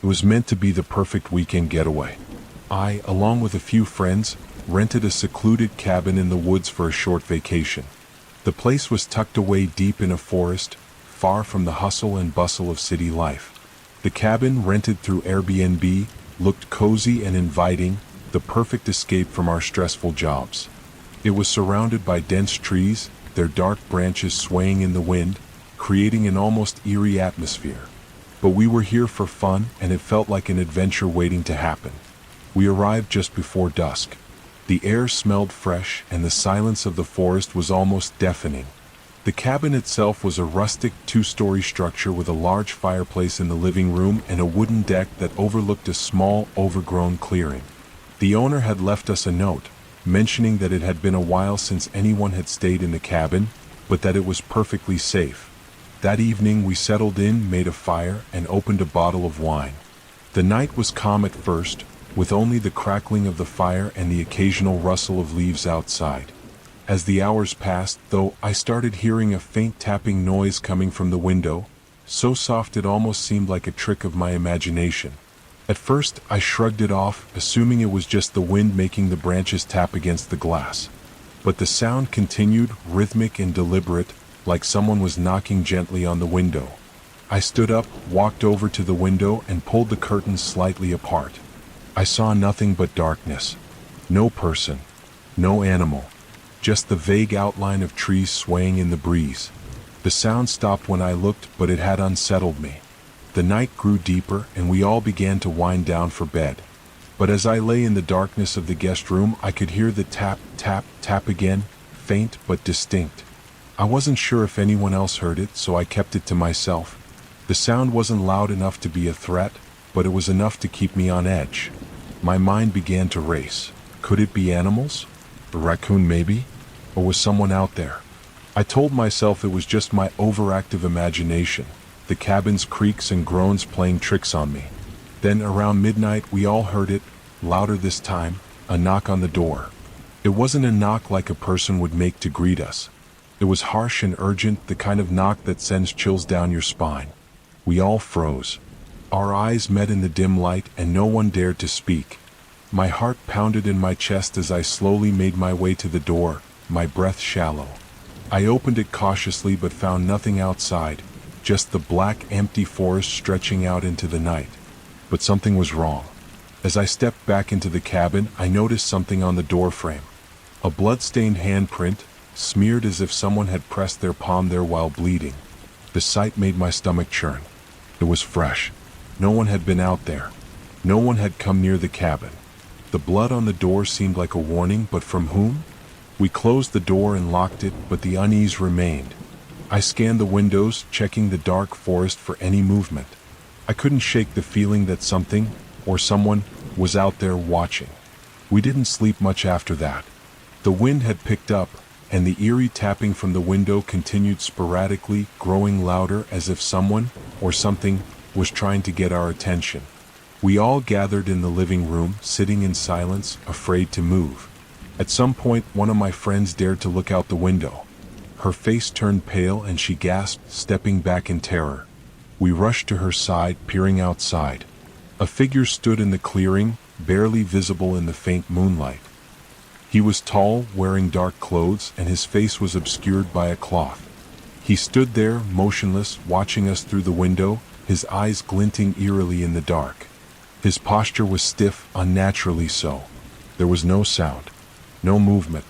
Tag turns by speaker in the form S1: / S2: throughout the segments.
S1: It was meant to be the perfect weekend getaway. I, along with a few friends, rented a secluded cabin in the woods for a short vacation. The place was tucked away deep in a forest, far from the hustle and bustle of city life. The cabin, rented through Airbnb, looked cozy and inviting, the perfect escape from our stressful jobs. It was surrounded by dense trees, their dark branches swaying in the wind, creating an almost eerie atmosphere. But we were here for fun, and it felt like an adventure waiting to happen. We arrived just before dusk. The air smelled fresh, and the silence of the forest was almost deafening. The cabin itself was a rustic two-story structure with a large fireplace in the living room and a wooden deck that overlooked a small, overgrown clearing. The owner had left us a note, mentioning that it had been a while since anyone had stayed in the cabin, but that it was perfectly safe. That evening we settled in, made a fire, and opened a bottle of wine. The night was calm at first, with only the crackling of the fire and the occasional rustle of leaves outside. As the hours passed, though, I started hearing a faint tapping noise coming from the window, so soft it almost seemed like a trick of my imagination. At first, I shrugged it off, assuming it was just the wind making the branches tap against the glass. But the sound continued, rhythmic and deliberate, like someone was knocking gently on the window. I stood up, walked over to the window, and pulled the curtains slightly apart. I saw nothing but darkness. No person. No animal. Just the vague outline of trees swaying in the breeze. The sound stopped when I looked, but it had unsettled me. The night grew deeper, and we all began to wind down for bed. But as I lay in the darkness of the guest room, I could hear the tap, tap, tap again, faint but distinct. I wasn't sure if anyone else heard it, so I kept it to myself. The sound wasn't loud enough to be a threat, but it was enough to keep me on edge. My mind began to race. Could it be animals? A raccoon maybe? Or was someone out there? I told myself it was just my overactive imagination, the cabin's creaks and groans playing tricks on me. Then around midnight we all heard it, louder this time, a knock on the door. It wasn't a knock like a person would make to greet us. It was harsh and urgent, the kind of knock that sends chills down your spine. We all froze. Our eyes met in the dim light, and no one dared to speak. My heart pounded in my chest as I slowly made my way to the door, my breath shallow. I opened it cautiously but found nothing outside, just the black, empty forest stretching out into the night. But something was wrong. As I stepped back into the cabin, I noticed something on the doorframe. A blood-stained handprint, smeared as if someone had pressed their palm there while bleeding. The sight made my stomach churn. It was fresh. No one had been out there. No one had come near the cabin. The blood on the door seemed like a warning, but from whom? We closed the door and locked it, but the unease remained. I scanned the windows, checking the dark forest for any movement. I couldn't shake the feeling that something, or someone, was out there watching. We didn't sleep much after that. The wind had picked up, and the eerie tapping from the window continued sporadically, growing louder as if someone, or something, was trying to get our attention. We all gathered in the living room, sitting in silence, afraid to move. At some point, one of my friends dared to look out the window. Her face turned pale and she gasped, stepping back in terror. We rushed to her side, peering outside. A figure stood in the clearing, barely visible in the faint moonlight. He was tall, wearing dark clothes, and his face was obscured by a cloth. He stood there, motionless, watching us through the window, his eyes glinting eerily in the dark. His posture was stiff, unnaturally so. There was no sound, no movement,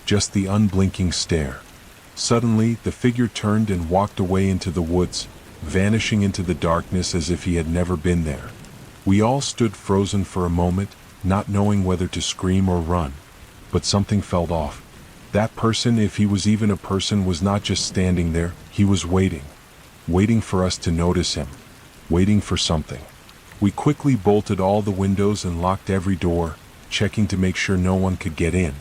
S1: just the unblinking stare. Suddenly, the figure turned and walked away into the woods, vanishing into the darkness as if he had never been there. We all stood frozen for a moment, not knowing whether to scream or run. But something felt off. That person, if he was even a person, was not just standing there, he was waiting. Waiting for us to notice him. Waiting for something. We quickly bolted all the windows and locked every door, checking to make sure no one could get in.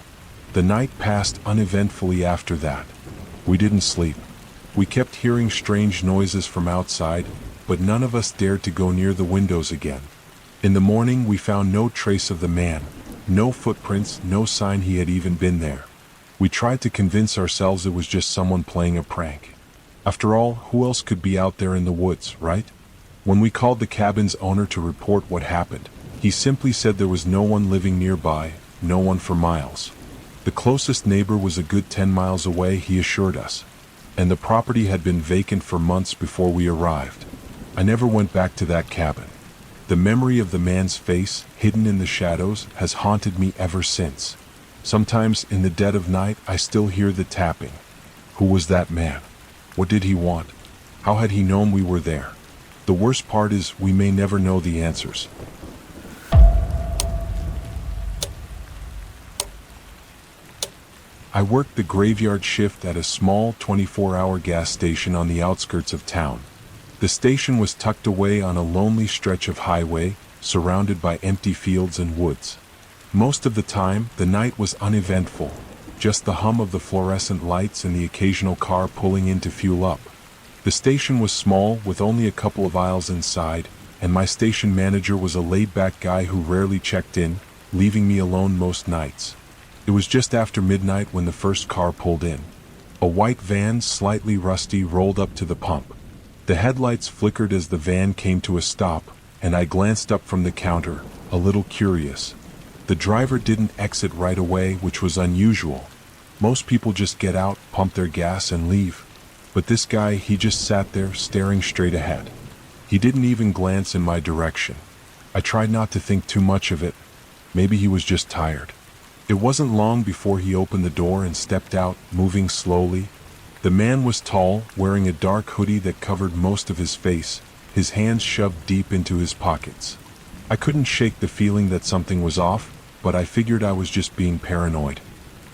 S1: The night passed uneventfully after that. We didn't sleep. We kept hearing strange noises from outside, but none of us dared to go near the windows again. In the morning we found no trace of the man, no footprints, no sign he had even been there. We tried to convince ourselves it was just someone playing a prank. After all, who else could be out there in the woods, right? When we called the cabin's owner to report what happened, he simply said there was no one living nearby, no one for miles. The closest neighbor was a good 10 miles away, he assured us, and the property had been vacant for months before we arrived. I never went back to that cabin. The memory of the man's face, hidden in the shadows, has haunted me ever since. Sometimes in the dead of night, I still hear the tapping. Who was that man? What did he want? How had he known we were there? The worst part is we may never know the answers. I worked the graveyard shift at a small 24-hour gas station on the outskirts of town. The station was tucked away on a lonely stretch of highway, surrounded by empty fields and woods. Most of the time, the night was uneventful, just the hum of the fluorescent lights and the occasional car pulling in to fuel up. The station was small, with only a couple of aisles inside, and my station manager was a laid-back guy who rarely checked in, leaving me alone most nights. It was just after midnight when the first car pulled in. A white van, slightly rusty, rolled up to the pump. The headlights flickered as the van came to a stop, and I glanced up from the counter, a little curious. The driver didn't exit right away, which was unusual. Most people just get out, pump their gas, and leave. But this guy, he just sat there, staring straight ahead. He didn't even glance in my direction. I tried not to think too much of it. Maybe he was just tired. It wasn't long before he opened the door and stepped out, moving slowly. The man was tall, wearing a dark hoodie that covered most of his face, his hands shoved deep into his pockets. I couldn't shake the feeling that something was off, but I figured I was just being paranoid.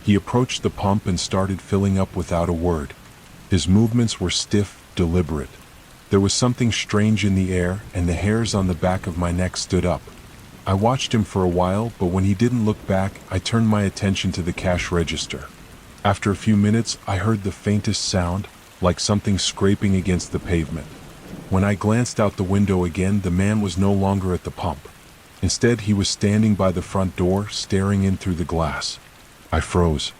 S1: He approached the pump and started filling up without a word. His movements were stiff, deliberate. There was something strange in the air, and the hairs on the back of my neck stood up. I watched him for a while, but when he didn't look back, I turned my attention to the cash register. After a few minutes, I heard the faintest sound, like something scraping against the pavement. When I glanced out the window again, the man was no longer at the pump. Instead, he was standing by the front door, staring in through the glass. I froze.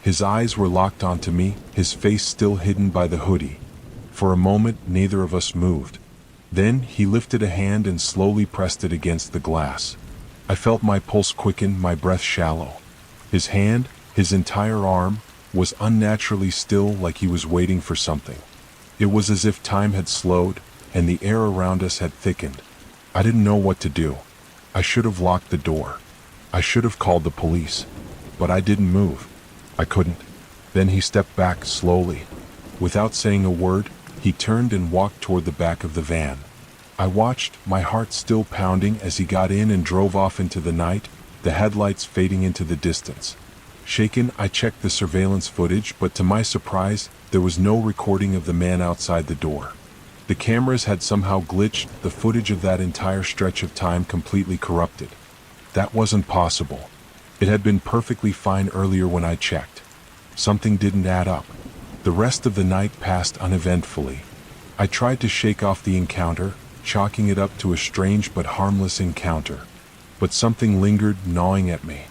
S1: His eyes were locked onto me, his face still hidden by the hoodie. For a moment, neither of us moved. Then, he lifted a hand and slowly pressed it against the glass. I felt my pulse quicken, my breath shallow. His hand, his entire arm, was unnaturally still, like he was waiting for something. It was as if time had slowed, and the air around us had thickened. I didn't know what to do. I should have locked the door. I should have called the police. But I didn't move. I couldn't. Then he stepped back slowly. Without saying a word, he turned and walked toward the back of the van. I watched, my heart still pounding, as he got in and drove off into the night, the headlights fading into the distance. Shaken, I checked the surveillance footage, but to my surprise, there was no recording of the man outside the door. The cameras had somehow glitched, the footage of that entire stretch of time completely corrupted. That wasn't possible. It had been perfectly fine earlier when I checked. Something didn't add up. The rest of the night passed uneventfully. I tried to shake off the encounter, chalking it up to a strange but harmless encounter. But something lingered, gnawing at me.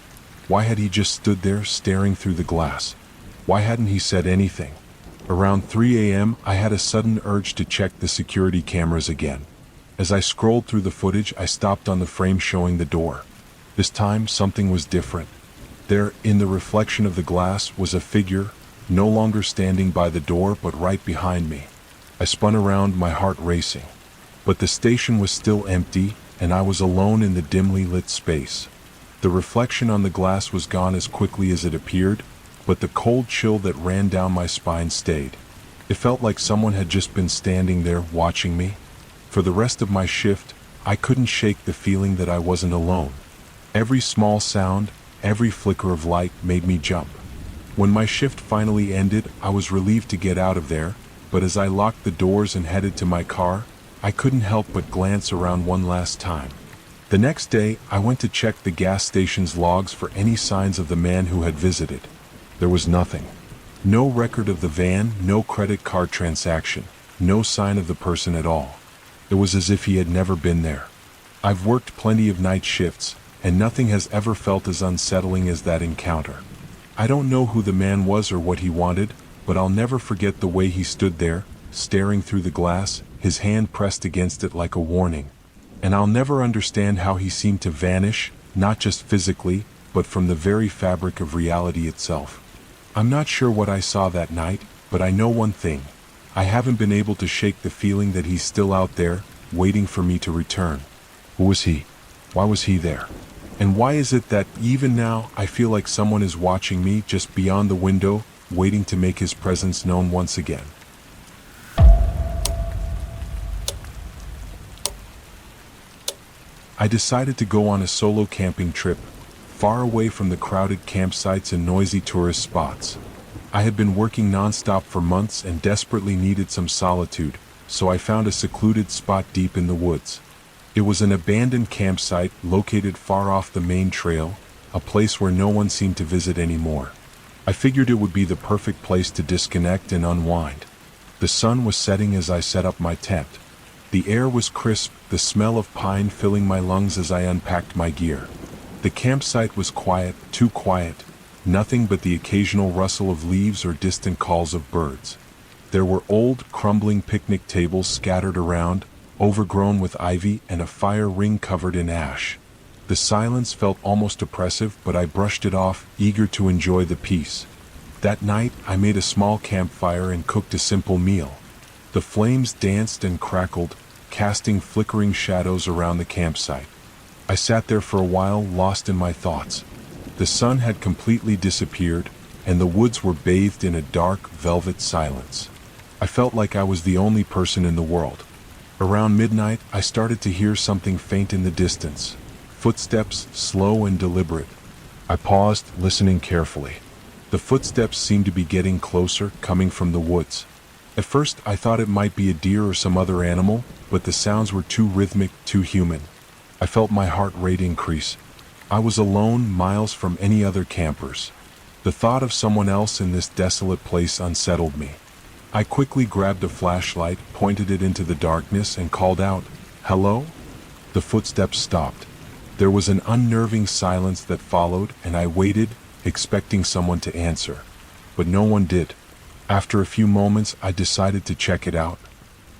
S1: Why had he just stood there, staring through the glass? Why hadn't he said anything? Around 3 a.m., I had a sudden urge to check the security cameras again. As I scrolled through the footage, I stopped on the frame showing the door. This time, something was different. There, in the reflection of the glass, was a figure, no longer standing by the door but right behind me. I spun around, my heart racing. But the station was still empty, and I was alone in the dimly lit space. The reflection on the glass was gone as quickly as it appeared, but the cold chill that ran down my spine stayed. It felt like someone had just been standing there, watching me. For the rest of my shift, I couldn't shake the feeling that I wasn't alone. Every small sound, every flicker of light made me jump. When my shift finally ended, I was relieved to get out of there, but as I locked the doors and headed to my car, I couldn't help but glance around one last time. The next day, I went to check the gas station's logs for any signs of the man who had visited. There was nothing. No record of the van, no credit card transaction, no sign of the person at all. It was as if he had never been there. I've worked plenty of night shifts, and nothing has ever felt as unsettling as that encounter. I don't know who the man was or what he wanted, but I'll never forget the way he stood there, staring through the glass, his hand pressed against it like a warning. And I'll never understand how he seemed to vanish, not just physically, but from the very fabric of reality itself. I'm not sure what I saw that night, but I know one thing. I haven't been able to shake the feeling that he's still out there, waiting for me to return. Who was he? Why was he there? And why is it that, even now, I feel like someone is watching me just beyond the window, waiting to make his presence known once again? I decided to go on a solo camping trip, far away from the crowded campsites and noisy tourist spots. I had been working nonstop for months and desperately needed some solitude, so I found a secluded spot deep in the woods. It was an abandoned campsite located far off the main trail, a place where no one seemed to visit anymore. I figured it would be the perfect place to disconnect and unwind. The sun was setting as I set up my tent. The air was crisp, the smell of pine filling my lungs as I unpacked my gear. The campsite was quiet, too quiet, nothing but the occasional rustle of leaves or distant calls of birds. There were old, crumbling picnic tables scattered around, overgrown with ivy, and a fire ring covered in ash. The silence felt almost oppressive, but I brushed it off, eager to enjoy the peace. That night, I made a small campfire and cooked a simple meal. The flames danced and crackled, casting flickering shadows around the campsite. I sat there for a while, lost in my thoughts. The sun had completely disappeared, and the woods were bathed in a dark, velvet silence. I felt like I was the only person in the world. Around midnight, I started to hear something faint in the distance. Footsteps, slow and deliberate. I paused, listening carefully. The footsteps seemed to be getting closer, coming from the woods. At first, I thought it might be a deer or some other animal, but the sounds were too rhythmic, too human. I felt my heart rate increase. I was alone, miles from any other campers. The thought of someone else in this desolate place unsettled me. I quickly grabbed a flashlight, pointed it into the darkness, and called out, "Hello?" The footsteps stopped. There was an unnerving silence that followed, and I waited, expecting someone to answer. But no one did. After a few moments, I decided to check it out.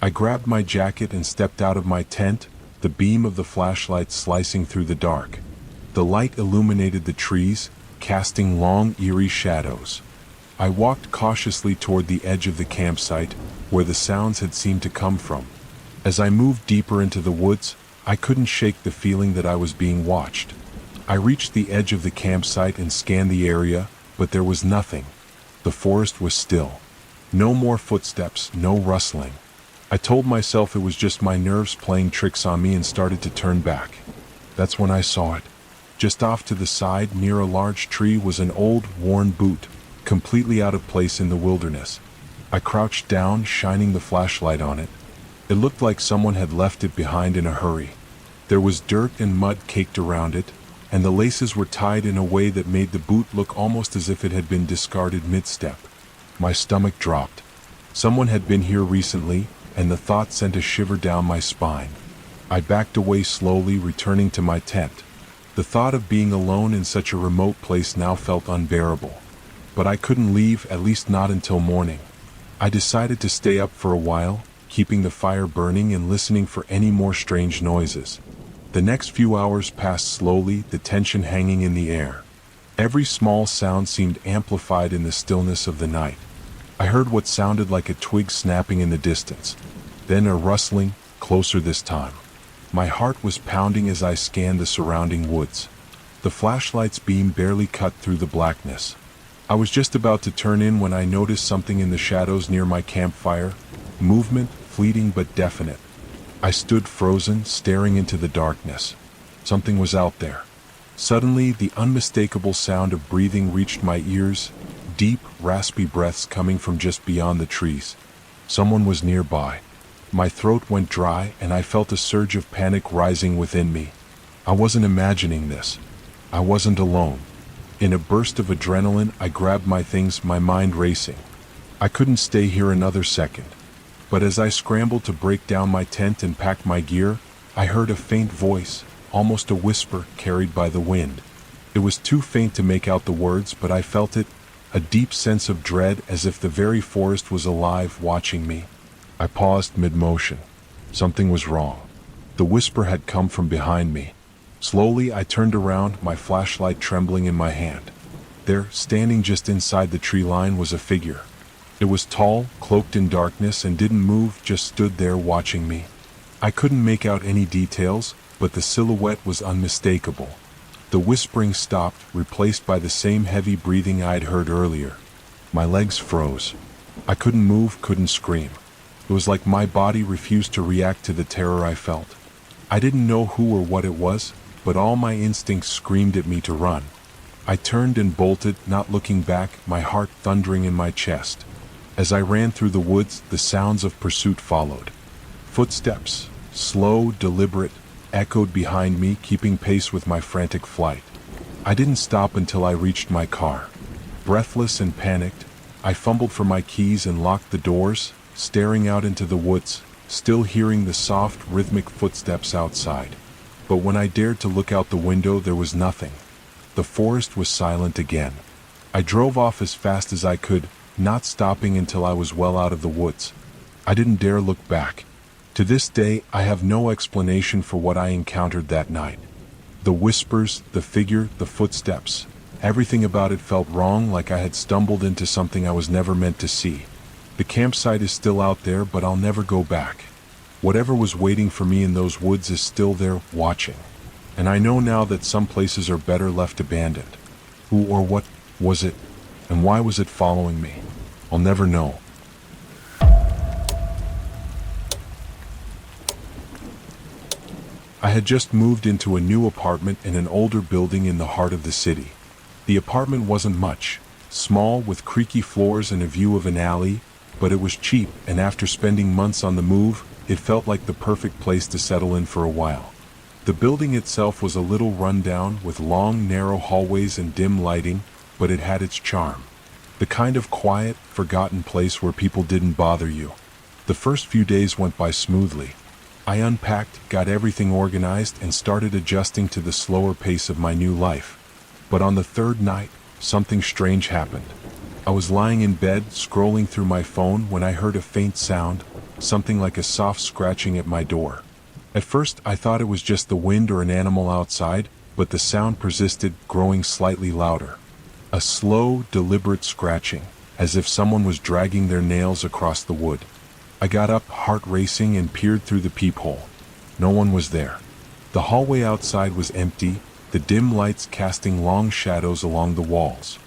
S1: I grabbed my jacket and stepped out of my tent, the beam of the flashlight slicing through the dark. The light illuminated the trees, casting long, eerie shadows. I walked cautiously toward the edge of the campsite, where the sounds had seemed to come from. As I moved deeper into the woods, I couldn't shake the feeling that I was being watched. I reached the edge of the campsite and scanned the area, but there was nothing. The forest was still. No more footsteps, no rustling. I told myself it was just my nerves playing tricks on me and started to turn back. That's when I saw it. Just off to the side, near a large tree, was an old, worn boot, completely out of place in the wilderness. I crouched down, shining the flashlight on it. It looked like someone had left it behind in a hurry. There was dirt and mud caked around it, and the laces were tied in a way that made the boot look almost as if it had been discarded mid-step. My stomach dropped. Someone had been here recently, and the thought sent a shiver down my spine. I backed away slowly, returning to my tent. The thought of being alone in such a remote place now felt unbearable. But I couldn't leave, at least not until morning. I decided to stay up for a while, keeping the fire burning and listening for any more strange noises. The next few hours passed slowly, the tension hanging in the air. Every small sound seemed amplified in the stillness of the night. I heard what sounded like a twig snapping in the distance, then a rustling, closer this time. My heart was pounding as I scanned the surrounding woods. The flashlight's beam barely cut through the blackness. I was just about to turn in when I noticed something in the shadows near my campfire. Movement, fleeting but definite. I stood frozen, staring into the darkness. Something was out there. Suddenly, the unmistakable sound of breathing reached my ears, deep, raspy breaths coming from just beyond the trees. Someone was nearby. My throat went dry, and I felt a surge of panic rising within me. I wasn't imagining this. I wasn't alone. In a burst of adrenaline, I grabbed my things, my mind racing. I couldn't stay here another second. But as I scrambled to break down my tent and pack my gear, I heard a faint voice, almost a whisper, carried by the wind. It was too faint to make out the words, but I felt it, a deep sense of dread, as if the very forest was alive, watching me. I paused mid-motion. Something was wrong. The whisper had come from behind me. Slowly, I turned around, my flashlight trembling in my hand. There, standing just inside the tree line, was a figure. It was tall, cloaked in darkness, and didn't move, just stood there watching me. I couldn't make out any details, but the silhouette was unmistakable. The whispering stopped, replaced by the same heavy breathing I'd heard earlier. My legs froze. I couldn't move, couldn't scream. It was like my body refused to react to the terror I felt. I didn't know who or what it was, but all my instincts screamed at me to run. I turned and bolted, not looking back, my heart thundering in my chest. As I ran through the woods, the sounds of pursuit followed. Footsteps, slow, deliberate, echoed behind me, keeping pace with my frantic flight. I didn't stop until I reached my car. Breathless and panicked, I fumbled for my keys and locked the doors, staring out into the woods, still hearing the soft, rhythmic footsteps outside. But when I dared to look out the window, there was nothing. The forest was silent again. I drove off as fast as I could, not stopping until I was well out of the woods. I didn't dare look back. To this day, I have no explanation for what I encountered that night. The whispers, the figure, the footsteps, everything about it felt wrong, like I had stumbled into something I was never meant to see. The campsite is still out there, but I'll never go back. Whatever was waiting for me in those woods is still there, watching. And I know now that some places are better left abandoned. Who or what was it, and why was it following me? I'll never know. I had just moved into a new apartment in an older building in the heart of the city. The apartment wasn't much, small with creaky floors and a view of an alley, but it was cheap, and after spending months on the move, it felt like the perfect place to settle in for a while. The building itself was a little rundown, with long, narrow hallways and dim lighting, but it had its charm. The kind of quiet, forgotten place where people didn't bother you. The first few days went by smoothly. I unpacked, got everything organized, and started adjusting to the slower pace of my new life. But on the third night, something strange happened. I was lying in bed, scrolling through my phone, when I heard a faint sound, something like a soft scratching at my door. At first, I thought it was just the wind or an animal outside, but the sound persisted, growing slightly louder. A slow, deliberate scratching, as if someone was dragging their nails across the wood. I got up, heart racing, and peered through the peephole. No one was there. The hallway outside was empty, the dim lights casting long shadows along the walls.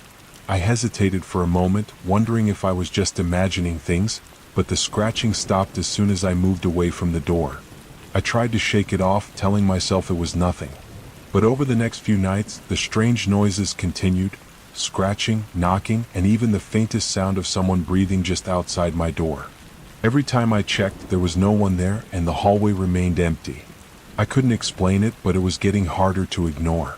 S1: I hesitated for a moment, wondering if I was just imagining things, but the scratching stopped as soon as I moved away from the door. I tried to shake it off, telling myself it was nothing. But over the next few nights, the strange noises continued, scratching, knocking, and even the faintest sound of someone breathing just outside my door. Every time I checked, there was no one there, and the hallway remained empty. I couldn't explain it, but it was getting harder to ignore.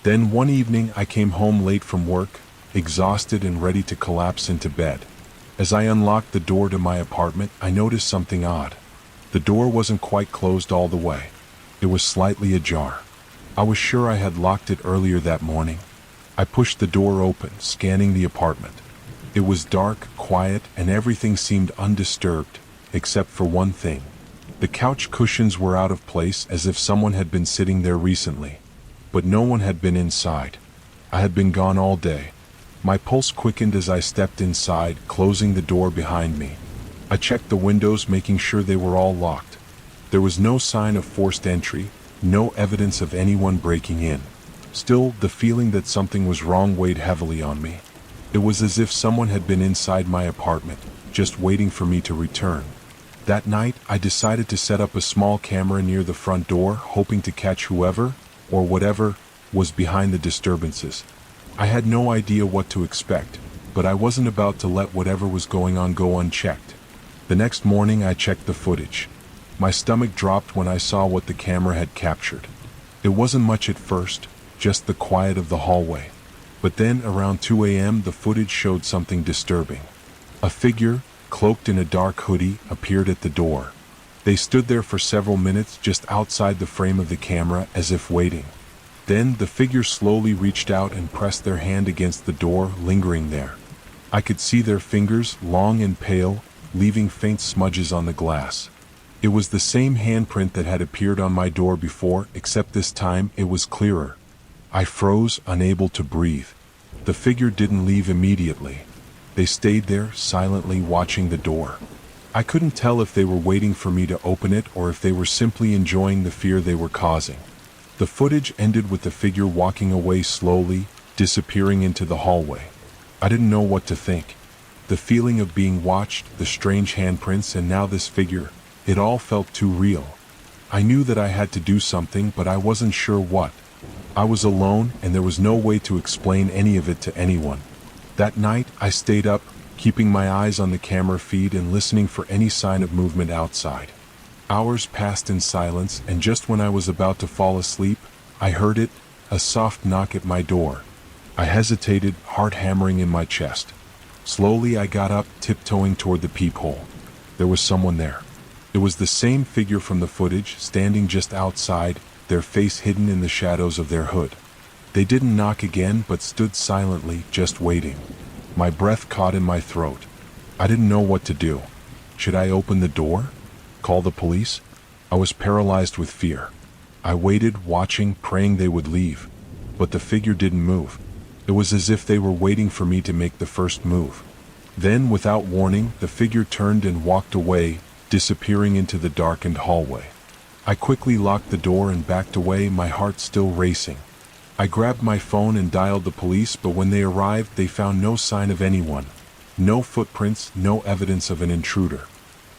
S1: Then one evening, I came home late from work, exhausted and ready to collapse into bed. As I unlocked the door to my apartment, I noticed something odd. The door wasn't quite closed all the way. It was slightly ajar. I was sure I had locked it earlier that morning. I pushed the door open, scanning the apartment. It was dark, quiet, and everything seemed undisturbed, except for one thing. The couch cushions were out of place, as if someone had been sitting there recently. But no one had been inside. I had been gone all day. My pulse quickened as I stepped inside, closing the door behind me. I checked the windows, making sure they were all locked. There was no sign of forced entry, no evidence of anyone breaking in. Still, the feeling that something was wrong weighed heavily on me. It was as if someone had been inside my apartment, just waiting for me to return. That night, I decided to set up a small camera near the front door, hoping to catch whoever, or whatever, was behind the disturbances. I had no idea what to expect, but I wasn't about to let whatever was going on go unchecked. The next morning, I checked the footage. My stomach dropped when I saw what the camera had captured. It wasn't much at first, just the quiet of the hallway. But then, around 2 a.m., the footage showed something disturbing. A figure, cloaked in a dark hoodie, appeared at the door. They stood there for several minutes just outside the frame of the camera, as if waiting. Then, the figure slowly reached out and pressed their hand against the door, lingering there. I could see their fingers, long and pale, leaving faint smudges on the glass. It was the same handprint that had appeared on my door before, except this time it was clearer. I froze, unable to breathe. The figure didn't leave immediately. They stayed there, silently watching the door. I couldn't tell if they were waiting for me to open it or if they were simply enjoying the fear they were causing. The footage ended with the figure walking away slowly, disappearing into the hallway. I didn't know what to think. The feeling of being watched, the strange handprints, and now this figure, it all felt too real. I knew that I had to do something, but I wasn't sure what. I was alone, and there was no way to explain any of it to anyone. That night, I stayed up, keeping my eyes on the camera feed and listening for any sign of movement outside. Hours passed in silence, and just when I was about to fall asleep, I heard it, a soft knock at my door. I hesitated, heart hammering in my chest. Slowly I got up, tiptoeing toward the peephole. There was someone there. It was the same figure from the footage, standing just outside, their face hidden in the shadows of their hood. They didn't knock again, but stood silently, just waiting. My breath caught in my throat. I didn't know what to do. Should I open the door? Call the police? I was paralyzed with fear. I waited, watching, praying they would leave. But the figure didn't move. It was as if they were waiting for me to make the first move. Then, without warning, the figure turned and walked away, disappearing into the darkened hallway. I quickly locked the door and backed away, my heart still racing. I grabbed my phone and dialed the police, but when they arrived, they found no sign of anyone. No footprints, no evidence of an intruder.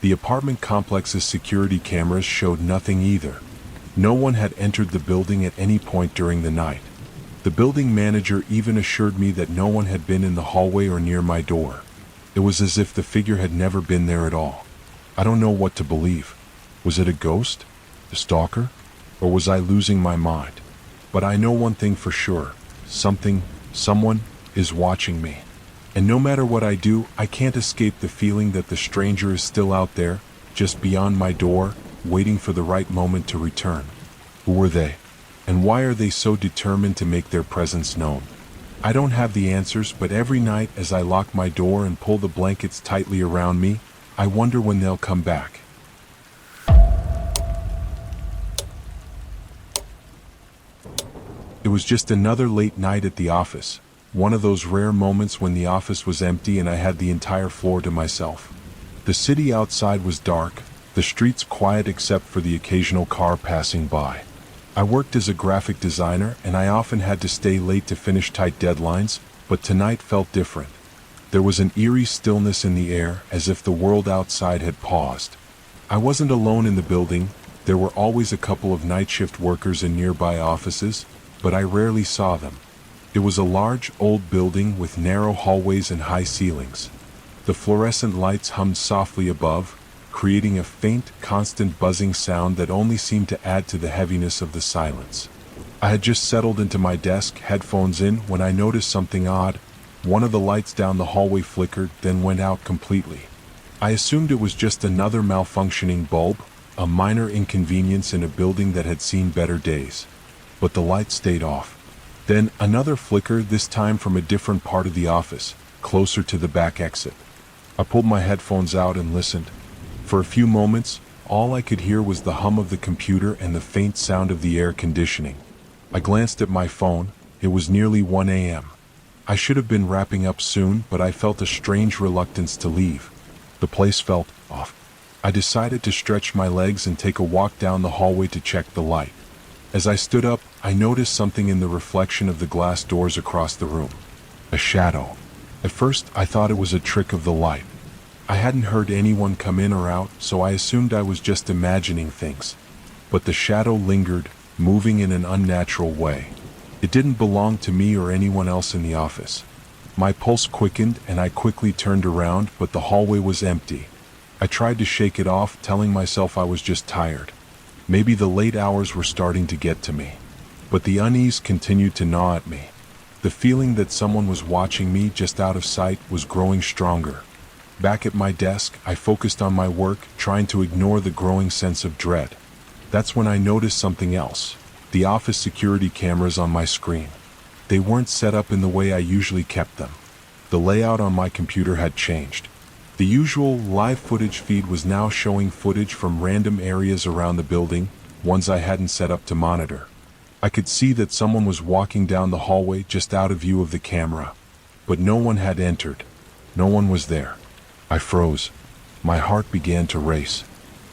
S1: The apartment complex's security cameras showed nothing either. No one had entered the building at any point during the night. The building manager even assured me that no one had been in the hallway or near my door. It was as if the figure had never been there at all. I don't know what to believe. Was it a ghost? A stalker? Or was I losing my mind? But I know one thing for sure. Someone is watching me. And no matter what I do, I can't escape the feeling that the stranger is still out there, just beyond my door, waiting for the right moment to return. Who were they? And why are they so determined to make their presence known? I don't have the answers, but every night as I lock my door and pull the blankets tightly around me, I wonder when they'll come back. It was just another late night at the office, one of those rare moments when the office was empty and I had the entire floor to myself. The city outside was dark, the streets quiet except for the occasional car passing by. I worked as a graphic designer and I often had to stay late to finish tight deadlines, but tonight felt different. There was an eerie stillness in the air, as if the world outside had paused. I wasn't alone in the building. There were always a couple of night shift workers in nearby offices, but I rarely saw them. It was a large, old building with narrow hallways and high ceilings. The fluorescent lights hummed softly above, creating a faint, constant buzzing sound that only seemed to add to the heaviness of the silence. I had just settled into my desk, headphones in, when I noticed something odd. One of the lights down the hallway flickered, then went out completely. I assumed it was just another malfunctioning bulb, a minor inconvenience in a building that had seen better days. But the light stayed off. Then another flicker, this time from a different part of the office, closer to the back exit. I pulled my headphones out and listened. For a few moments, all I could hear was the hum of the computer and the faint sound of the air conditioning. I glanced at my phone. It was nearly 1 a.m. I should have been wrapping up soon, but I felt a strange reluctance to leave. The place felt off. I decided to stretch my legs and take a walk down the hallway to check the light. As I stood up, I noticed something in the reflection of the glass doors across the room. A shadow. At first, I thought it was a trick of the light. I hadn't heard anyone come in or out, so I assumed I was just imagining things. But the shadow lingered, moving in an unnatural way. It didn't belong to me or anyone else in the office. My pulse quickened and I quickly turned around, but the hallway was empty. I tried to shake it off, telling myself I was just tired. Maybe the late hours were starting to get to me. But the unease continued to gnaw at me. The feeling that someone was watching me just out of sight was growing stronger. Back at my desk, I focused on my work, trying to ignore the growing sense of dread. That's when I noticed something else. The office security cameras on my screen. They weren't set up in the way I usually kept them. The layout on my computer had changed. The usual live footage feed was now showing footage from random areas around the building, ones I hadn't set up to monitor. I could see that someone was walking down the hallway just out of view of the camera. But no one had entered. No one was there. I froze. My heart began to race.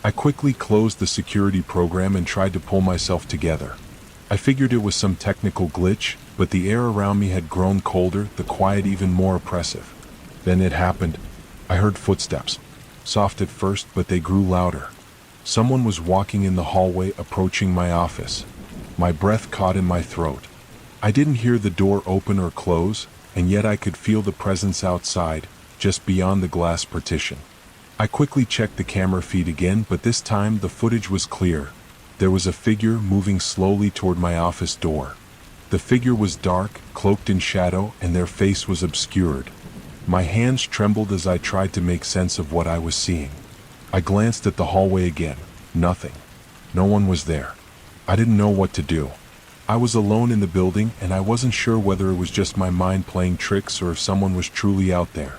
S1: I quickly closed the security program and tried to pull myself together. I figured it was some technical glitch, but the air around me had grown colder, the quiet even more oppressive. Then it happened. I heard footsteps. Soft at first, but they grew louder. Someone was walking in the hallway, approaching my office. My breath caught in my throat. I didn't hear the door open or close, and yet I could feel the presence outside, just beyond the glass partition. I quickly checked the camera feed again, but this time the footage was clear. There was a figure moving slowly toward my office door. The figure was dark, cloaked in shadow, and their face was obscured. My hands trembled as I tried to make sense of what I was seeing. I glanced at the hallway again. Nothing. No one was there. I didn't know what to do. I was alone in the building, and I wasn't sure whether it was just my mind playing tricks or if someone was truly out there.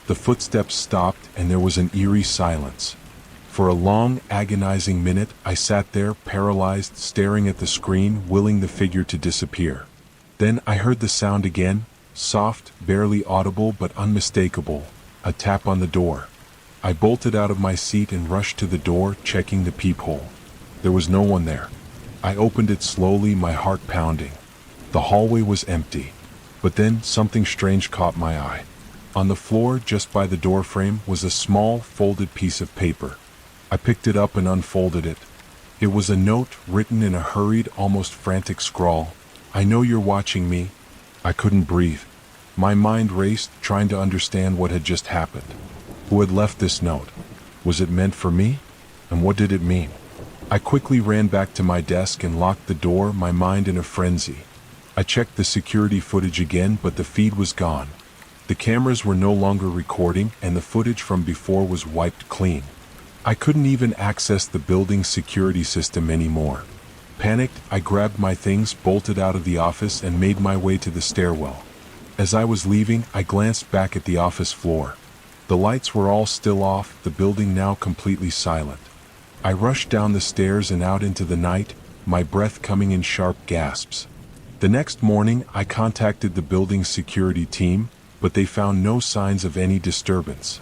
S1: The footsteps stopped, and there was an eerie silence. For a long, agonizing minute, I sat there, paralyzed, staring at the screen, willing the figure to disappear. Then I heard the sound again, soft, barely audible but unmistakable, a tap on the door. I bolted out of my seat and rushed to the door, checking the peephole. There was no one there. I opened it slowly, my heart pounding. The hallway was empty. But then something strange caught my eye. On the floor, just by the doorframe, was a small, folded piece of paper. I picked it up and unfolded it. It was a note written in a hurried, almost frantic scrawl. "I know you're watching me." I couldn't breathe. My mind raced, trying to understand what had just happened. Who had left this note? Was it meant for me? And what did it mean? I quickly ran back to my desk and locked the door, my mind in a frenzy. I checked the security footage again, but the feed was gone. The cameras were no longer recording, and the footage from before was wiped clean. I couldn't even access the building's security system anymore. Panicked, I grabbed my things, bolted out of the office, and made my way to the stairwell. As I was leaving, I glanced back at the office floor. The lights were all still off, the building now completely silent. I rushed down the stairs and out into the night, my breath coming in sharp gasps. The next morning, I contacted the building's security team, but they found no signs of any disturbance.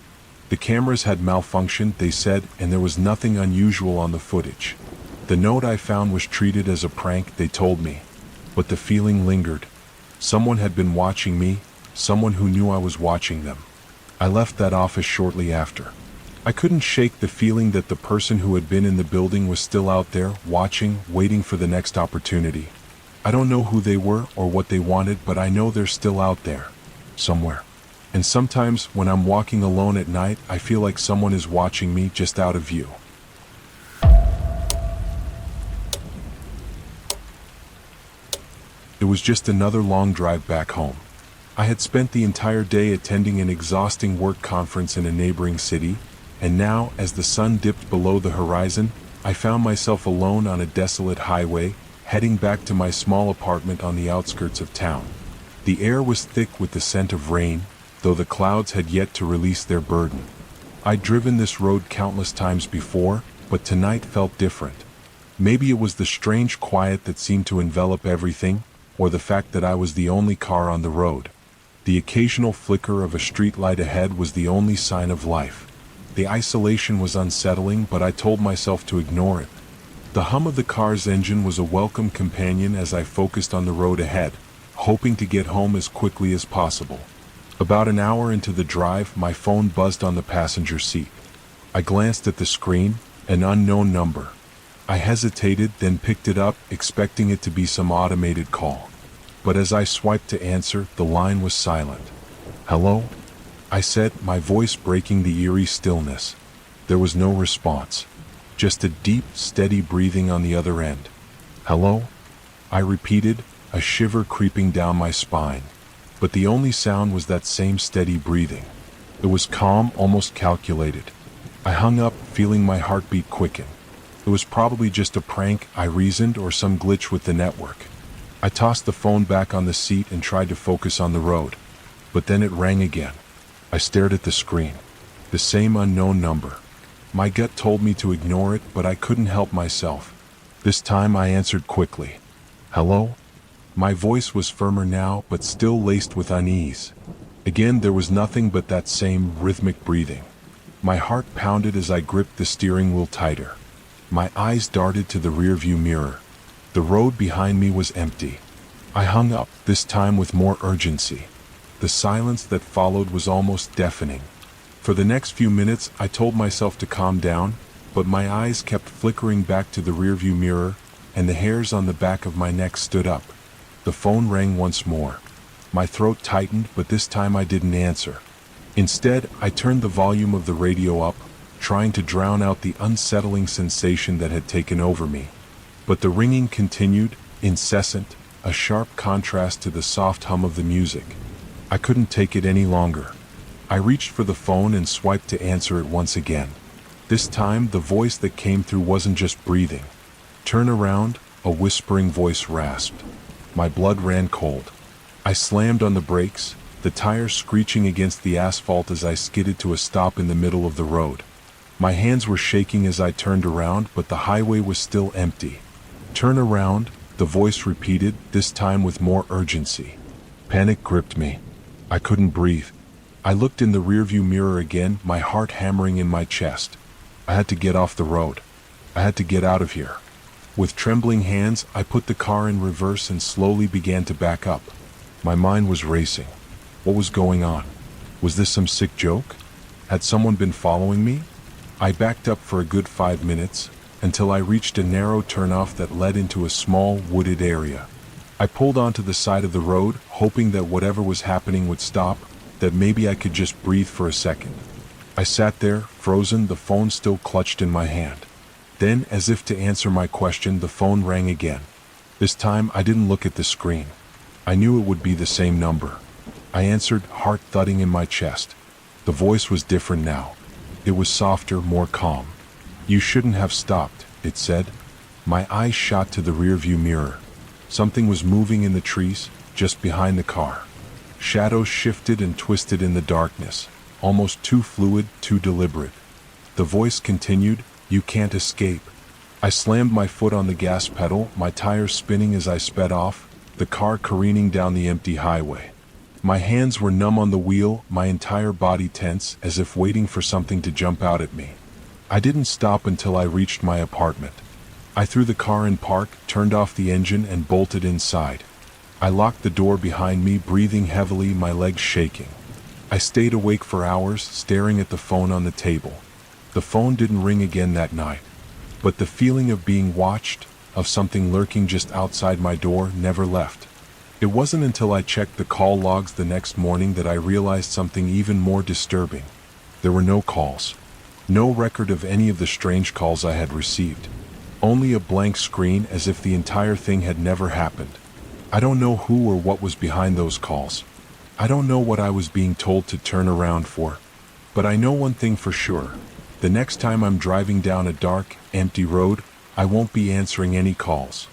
S1: The cameras had malfunctioned, they said, and there was nothing unusual on the footage. The note I found was treated as a prank, they told me. But the feeling lingered. Someone had been watching me, someone who knew I was watching them. I left that office shortly after. I couldn't shake the feeling that the person who had been in the building was still out there, watching, waiting for the next opportunity. I don't know who they were or what they wanted, but I know they're still out there. Somewhere. And sometimes, when I'm walking alone at night, I feel like someone is watching me just out of view. It was just another long drive back home. I had spent the entire day attending an exhausting work conference in a neighboring city, and now, as the sun dipped below the horizon, I found myself alone on a desolate highway, heading back to my small apartment on the outskirts of town. The air was thick with the scent of rain, though the clouds had yet to release their burden. I'd driven this road countless times before, but tonight felt different. Maybe it was the strange quiet that seemed to envelop everything, or the fact that I was the only car on the road. The occasional flicker of a streetlight ahead was the only sign of life. The isolation was unsettling, but I told myself to ignore it. The hum of the car's engine was a welcome companion as I focused on the road ahead, hoping to get home as quickly as possible. About an hour into the drive, my phone buzzed on the passenger seat. I glanced at the screen, an unknown number. I hesitated, then picked it up, expecting it to be some automated call. But as I swiped to answer, the line was silent. "Hello?" I said, my voice breaking the eerie stillness. There was no response. Just a deep, steady breathing on the other end. "Hello?" I repeated, a shiver creeping down my spine. But the only sound was that same steady breathing. It was calm, almost calculated. I hung up, feeling my heartbeat quicken. It was probably just a prank, I reasoned, or some glitch with the network. I tossed the phone back on the seat and tried to focus on the road. But then it rang again. I stared at the screen. The same unknown number. My gut told me to ignore it, but I couldn't help myself. This time I answered quickly. Hello? My voice was firmer now, but still laced with unease. Again, there was nothing but that same rhythmic breathing. My heart pounded as I gripped the steering wheel tighter. My eyes darted to the rearview mirror. The road behind me was empty. I hung up, this time with more urgency. The silence that followed was almost deafening. For the next few minutes, I told myself to calm down, but my eyes kept flickering back to the rearview mirror, and the hairs on the back of my neck stood up. The phone rang once more. My throat tightened, but this time I didn't answer. Instead, I turned the volume of the radio up, trying to drown out the unsettling sensation that had taken over me. But the ringing continued, incessant, a sharp contrast to the soft hum of the music. I couldn't take it any longer. I reached for the phone and swiped to answer it once again. This time, the voice that came through wasn't just breathing. Turn around, a whispering voice rasped. My blood ran cold. I slammed on the brakes, the tires screeching against the asphalt as I skidded to a stop in the middle of the road. My hands were shaking as I turned around, but the highway was still empty. Turn around, the voice repeated, this time with more urgency. Panic gripped me. I couldn't breathe. I looked in the rearview mirror again, my heart hammering in my chest. I had to get off the road. I had to get out of here. With trembling hands, I put the car in reverse and slowly began to back up. My mind was racing. What was going on? Was this some sick joke? Had someone been following me? I backed up for a good 5 minutes, until I reached a narrow turnoff that led into a small, wooded area. I pulled onto the side of the road, hoping that whatever was happening would stop, that maybe I could just breathe for a second. I sat there, frozen, the phone still clutched in my hand. Then, as if to answer my question, the phone rang again. This time, I didn't look at the screen. I knew it would be the same number. I answered, heart thudding in my chest. The voice was different now. It was softer, more calm. You shouldn't have stopped, it said. My eyes shot to the rearview mirror. Something was moving in the trees, just behind the car. Shadows shifted and twisted in the darkness, almost too fluid, too deliberate. The voice continued, you can't escape. I slammed my foot on the gas pedal, my tires spinning as I sped off, the car careening down the empty highway. My hands were numb on the wheel, my entire body tense, as if waiting for something to jump out at me. I didn't stop until I reached my apartment. I threw the car in park, turned off the engine, and bolted inside. I locked the door behind me, breathing heavily, my legs shaking. I stayed awake for hours, staring at the phone on the table. The phone didn't ring again that night. But the feeling of being watched, of something lurking just outside my door, never left. It wasn't until I checked the call logs the next morning that I realized something even more disturbing. There were no calls. No record of any of the strange calls I had received. Only a blank screen, as if the entire thing had never happened. I don't know who or what was behind those calls. I don't know what I was being told to turn around for. But I know one thing for sure. The next time I'm driving down a dark, empty road, I won't be answering any calls.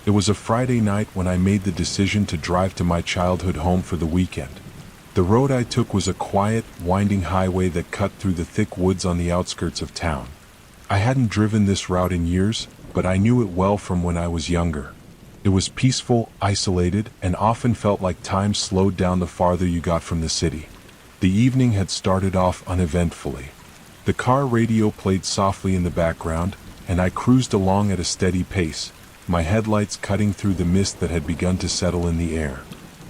S1: It was a Friday night when I made the decision to drive to my childhood home for the weekend. The road I took was a quiet, winding highway that cut through the thick woods on the outskirts of town. I hadn't driven this route in years, but I knew it well from when I was younger. It was peaceful, isolated, and often felt like time slowed down the farther you got from the city. The evening had started off uneventfully. The car radio played softly in the background, and I cruised along at a steady pace, my headlights cutting through the mist that had begun to settle in the air.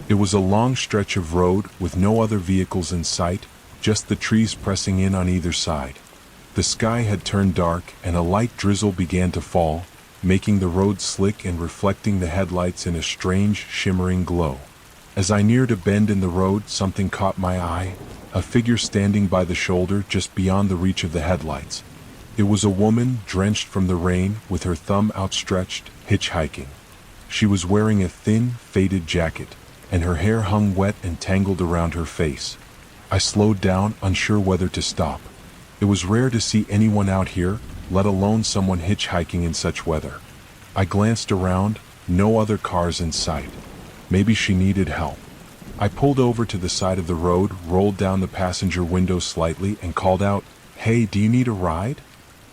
S1: It was a long stretch of road with no other vehicles in sight, just the trees pressing in on either side. The sky had turned dark and a light drizzle began to fall, making the road slick and reflecting the headlights in a strange, shimmering glow. As I neared a bend in the road, something caught my eye, a figure standing by the shoulder just beyond the reach of the headlights. It was a woman, drenched from the rain, with her thumb outstretched, hitchhiking. She was wearing a thin, faded jacket, and her hair hung wet and tangled around her face. I slowed down, unsure whether to stop. It was rare to see anyone out here, let alone someone hitchhiking in such weather. I glanced around, no other cars in sight. Maybe she needed help. I pulled over to the side of the road, rolled down the passenger window slightly, and called out, "Hey, do you need a ride?"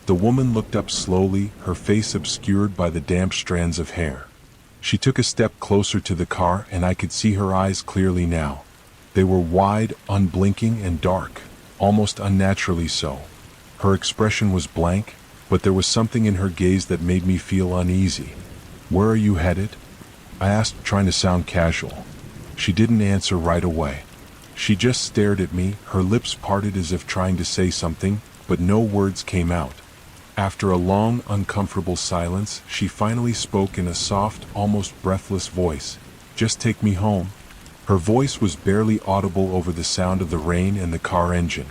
S1: The woman looked up slowly, her face obscured by the damp strands of hair. She took a step closer to the car, and I could see her eyes clearly now. They were wide, unblinking, and dark, almost unnaturally so. Her expression was blank, but there was something in her gaze that made me feel uneasy. "Where are you headed?" I asked, trying to sound casual. She didn't answer right away. She just stared at me, her lips parted as if trying to say something, but no words came out. After a long, uncomfortable silence, she finally spoke in a soft, almost breathless voice. "Just take me home." Her voice was barely audible over the sound of the rain and the car engine.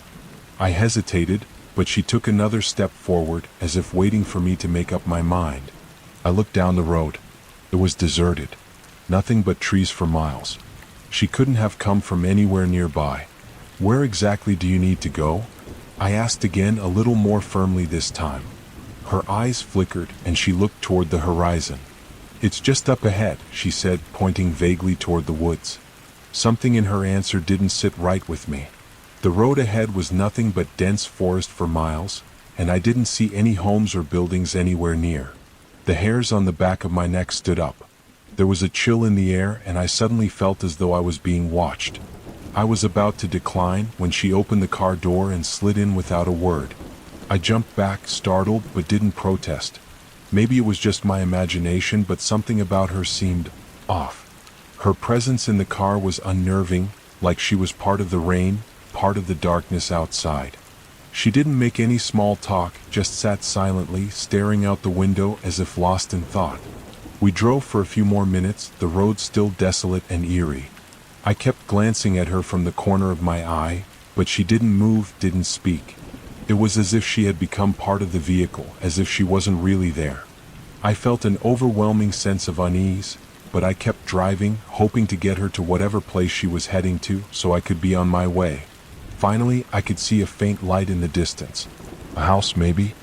S1: I hesitated, but she took another step forward, as if waiting for me to make up my mind. I looked down the road. It was deserted. Nothing but trees for miles. She couldn't have come from anywhere nearby. "Where exactly do you need to go?" I asked again, a little more firmly this time. Her eyes flickered, and she looked toward the horizon. "It's just up ahead," she said, pointing vaguely toward the woods. Something in her answer didn't sit right with me. The road ahead was nothing but dense forest for miles, and I didn't see any homes or buildings anywhere near. The hairs on the back of my neck stood up. There was a chill in the air, and I suddenly felt as though I was being watched. I was about to decline when she opened the car door and slid in without a word. I jumped back, startled, but didn't protest. Maybe it was just my imagination, but something about her seemed off. Her presence in the car was unnerving, like she was part of the rain, part of the darkness outside. She didn't make any small talk, just sat silently, staring out the window as if lost in thought. We drove for a few more minutes, the road still desolate and eerie. I kept glancing at her from the corner of my eye, but she didn't move, didn't speak. It was as if she had become part of the vehicle, as if she wasn't really there. I felt an overwhelming sense of unease, but I kept driving, hoping to get her to whatever place she was heading to, so I could be on my way. Finally, I could see a faint light in the distance. A house, maybe?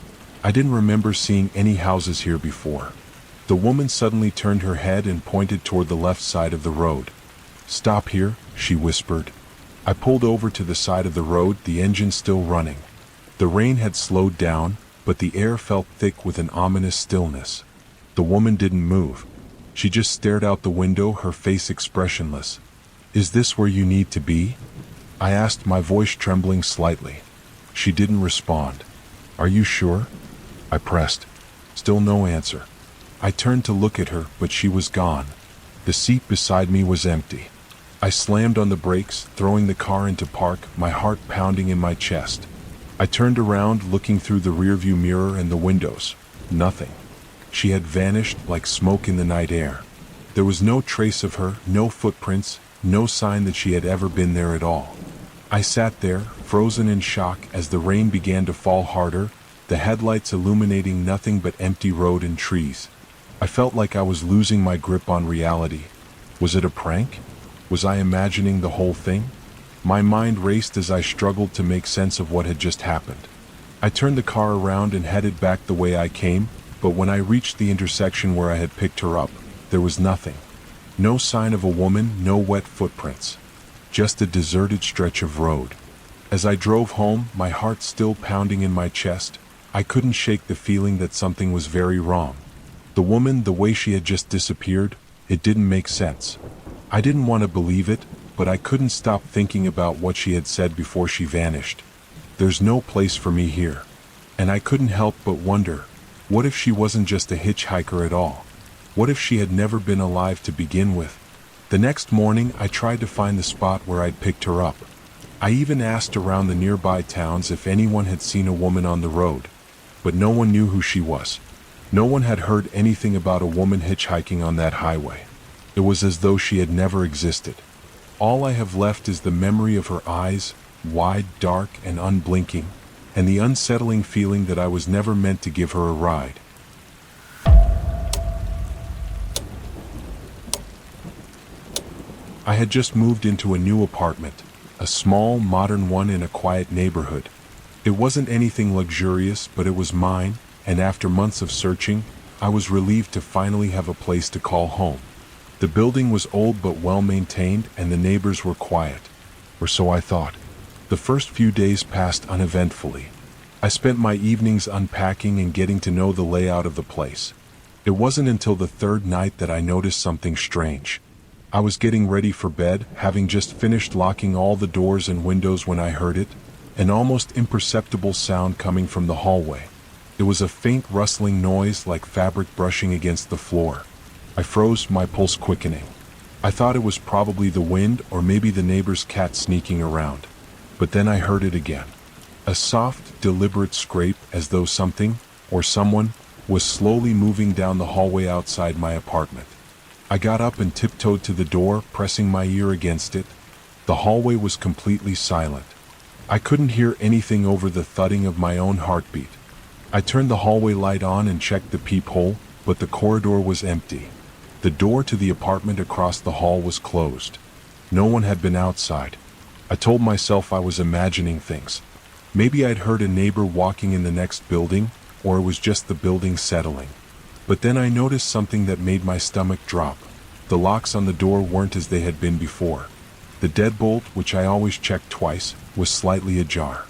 S1: I didn't remember seeing any houses here before. The woman suddenly turned her head and pointed toward the left side of the road. "Stop here," she whispered. I pulled over to the side of the road, the engine still running. The rain had slowed down, but the air felt thick with an ominous stillness. The woman didn't move. She just stared out the window, her face expressionless. "Is this where you need to be?" I asked, my voice trembling slightly. She didn't respond. "Are you sure?" I pressed. Still no answer. I turned to look at her, but she was gone. The seat beside me was empty. I slammed on the brakes, throwing the car into park, my heart pounding in my chest. I turned around, looking through the rearview mirror and the windows. Nothing. She had vanished like smoke in the night air. There was no trace of her, no footprints, no sign that she had ever been there at all. I sat there, frozen in shock, as the rain began to fall harder, the headlights illuminating nothing but empty road and trees. I felt like I was losing my grip on reality. Was it a prank? Was I imagining the whole thing? My mind raced as I struggled to make sense of what had just happened. I turned the car around and headed back the way I came, but when I reached the intersection where I had picked her up, there was nothing. No sign of a woman, no wet footprints. Just a deserted stretch of road. As I drove home, my heart still pounding in my chest, I couldn't shake the feeling that something was very wrong. The woman, the way she had just disappeared, it didn't make sense. I didn't want to believe it, but I couldn't stop thinking about what she had said before she vanished. "There's no place for me here." And I couldn't help but wonder, what if she wasn't just a hitchhiker at all? What if she had never been alive to begin with? The next morning, I tried to find the spot where I'd picked her up. I even asked around the nearby towns if anyone had seen a woman on the road, but no one knew who she was. No one had heard anything about a woman hitchhiking on that highway. It was as though she had never existed. All I have left is the memory of her eyes, wide, dark, and unblinking, and the unsettling feeling that I was never meant to give her a ride. I had just moved into a new apartment, a small, modern one in a quiet neighborhood. It wasn't anything luxurious, but it was mine, and after months of searching, I was relieved to finally have a place to call home. The building was old but well maintained, and the neighbors were quiet. Or so I thought. The first few days passed uneventfully. I spent my evenings unpacking and getting to know the layout of the place. It wasn't until the third night that I noticed something strange. I was getting ready for bed, having just finished locking all the doors and windows when I heard it, an almost imperceptible sound coming from the hallway. It was a faint rustling noise like fabric brushing against the floor. I froze, my pulse quickening. I thought it was probably the wind or maybe the neighbor's cat sneaking around. But then I heard it again. A soft, deliberate scrape as though something, or someone, was slowly moving down the hallway outside my apartment. I got up and tiptoed to the door, pressing my ear against it. The hallway was completely silent. I couldn't hear anything over the thudding of my own heartbeat. I turned the hallway light on and checked the peephole, but the corridor was empty. The door to the apartment across the hall was closed. No one had been outside. I told myself I was imagining things. Maybe I'd heard a neighbor walking in the next building, or it was just the building settling. But then I noticed something that made my stomach drop. The locks on the door weren't as they had been before. The deadbolt, which I always checked twice, was slightly ajar.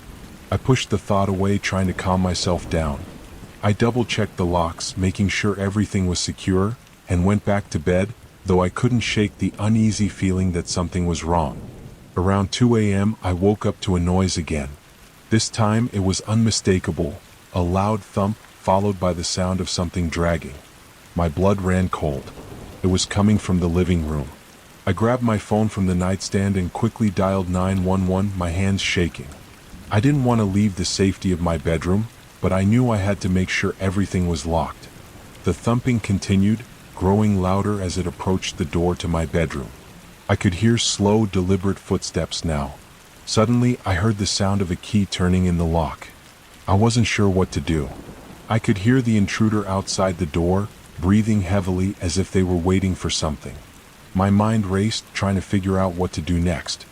S1: I pushed the thought away, trying to calm myself down. I double-checked the locks, making sure everything was secure, and went back to bed, though I couldn't shake the uneasy feeling that something was wrong. Around 2 a.m. I woke up to a noise again. This time it was unmistakable, a loud thump followed by the sound of something dragging. My blood ran cold. It was coming from the living room. I grabbed my phone from the nightstand and quickly dialed 911, my hands shaking. I didn't want to leave the safety of my bedroom, but I knew I had to make sure everything was locked. The thumping continued, growing louder as it approached the door to my bedroom. I could hear slow, deliberate footsteps now. Suddenly, I heard the sound of a key turning in the lock. I wasn't sure what to do. I could hear the intruder outside the door, breathing heavily as if they were waiting for something. My mind raced, trying to figure out what to do next.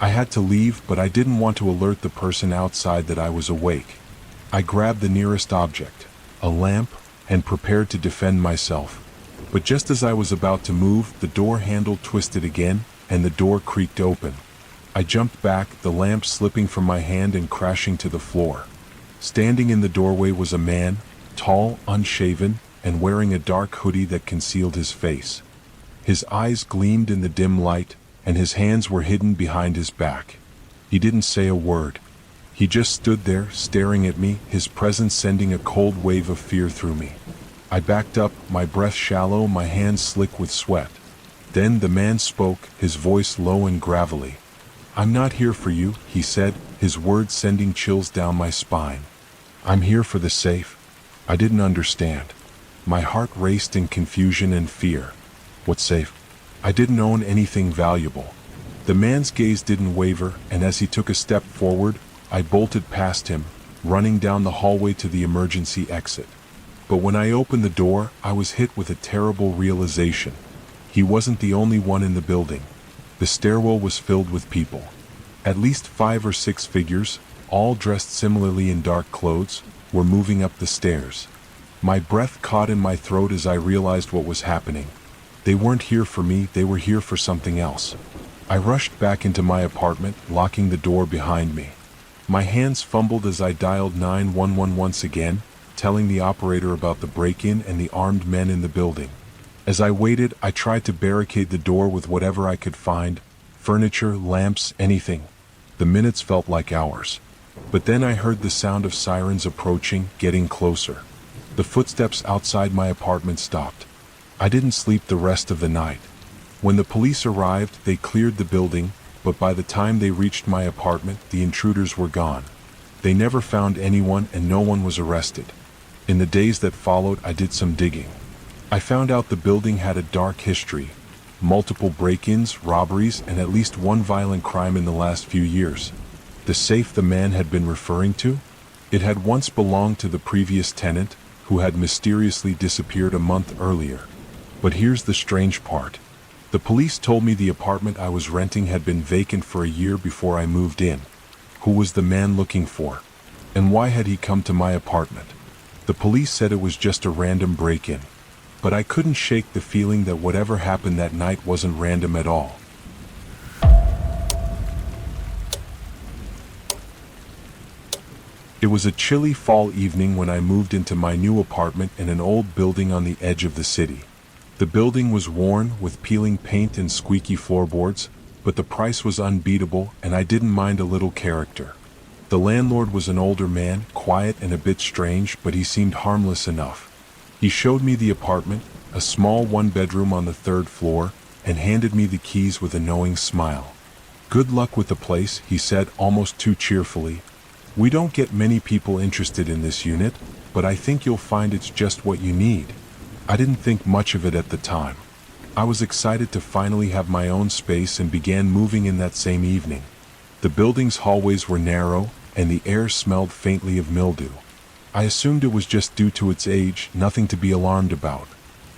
S1: I had to leave, but I didn't want to alert the person outside that I was awake. I grabbed the nearest object, a lamp, and prepared to defend myself. But just as I was about to move, the door handle twisted again, and the door creaked open. I jumped back, the lamp slipping from my hand and crashing to the floor. Standing in the doorway was a man, tall, unshaven, and wearing a dark hoodie that concealed his face. His eyes gleamed in the dim light, and his hands were hidden behind his back. He didn't say a word. He just stood there, staring at me, his presence sending a cold wave of fear through me. I backed up, my breath shallow, my hands slick with sweat. Then the man spoke, his voice low and gravelly. "I'm not here for you," he said, his words sending chills down my spine. "I'm here for the safe." I didn't understand. My heart raced in confusion and fear. What safe? I didn't own anything valuable. The man's gaze didn't waver, and as he took a step forward, I bolted past him, running down the hallway to the emergency exit. But when I opened the door, I was hit with a terrible realization. He wasn't the only one in the building. The stairwell was filled with people. At least 5 or 6 figures, all dressed similarly in dark clothes, were moving up the stairs. My breath caught in my throat as I realized what was happening. They weren't here for me, they were here for something else. I rushed back into my apartment, locking the door behind me. My hands fumbled as I dialed 911 once again, telling the operator about the break-in and the armed men in the building. As I waited, I tried to barricade the door with whatever I could find, furniture, lamps, anything. The minutes felt like hours. But then I heard the sound of sirens approaching, getting closer. The footsteps outside my apartment stopped. I didn't sleep the rest of the night. When the police arrived, they cleared the building, but by the time they reached my apartment, the intruders were gone. They never found anyone and no one was arrested. In the days that followed, I did some digging. I found out the building had a dark history, multiple break-ins, robberies, and at least one violent crime in the last few years. The safe the man had been referring to? It had once belonged to the previous tenant, who had mysteriously disappeared a month earlier. But here's the strange part. The police told me the apartment I was renting had been vacant for a year before I moved in. Who was the man looking for? And why had he come to my apartment? The police said it was just a random break-in. but I couldn't shake the feeling that whatever happened that night wasn't random at all. It was a chilly fall evening when I moved into my new apartment in an old building on the edge of the city. The building was worn, with peeling paint and squeaky floorboards, but the price was unbeatable and I didn't mind a little character. The landlord was an older man, quiet and a bit strange, but he seemed harmless enough. He showed me the apartment, a small one-bedroom on the 3rd floor, and handed me the keys with a knowing smile. "Good luck with the place," he said almost too cheerfully. "We don't get many people interested in this unit, but I think you'll find it's just what you need." I didn't think much of it at the time. I was excited to finally have my own space and began moving in that same evening. The building's hallways were narrow, and the air smelled faintly of mildew. I assumed it was just due to its age, nothing to be alarmed about.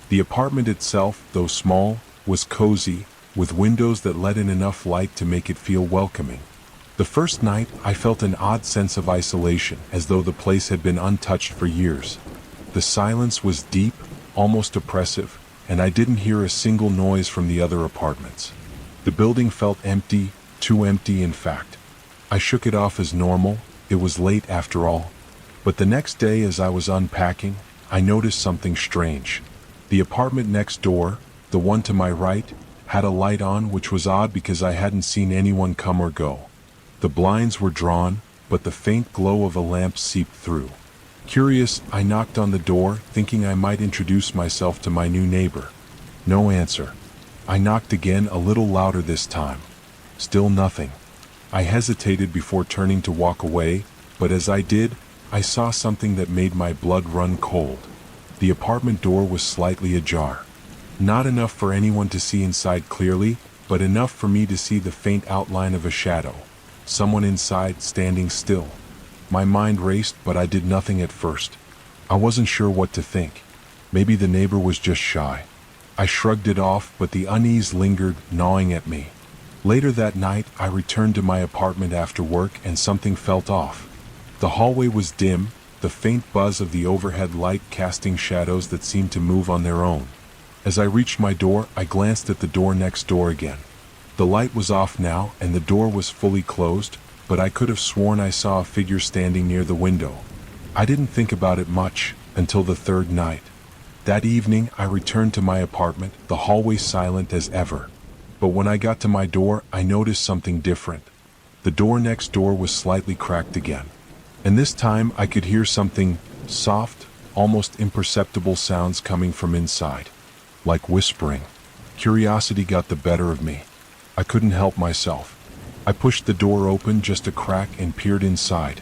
S1: The apartment itself, though small, was cozy, with windows that let in enough light to make it feel welcoming. The first night, I felt an odd sense of isolation, as though the place had been untouched for years. The silence was deep, almost oppressive, and I didn't hear a single noise from the other apartments. The building felt empty, too empty in fact. I shook it off as normal, it was late after all. But the next day as I was unpacking, I noticed something strange. The apartment next door, the one to my right, had a light on, which was odd because I hadn't seen anyone come or go. The blinds were drawn, but the faint glow of a lamp seeped through. Curious, I knocked on the door, thinking I might introduce myself to my new neighbor. No answer. I knocked again, a little louder this time. Still nothing. I hesitated before turning to walk away, but as I did, I saw something that made my blood run cold. The apartment door was slightly ajar. Not enough for anyone to see inside clearly, but enough for me to see the faint outline of a shadow. Someone inside, standing still. My mind raced, but I did nothing at first. I wasn't sure what to think. Maybe the neighbor was just shy. I shrugged it off, but the unease lingered, gnawing at me. Later that night, I returned to my apartment after work and something felt off. The hallway was dim, the faint buzz of the overhead light casting shadows that seemed to move on their own. As I reached my door, I glanced at the door next door again. The light was off now, and the door was fully closed, but I could have sworn I saw a figure standing near the window. I didn't think about it much until the 3rd night. That evening, I returned to my apartment, the hallway silent as ever. But when I got to my door, I noticed something different. The door next door was slightly cracked again. And this time, I could hear something soft, almost imperceptible sounds coming from inside. Like whispering. Curiosity got the better of me. I couldn't help myself. I pushed the door open just a crack and peered inside.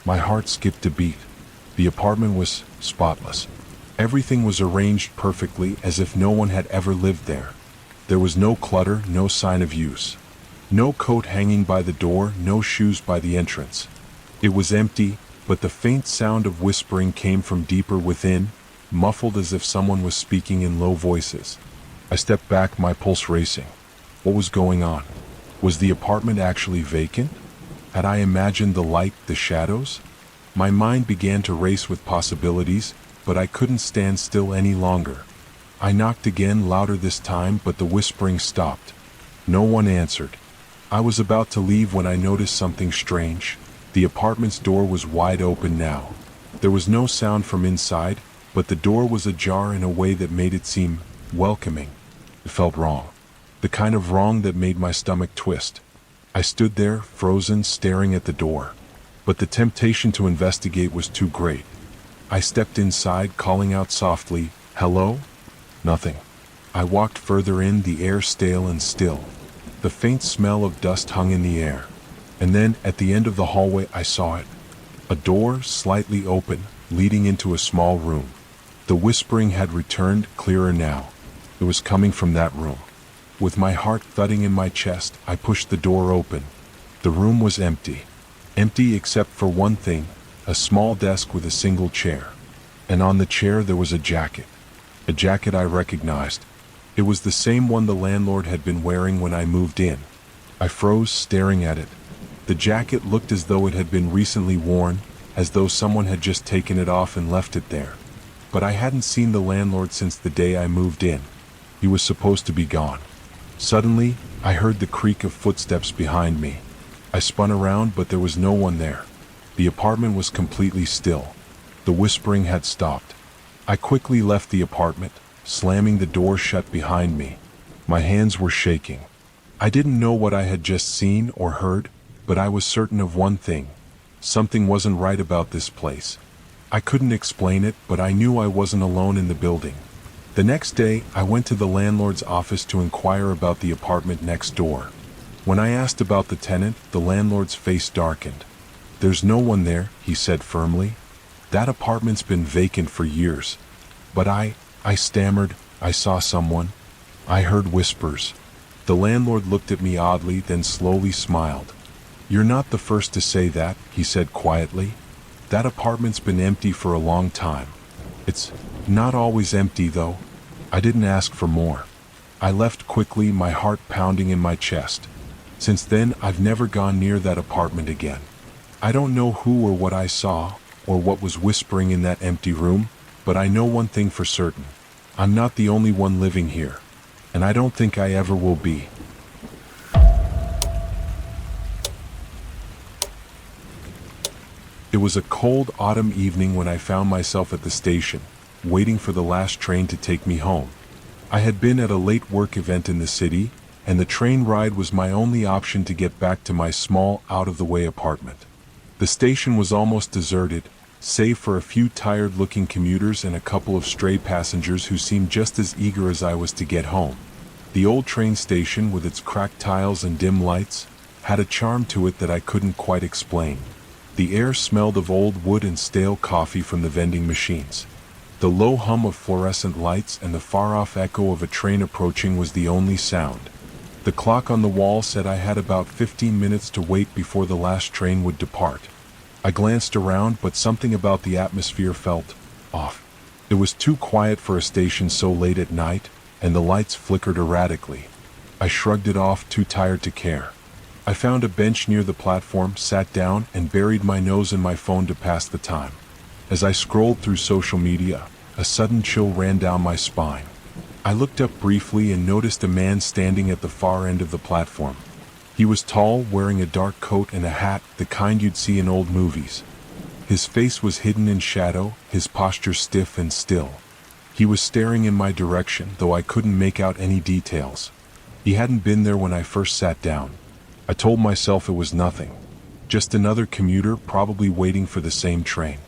S1: My heart skipped a beat. The apartment was spotless. Everything was arranged perfectly, as if no one had ever lived there. There was no clutter, no sign of use. No coat hanging by the door, no shoes by the entrance. It was empty, but the faint sound of whispering came from deeper within, muffled as if someone was speaking in low voices. I stepped back, my pulse racing. What was going on? Was the apartment actually vacant? Had I imagined the light, the shadows? My mind began to race with possibilities, but I couldn't stand still any longer. I knocked again, louder this time, but the whispering stopped. No one answered. I was about to leave when I noticed something strange. The apartment's door was wide open now. There was no sound from inside, but the door was ajar in a way that made it seem welcoming. It felt wrong. The kind of wrong that made my stomach twist. I stood there, frozen, staring at the door. But the temptation to investigate was too great. I stepped inside, calling out softly, "Hello?" Nothing. I walked further in, the air stale and still. The faint smell of dust hung in the air. And then, at the end of the hallway, I saw it. A door, slightly open, leading into a small room. The whispering had returned, clearer now. It was coming from that room. With my heart thudding in my chest, I pushed the door open. The room was empty. Empty except for one thing, a small desk with a single chair. And on the chair there was a jacket. A jacket I recognized. It was the same one the landlord had been wearing when I moved in. I froze, staring at it. The jacket looked as though it had been recently worn, as though someone had just taken it off and left it there. but I hadn't seen the landlord since the day I moved in. He was supposed to be gone. Suddenly, I heard the creak of footsteps behind me. I spun around, but there was no one there. The apartment was completely still. The whispering had stopped. I quickly left the apartment, slamming the door shut behind me. My hands were shaking. I didn't know what I had just seen or heard, but I was certain of one thing. Something wasn't right about this place. I couldn't explain it, but I knew I wasn't alone in the building. The next day, I went to the landlord's office to inquire about the apartment next door. When I asked about the tenant, the landlord's face darkened. "There's no one there," he said firmly. "That apartment's been vacant for years." But I stammered, "I saw someone. I heard whispers." The landlord looked at me oddly, then slowly smiled. "You're not the first to say that," he said quietly. "That apartment's been empty for a long time. It's not always empty, though." I didn't ask for more. I left quickly, my heart pounding in my chest. Since then, I've never gone near that apartment again. I don't know who or what I saw, or what was whispering in that empty room, but I know one thing for certain. I'm not the only one living here, and I don't think I ever will be. It was a cold autumn evening when I found myself at the station, waiting for the last train to take me home. I had been at a late work event in the city, and the train ride was my only option to get back to my small, out-of-the-way apartment. The station was almost deserted, save for a few tired-looking commuters and a couple of stray passengers who seemed just as eager as I was to get home. The old train station, with its cracked tiles and dim lights, had a charm to it that I couldn't quite explain. The air smelled of old wood and stale coffee from the vending machines. The low hum of fluorescent lights and the far-off echo of a train approaching was the only sound. The clock on the wall said I had about 15 minutes to wait before the last train would depart. I glanced around, but something about the atmosphere felt off. It was too quiet for a station so late at night, and the lights flickered erratically. I shrugged it off, too tired to care. I found a bench near the platform, sat down, and buried my nose in my phone to pass the time. As I scrolled through social media, a sudden chill ran down my spine. I looked up briefly and noticed a man standing at the far end of the platform. He was tall, wearing a dark coat and a hat, the kind you'd see in old movies. His face was hidden in shadow, his posture stiff and still. He was staring in my direction, though I couldn't make out any details. He hadn't been there when I first sat down. I told myself it was nothing. Just another commuter, probably waiting for the same train.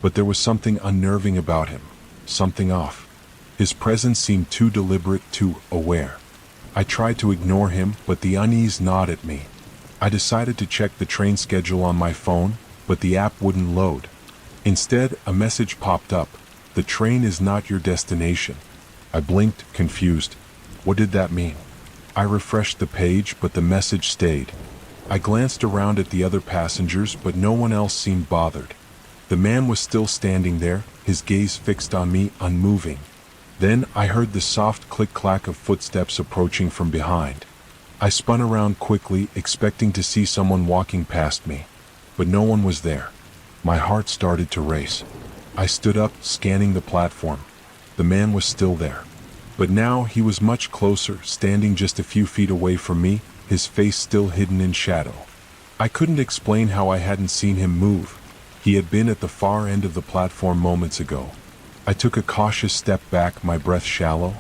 S1: But there was something unnerving about him. Something off. His presence seemed too deliberate, too aware. I tried to ignore him, but the unease gnawed at me. I decided to check the train schedule on my phone, but the app wouldn't load. Instead, a message popped up. "The train is not your destination." I blinked, confused. What did that mean? I refreshed the page, but the message stayed. I glanced around at the other passengers, but no one else seemed bothered. The man was still standing there, his gaze fixed on me, unmoving. Then I heard the soft click-clack of footsteps approaching from behind. I spun around quickly, expecting to see someone walking past me, but no one was there. My heart started to race. I stood up, scanning the platform. The man was still there. But now he was much closer, standing just a few feet away from me, his face still hidden in shadow. I couldn't explain how I hadn't seen him move. He had been at the far end of the platform moments ago. I took a cautious step back, my breath shallow.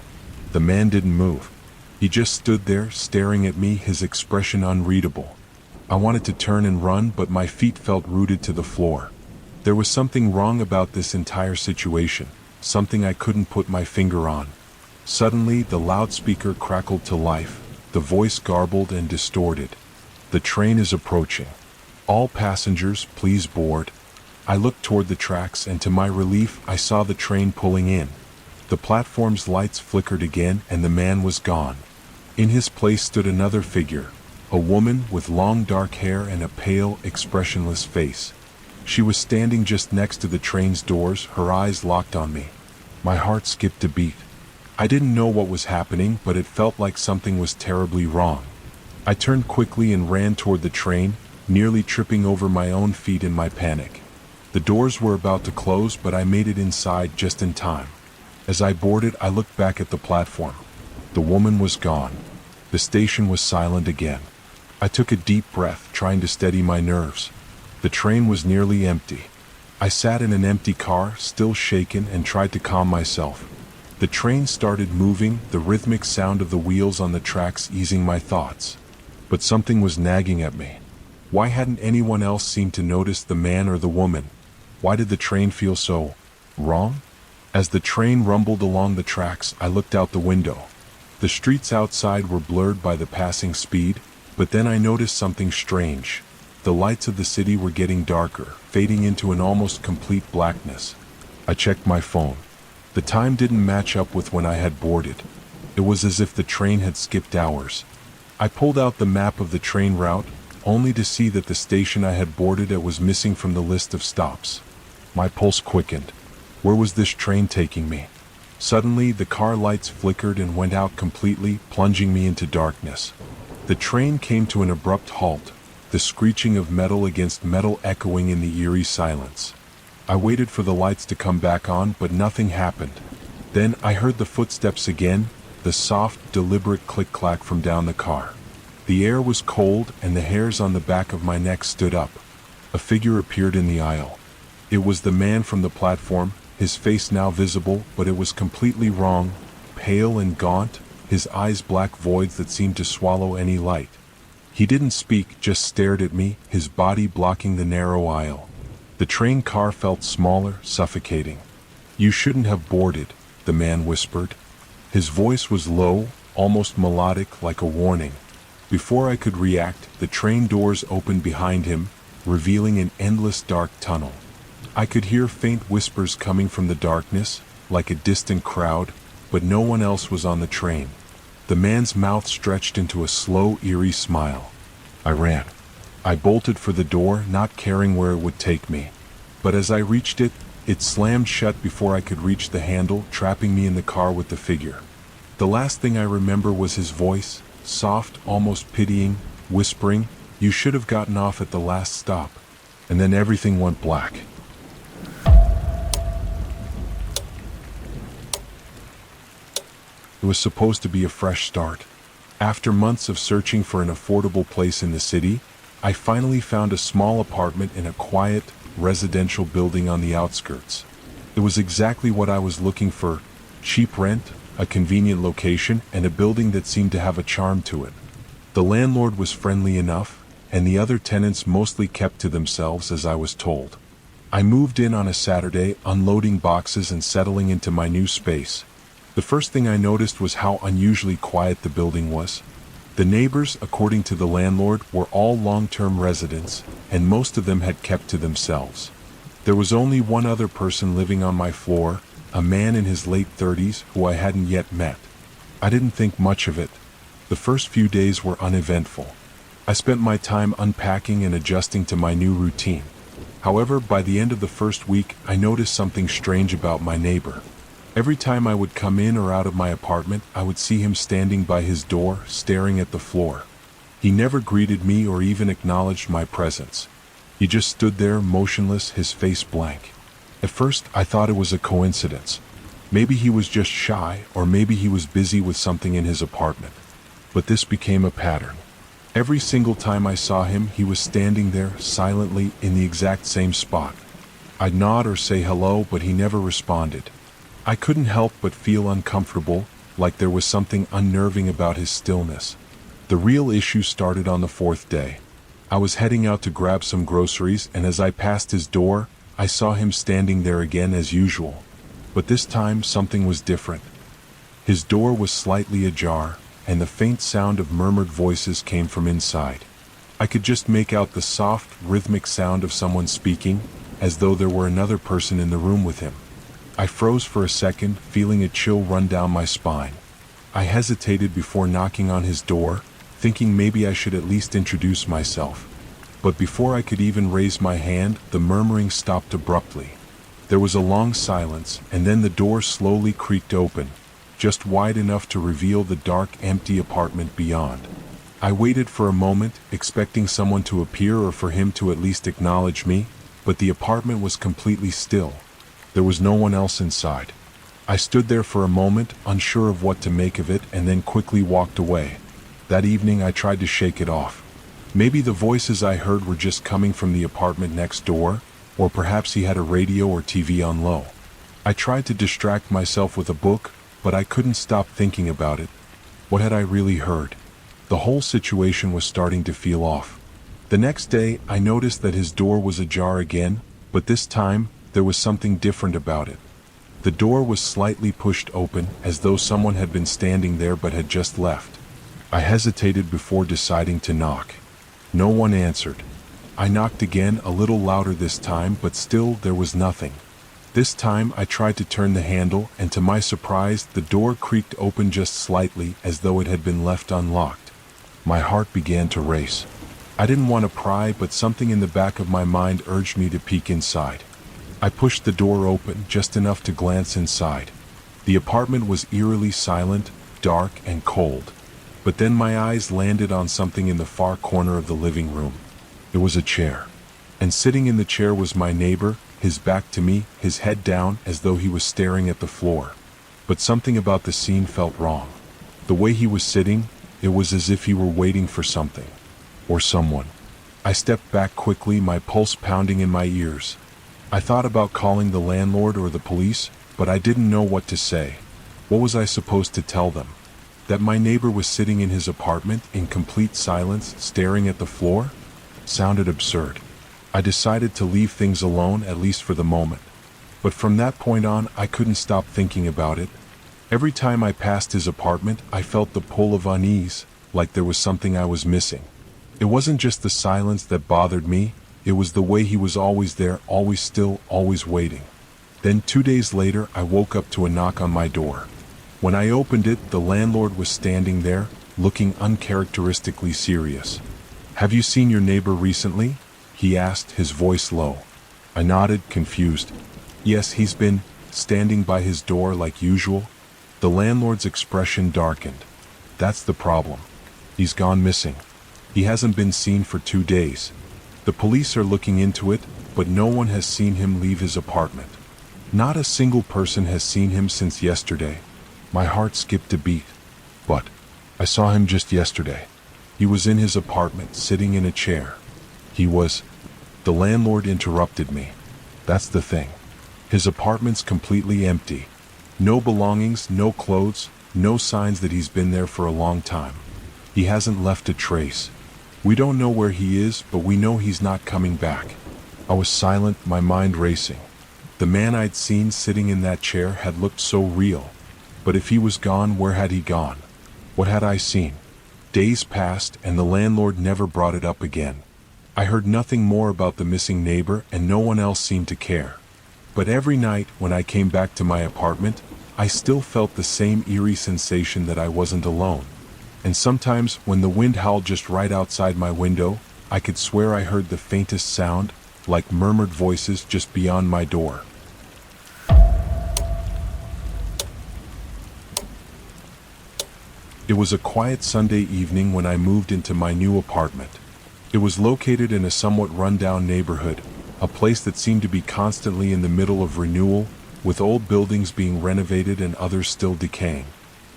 S1: The man didn't move. He just stood there, staring at me, his expression unreadable. I wanted to turn and run, but my feet felt rooted to the floor. There was something wrong about this entire situation, something I couldn't put my finger on. Suddenly, the loudspeaker crackled to life, the voice garbled and distorted. "The train is approaching. All passengers, please board." I looked toward the tracks, and to my relief, I saw the train pulling in. The platform's lights flickered again, and the man was gone. In his place stood another figure, a woman with long dark hair and a pale, expressionless face. She was standing just next to the train's doors, her eyes locked on me. My heart skipped a beat. I didn't know what was happening, but it felt like something was terribly wrong. I turned quickly and ran toward the train, nearly tripping over my own feet in my panic. The doors were about to close, but I made it inside just in time. As I boarded, I looked back at the platform. The woman was gone. The station was silent again. I took a deep breath, trying to steady my nerves. The train was nearly empty. I sat in an empty car, still shaken, and tried to calm myself. The train started moving, the rhythmic sound of the wheels on the tracks easing my thoughts. But something was nagging at me. Why hadn't anyone else seemed to notice the man or the woman? Why did the train feel so wrong? As the train rumbled along the tracks, I looked out the window. The streets outside were blurred by the passing speed, but then I noticed something strange. The lights of the city were getting darker, fading into an almost complete blackness. I checked my phone. The time didn't match up with when I had boarded. It was as if the train had skipped hours. I pulled out the map of the train route, only to see that the station I had boarded at was missing from the list of stops. My pulse quickened. Where was this train taking me? Suddenly, the car lights flickered and went out completely, plunging me into darkness. The train came to an abrupt halt, the screeching of metal against metal echoing in the eerie silence. I waited for the lights to come back on, but nothing happened. Then I heard the footsteps again, the soft, deliberate click-clack from down the car. The air was cold, and the hairs on the back of my neck stood up. A figure appeared in the aisle. It was the man from the platform, his face now visible, but it was completely wrong, pale and gaunt, his eyes black voids that seemed to swallow any light. He didn't speak, just stared at me, his body blocking the narrow aisle. The train car felt smaller, suffocating. "You shouldn't have boarded," the man whispered. His voice was low, almost melodic, like a warning. Before I could react, the train doors opened behind him, revealing an endless dark tunnel. I could hear faint whispers coming from the darkness, like a distant crowd, but no one else was on the train. The man's mouth stretched into a slow, eerie smile. I ran. I bolted for the door, not caring where it would take me. But as I reached it, it slammed shut before I could reach the handle, trapping me in the car with the figure. The last thing I remember was his voice, soft, almost pitying, whispering, "You should have gotten off at the last stop." And then everything went black. It was supposed to be a fresh start. After months of searching for an affordable place in the city, I finally found a small apartment in a quiet, residential building on the outskirts. It was exactly what I was looking for: cheap rent, a convenient location, and a building that seemed to have a charm to it. The landlord was friendly enough, and the other tenants mostly kept to themselves, as I was told. I moved in on a Saturday, unloading boxes and settling into my new space. The first thing I noticed was how unusually quiet the building was. The neighbors, according to the landlord, were all long-term residents, and most of them had kept to themselves. There was only one other person living on my floor, a man in his late 30s who I hadn't yet met. I didn't think much of it. The first few days were uneventful. I spent my time unpacking and adjusting to my new routine. However, by the end of the first week, I noticed something strange about my neighbor. Every time I would come in or out of my apartment, I would see him standing by his door, staring at the floor. He never greeted me or even acknowledged my presence. He just stood there, motionless, his face blank. At first, I thought it was a coincidence. Maybe he was just shy, or maybe he was busy with something in his apartment. But this became a pattern. Every single time I saw him, he was standing there, silently, in the exact same spot. I'd nod or say hello, but he never responded. I couldn't help but feel uncomfortable, like there was something unnerving about his stillness. The real issue started on the fourth day. I was heading out to grab some groceries, and as I passed his door, I saw him standing there again as usual. But this time, something was different. His door was slightly ajar, and the faint sound of murmured voices came from inside. I could just make out the soft, rhythmic sound of someone speaking, as though there were another person in the room with him. I froze for a second, feeling a chill run down my spine. I hesitated before knocking on his door, thinking maybe I should at least introduce myself. But before I could even raise my hand, the murmuring stopped abruptly. There was a long silence, and then the door slowly creaked open, just wide enough to reveal the dark, empty apartment beyond. I waited for a moment, expecting someone to appear or for him to at least acknowledge me, but the apartment was completely still. There was no one else inside. I stood there for a moment, unsure of what to make of it, and then quickly walked away. That evening I tried to shake it off. Maybe the voices I heard were just coming from the apartment next door, or perhaps he had a radio or TV on low. I tried to distract myself with a book, but I couldn't stop thinking about it. What had I really heard? The whole situation was starting to feel off. The next day, I noticed that his door was ajar again, but this time, there was something different about it. The door was slightly pushed open, as though someone had been standing there but had just left. I hesitated before deciding to knock. No one answered. I knocked again, a little louder this time, but still there was nothing. This time I tried to turn the handle, and to my surprise, the door creaked open just slightly, as though it had been left unlocked. My heart began to race. I didn't want to pry, but something in the back of my mind urged me to peek inside. I pushed the door open, just enough to glance inside. The apartment was eerily silent, dark, and cold. But then my eyes landed on something in the far corner of the living room. It was a chair. And sitting in the chair was my neighbor, his back to me, his head down, as though he was staring at the floor. But something about the scene felt wrong. The way he was sitting, it was as if he were waiting for something. Or someone. I stepped back quickly, my pulse pounding in my ears. I thought about calling the landlord or the police, but I didn't know what to say. What was I supposed to tell them? That my neighbor was sitting in his apartment in complete silence, staring at the floor? Sounded absurd. I decided to leave things alone, at least for the moment. But from that point on, I couldn't stop thinking about it. Every time I passed his apartment, I felt the pull of unease, like there was something I was missing. It wasn't just the silence that bothered me, it was the way he was always there, always still, always waiting. Then 2 days later, I woke up to a knock on my door. When I opened it, the landlord was standing there, looking uncharacteristically serious. "Have you seen your neighbor recently?" he asked, his voice low. I nodded, confused. "Yes, he's been standing by his door like usual." The landlord's expression darkened. "That's the problem. He's gone missing. He hasn't been seen for 2 days. The police are looking into it, but no one has seen him leave his apartment. Not a single person has seen him since yesterday." My heart skipped a beat. "But I saw him just yesterday. He was in his apartment, sitting in a chair. He was..." The landlord interrupted me. "That's the thing. His apartment's completely empty. No belongings, no clothes, no signs that he's been there for a long time. He hasn't left a trace. We don't know where he is, but we know he's not coming back." I was silent, my mind racing. The man I'd seen sitting in that chair had looked so real. But if he was gone, where had he gone? What had I seen? Days passed, and the landlord never brought it up again. I heard nothing more about the missing neighbor, and no one else seemed to care. But every night, when I came back to my apartment, I still felt the same eerie sensation that I wasn't alone. And sometimes, when the wind howled just right outside my window, I could swear I heard the faintest sound, like murmured voices just beyond my door. It was a quiet Sunday evening when I moved into my new apartment. It was located in a somewhat run-down neighborhood, a place that seemed to be constantly in the middle of renewal, with old buildings being renovated and others still decaying.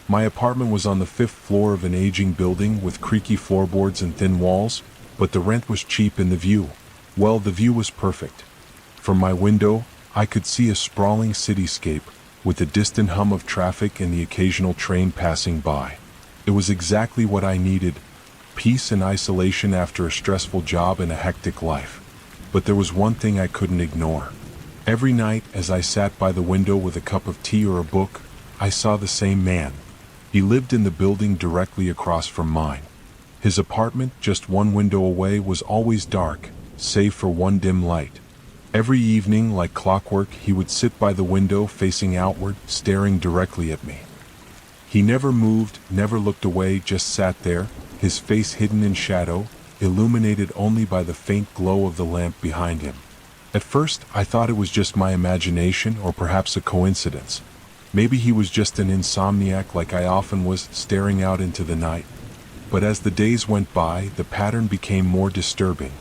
S1: My apartment was on the 5th floor of an aging building with creaky floorboards and thin walls, but the rent was cheap and the view, well, the view was perfect. From my window, I could see a sprawling cityscape, with the distant hum of traffic and the occasional train passing by. It was exactly what I needed, peace and isolation after a stressful job and a hectic life. But there was one thing I couldn't ignore. Every night, as I sat by the window with a cup of tea or a book, I saw the same man. He lived in the building directly across from mine. His apartment, just one window away, was always dark, save for one dim light. Every evening, like clockwork, he would sit by the window facing outward, staring directly at me. He never moved, never looked away, just sat there, his face hidden in shadow, illuminated only by the faint glow of the lamp behind him. At first, I thought it was just my imagination or perhaps a coincidence. Maybe he was just an insomniac like I often was, staring out into the night. But as the days went by, the pattern became more disturbing.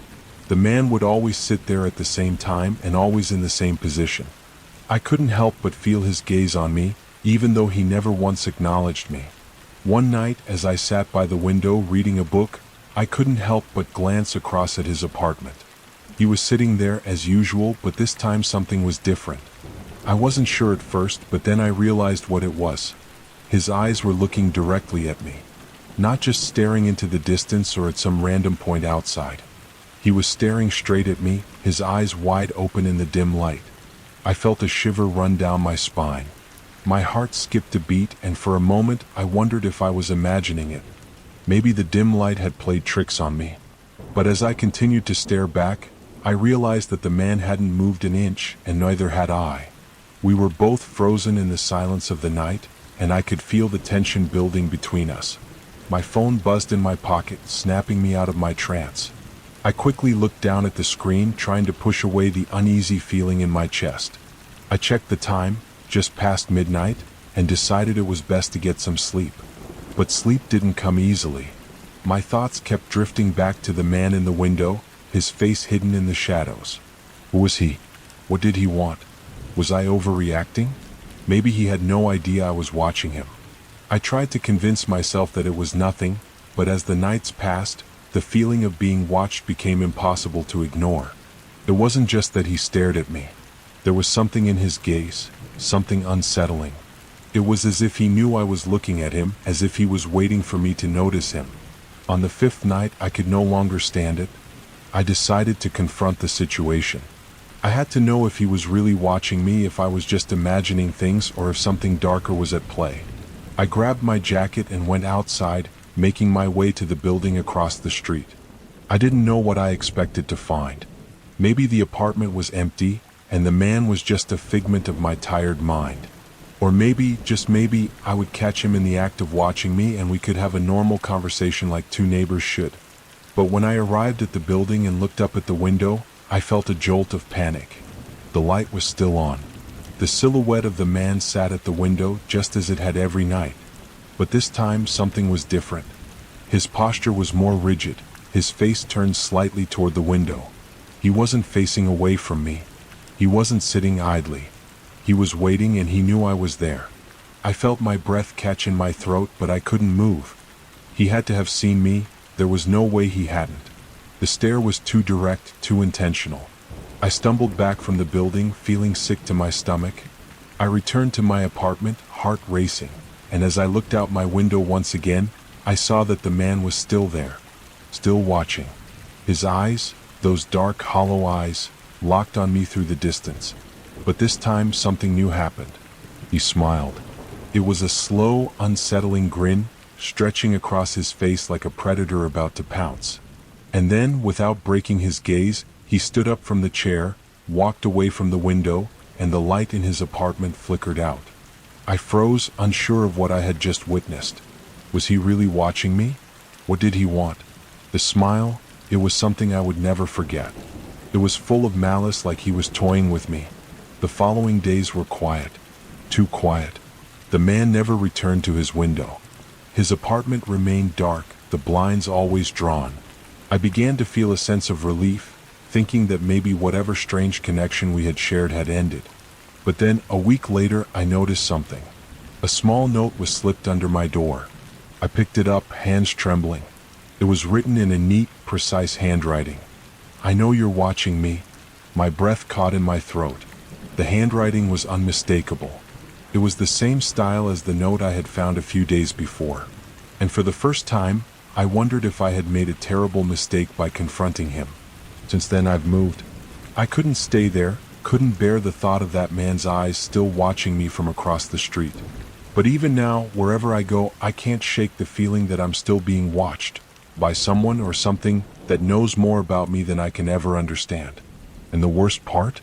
S1: The man would always sit there at the same time and always in the same position. I couldn't help but feel his gaze on me, even though he never once acknowledged me. One night, as I sat by the window reading a book, I couldn't help but glance across at his apartment. He was sitting there as usual, but this time something was different. I wasn't sure at first, but then I realized what it was. His eyes were looking directly at me, not just staring into the distance or at some random point outside. He was staring straight at me, his eyes wide open in the dim light. I felt a shiver run down my spine. My heart skipped a beat, and for a moment I wondered if I was imagining it. Maybe the dim light had played tricks on me. But as I continued to stare back, I realized that the man hadn't moved an inch, and neither had I. We were both frozen in the silence of the night, and I could feel the tension building between us. My phone buzzed in my pocket, snapping me out of my trance. I quickly looked down at the screen, trying to push away the uneasy feeling in my chest. I checked the time, just past midnight, and decided it was best to get some sleep. But sleep didn't come easily. My thoughts kept drifting back to the man in the window, his face hidden in the shadows. Who was he? What did he want? Was I overreacting? Maybe he had no idea I was watching him. I tried to convince myself that it was nothing, but as the nights passed, the feeling of being watched became impossible to ignore. It wasn't just that he stared at me. There was something in his gaze, something unsettling. It was as if he knew I was looking at him, as if he was waiting for me to notice him. On the fifth night, I could no longer stand it. I decided to confront the situation. I had to know if he was really watching me, if I was just imagining things, or if something darker was at play. I grabbed my jacket and went outside, making my way to the building across the street. I didn't know what I expected to find. Maybe the apartment was empty, and the man was just a figment of my tired mind. Or maybe, just maybe, I would catch him in the act of watching me and we could have a normal conversation like two neighbors should. But when I arrived at the building and looked up at the window, I felt a jolt of panic. The light was still on. The silhouette of the man sat at the window just as it had every night. But this time something was different. His posture was more rigid, his face turned slightly toward the window. He wasn't facing away from me. He wasn't sitting idly. He was waiting, and he knew I was there. I felt my breath catch in my throat, but I couldn't move. He had to have seen me. There was no way he hadn't. The stare was too direct, too intentional. I stumbled back from the building, feeling sick to my stomach. I returned to my apartment, heart racing, and as I looked out my window once again, I saw that the man was still there, still watching. His eyes, those dark, hollow eyes, locked on me through the distance. But this time something new happened. He smiled. It was a slow, unsettling grin, stretching across his face like a predator about to pounce. And then, without breaking his gaze, he stood up from the chair, walked away from the window, and the light in his apartment flickered out. I froze, unsure of what I had just witnessed. Was he really watching me? What did he want? The smile, it was something I would never forget. It was full of malice, like he was toying with me. The following days were quiet. Too quiet. The man never returned to his window. His apartment remained dark, the blinds always drawn. I began to feel a sense of relief, thinking that maybe whatever strange connection we had shared had ended. But then, a week later, I noticed something. A small note was slipped under my door. I picked it up, hands trembling. It was written in a neat, precise handwriting. "I know you're watching me." My breath caught in my throat. The handwriting was unmistakable. It was the same style as the note I had found a few days before. And for the first time, I wondered if I had made a terrible mistake by confronting him. Since then I've moved. I couldn't stay there, couldn't bear the thought of that man's eyes still watching me from across the street. But even now, wherever I go, I can't shake the feeling that I'm still being watched by someone or something that knows more about me than I can ever understand. And the worst part?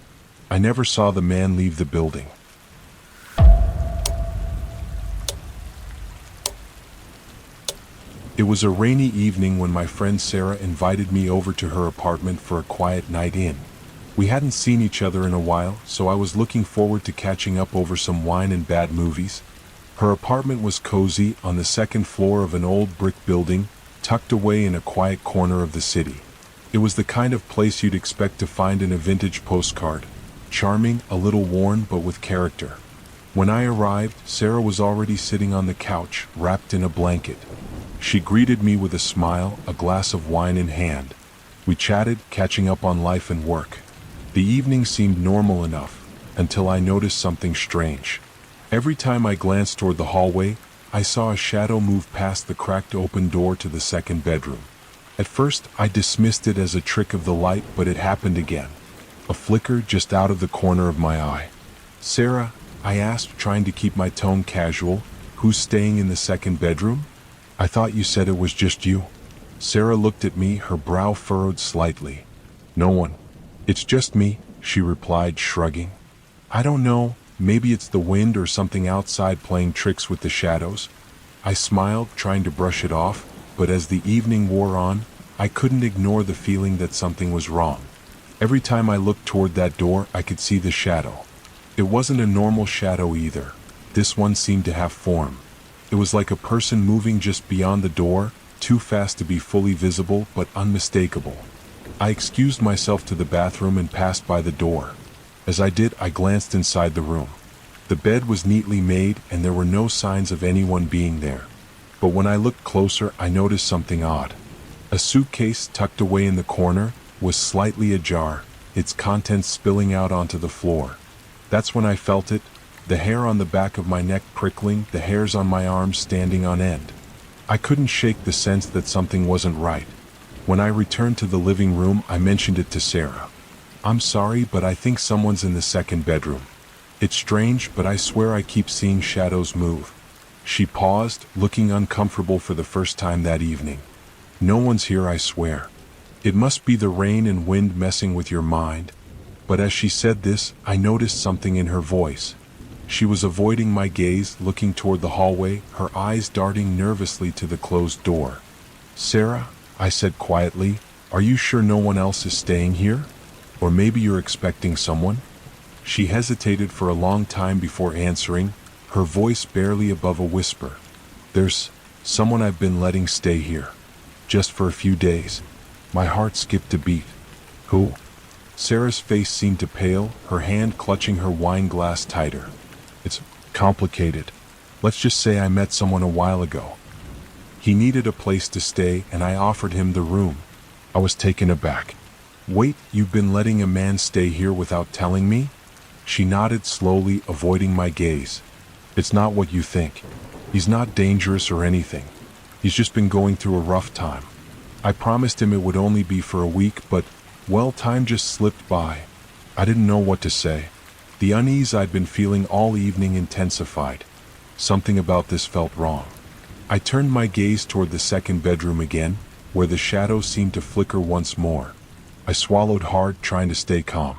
S1: I never saw the man leave the building. It was a rainy evening when my friend Sarah invited me over to her apartment for a quiet night in. We hadn't seen each other in a while, so I was looking forward to catching up over some wine and bad movies. Her apartment was cozy on the second floor of an old brick building, tucked away in a quiet corner of the city. It was the kind of place you'd expect to find in a vintage postcard. Charming, a little worn, but with character. When I arrived, Sarah was already sitting on the couch, wrapped in a blanket. She greeted me with a smile, a glass of wine in hand. We chatted, catching up on life and work. The evening seemed normal enough, until I noticed something strange. Every time I glanced toward the hallway, I saw a shadow move past the cracked open door to the second bedroom. At first, I dismissed it as a trick of the light, but it happened again. A flicker just out of the corner of my eye. "Sarah," I asked, trying to keep my tone casual, "who's staying in the second bedroom? I thought you said it was just you." Sarah looked at me, her brow furrowed slightly. "No one. It's just me," she replied, shrugging. "I don't know, maybe it's the wind or something outside playing tricks with the shadows." I smiled, trying to brush it off, but as the evening wore on, I couldn't ignore the feeling that something was wrong. Every time I looked toward that door, I could see the shadow. It wasn't a normal shadow either. This one seemed to have form. It was like a person moving just beyond the door, too fast to be fully visible but unmistakable. I excused myself to the bathroom and passed by the door. As I did, I glanced inside the room. The bed was neatly made and there were no signs of anyone being there. But when I looked closer, I noticed something odd. A suitcase tucked away in the corner was slightly ajar, its contents spilling out onto the floor. That's when I felt it, the hair on the back of my neck prickling, the hairs on my arms standing on end. I couldn't shake the sense that something wasn't right. When I returned to the living room, I mentioned it to Sarah. "I'm sorry, but I think someone's in the second bedroom. It's strange, but I swear I keep seeing shadows move." She paused, looking uncomfortable for the first time that evening. "No one's here, I swear. It must be the rain and wind messing with your mind." But as she said this, I noticed something in her voice. She was avoiding my gaze, looking toward the hallway, her eyes darting nervously to the closed door. "Sarah," I said quietly, "are you sure no one else is staying here? Or maybe you're expecting someone?" She hesitated for a long time before answering, her voice barely above a whisper. "There's someone I've been letting stay here. Just for a few days." My heart skipped a beat. "Who?" Sarah's face seemed to pale, her hand clutching her wine glass tighter. "It's complicated. Let's just say I met someone a while ago. He needed a place to stay, and I offered him the room." I was taken aback. "Wait, you've been letting a man stay here without telling me?" She nodded slowly, avoiding my gaze. "It's not what you think. He's not dangerous or anything. He's just been going through a rough time. I promised him it would only be for a week, but, well, time just slipped by." I didn't know what to say. The unease I'd been feeling all evening intensified. Something about this felt wrong. I turned my gaze toward the second bedroom again, where the shadow seemed to flicker once more. I swallowed hard, trying to stay calm.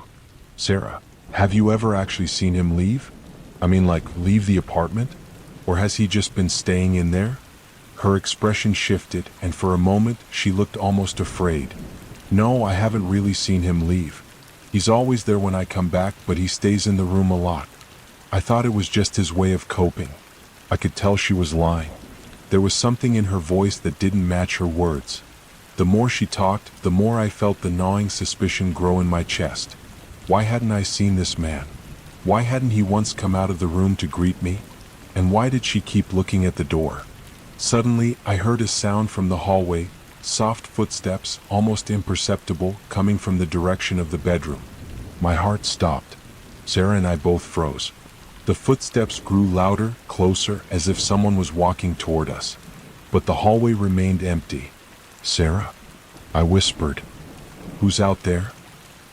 S1: "Sarah, have you ever actually seen him leave? I mean, like, leave the apartment? Or has he just been staying in there?" Her expression shifted, and for a moment, she looked almost afraid. "No, I haven't really seen him leave. He's always there when I come back, but he stays in the room a lot." I thought it was just his way of coping. I could tell she was lying. There was something in her voice that didn't match her words. The more she talked, the more I felt the gnawing suspicion grow in my chest. Why hadn't I seen this man? Why hadn't he once come out of the room to greet me? And why did she keep looking at the door? Suddenly, I heard a sound from the hallway, soft footsteps, almost imperceptible, coming from the direction of the bedroom. My heart stopped. Sarah and I both froze. The footsteps grew louder, closer, as if someone was walking toward us. But the hallway remained empty. "Sarah?" I whispered. "Who's out there?"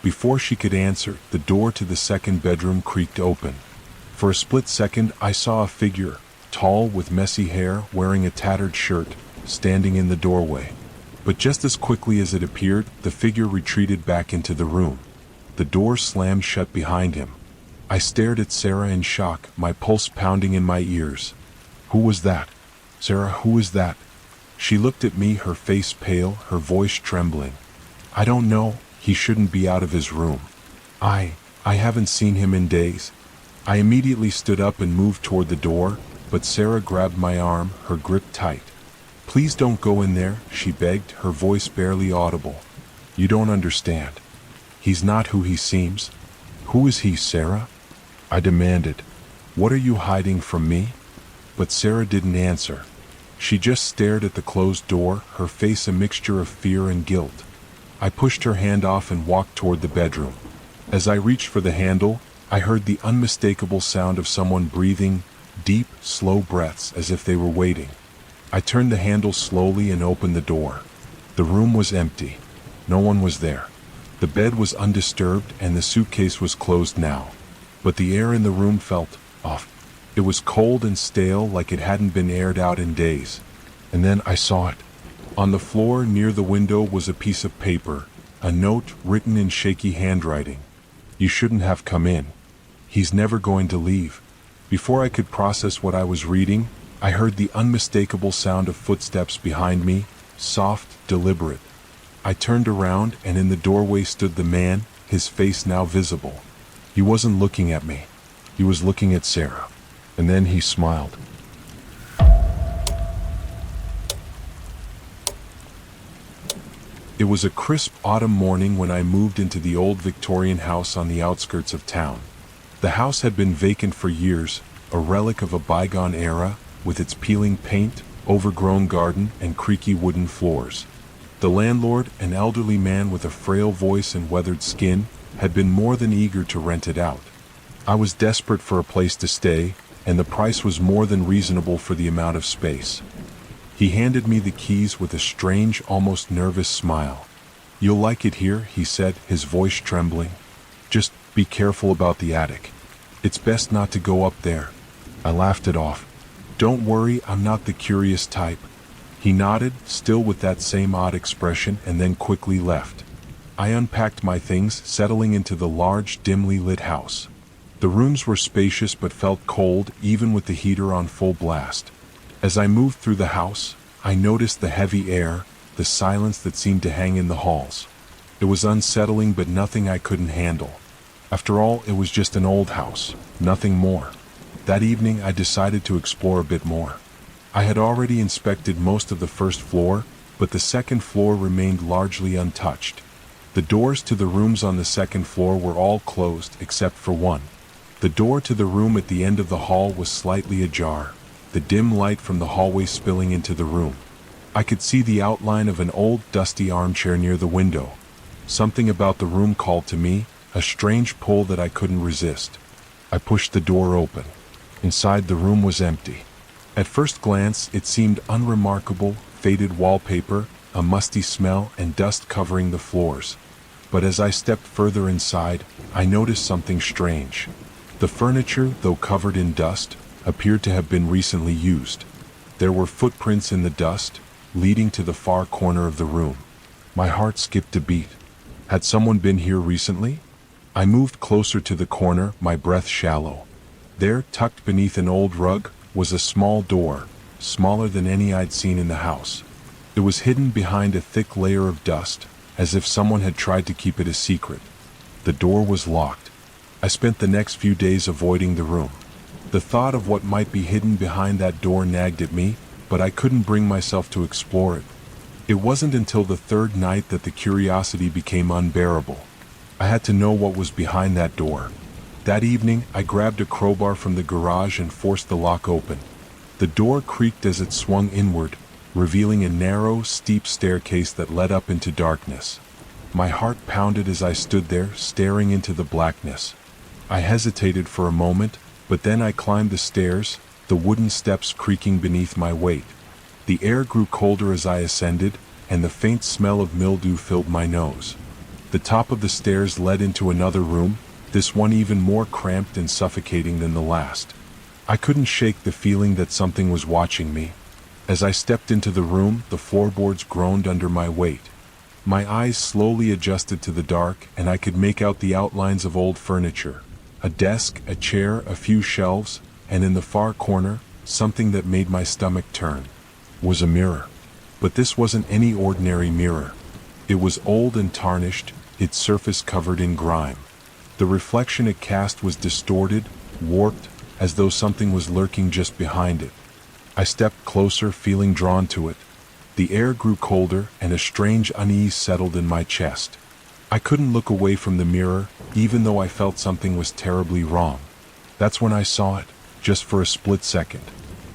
S1: Before she could answer, the door to the second bedroom creaked open. For a split second, I saw a figure, tall with messy hair, wearing a tattered shirt, standing in the doorway. But just as quickly as it appeared, the figure retreated back into the room. The door slammed shut behind him. I stared at Sarah in shock, my pulse pounding in my ears. "Who was that? Sarah, who is that?" She looked at me, her face pale, her voice trembling. "I don't know. He shouldn't be out of his room. I haven't seen him in days." I immediately stood up and moved toward the door, but Sarah grabbed my arm, her grip tight. "Please don't go in there," she begged, her voice barely audible. You don't understand. He's not who he seems. Who is he, Sarah? I demanded. What are you hiding from me? But Sarah didn't answer. She just stared at the closed door, her face a mixture of fear and guilt. I pushed her hand off and walked toward the bedroom. As I reached for the handle, I heard the unmistakable sound of someone breathing, deep, slow breaths as if they were waiting. I turned the handle slowly and opened the door. The room was empty. No one was there. The bed was undisturbed and the suitcase was closed now. But the air in the room felt off. It was cold and stale, like it hadn't been aired out in days. And then I saw it. On the floor near the window was a piece of paper, a note written in shaky handwriting. You shouldn't have come in. He's never going to leave. Before I could process what I was reading, I heard the unmistakable sound of footsteps behind me, soft, deliberate. I turned around and in the doorway stood the man, his face now visible. He wasn't looking at me. He was looking at Sarah. And then he smiled. It was a crisp autumn morning when I moved into the old Victorian house on the outskirts of town. The house had been vacant for years, a relic of a bygone era, with its peeling paint, overgrown garden, and creaky wooden floors. The landlord, an elderly man with a frail voice and weathered skin, had been more than eager to rent it out. I was desperate for a place to stay, and the price was more than reasonable for the amount of space. He handed me the keys with a strange, almost nervous smile. You'll like it here, he said, his voice trembling. Just be careful about the attic. It's best not to go up there. I laughed it off. Don't worry, I'm not the curious type. He nodded, still with that same odd expression, and then quickly left. I unpacked my things, settling into the large, dimly lit house. The rooms were spacious but felt cold, even with the heater on full blast. As I moved through the house, I noticed the heavy air, the silence that seemed to hang in the halls. It was unsettling, but nothing I couldn't handle. After all, it was just an old house, nothing more. That evening, I decided to explore a bit more. I had already inspected most of the first floor, but the second floor remained largely untouched. The doors to the rooms on the second floor were all closed except for one. The door to the room at the end of the hall was slightly ajar, the dim light from the hallway spilling into the room. I could see the outline of an old, dusty armchair near the window. Something about the room called to me, a strange pull that I couldn't resist. I pushed the door open. Inside, the room was empty. At first glance, it seemed unremarkable, faded wallpaper, a musty smell, and dust covering the floors. But as I stepped further inside, I noticed something strange. The furniture, though covered in dust, appeared to have been recently used. There were footprints in the dust, leading to the far corner of the room. My heart skipped a beat. Had someone been here recently? I moved closer to the corner, my breath shallow. There, tucked beneath an old rug, was a small door, smaller than any I'd seen in the house. It was hidden behind a thick layer of dust, as if someone had tried to keep it a secret. The door was locked. I spent the next few days avoiding the room. The thought of what might be hidden behind that door nagged at me, but I couldn't bring myself to explore it. It wasn't until the third night that the curiosity became unbearable. I had to know what was behind that door. That evening, I grabbed a crowbar from the garage and forced the lock open. The door creaked as it swung inward, revealing a narrow, steep staircase that led up into darkness. My heart pounded as I stood there, staring into the blackness. I hesitated for a moment, but then I climbed the stairs, the wooden steps creaking beneath my weight. The air grew colder as I ascended, and the faint smell of mildew filled my nose. The top of the stairs led into another room, this one even more cramped and suffocating than the last. I couldn't shake the feeling that something was watching me. As I stepped into the room, the floorboards groaned under my weight. My eyes slowly adjusted to the dark, and I could make out the outlines of old furniture. A desk, a chair, a few shelves, and in the far corner, something that made my stomach turn. Was a mirror. But this wasn't any ordinary mirror. It was old and tarnished, its surface covered in grime. The reflection it cast was distorted, warped, as though something was lurking just behind it. I stepped closer, feeling drawn to it. The air grew colder and a strange unease settled in my chest. I couldn't look away from the mirror, even though I felt something was terribly wrong. That's when I saw it, just for a split second.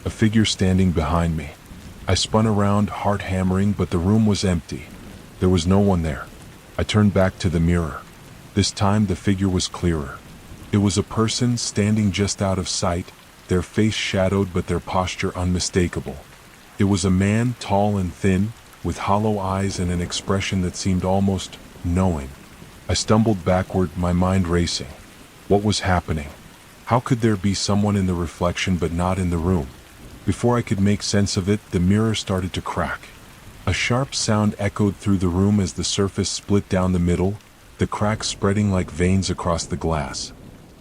S1: A figure standing behind me. I spun around, heart hammering, but the room was empty. There was no one there. I turned back to the mirror. This time the figure was clearer. It was a person standing just out of sight, their face shadowed but their posture unmistakable. It was a man, tall and thin, with hollow eyes and an expression that seemed almost knowing. I stumbled backward, my mind racing. What was happening? How could there be someone in the reflection but not in the room? Before I could make sense of it, the mirror started to crack. A sharp sound echoed through the room as the surface split down the middle, the cracks spreading like veins across the glass.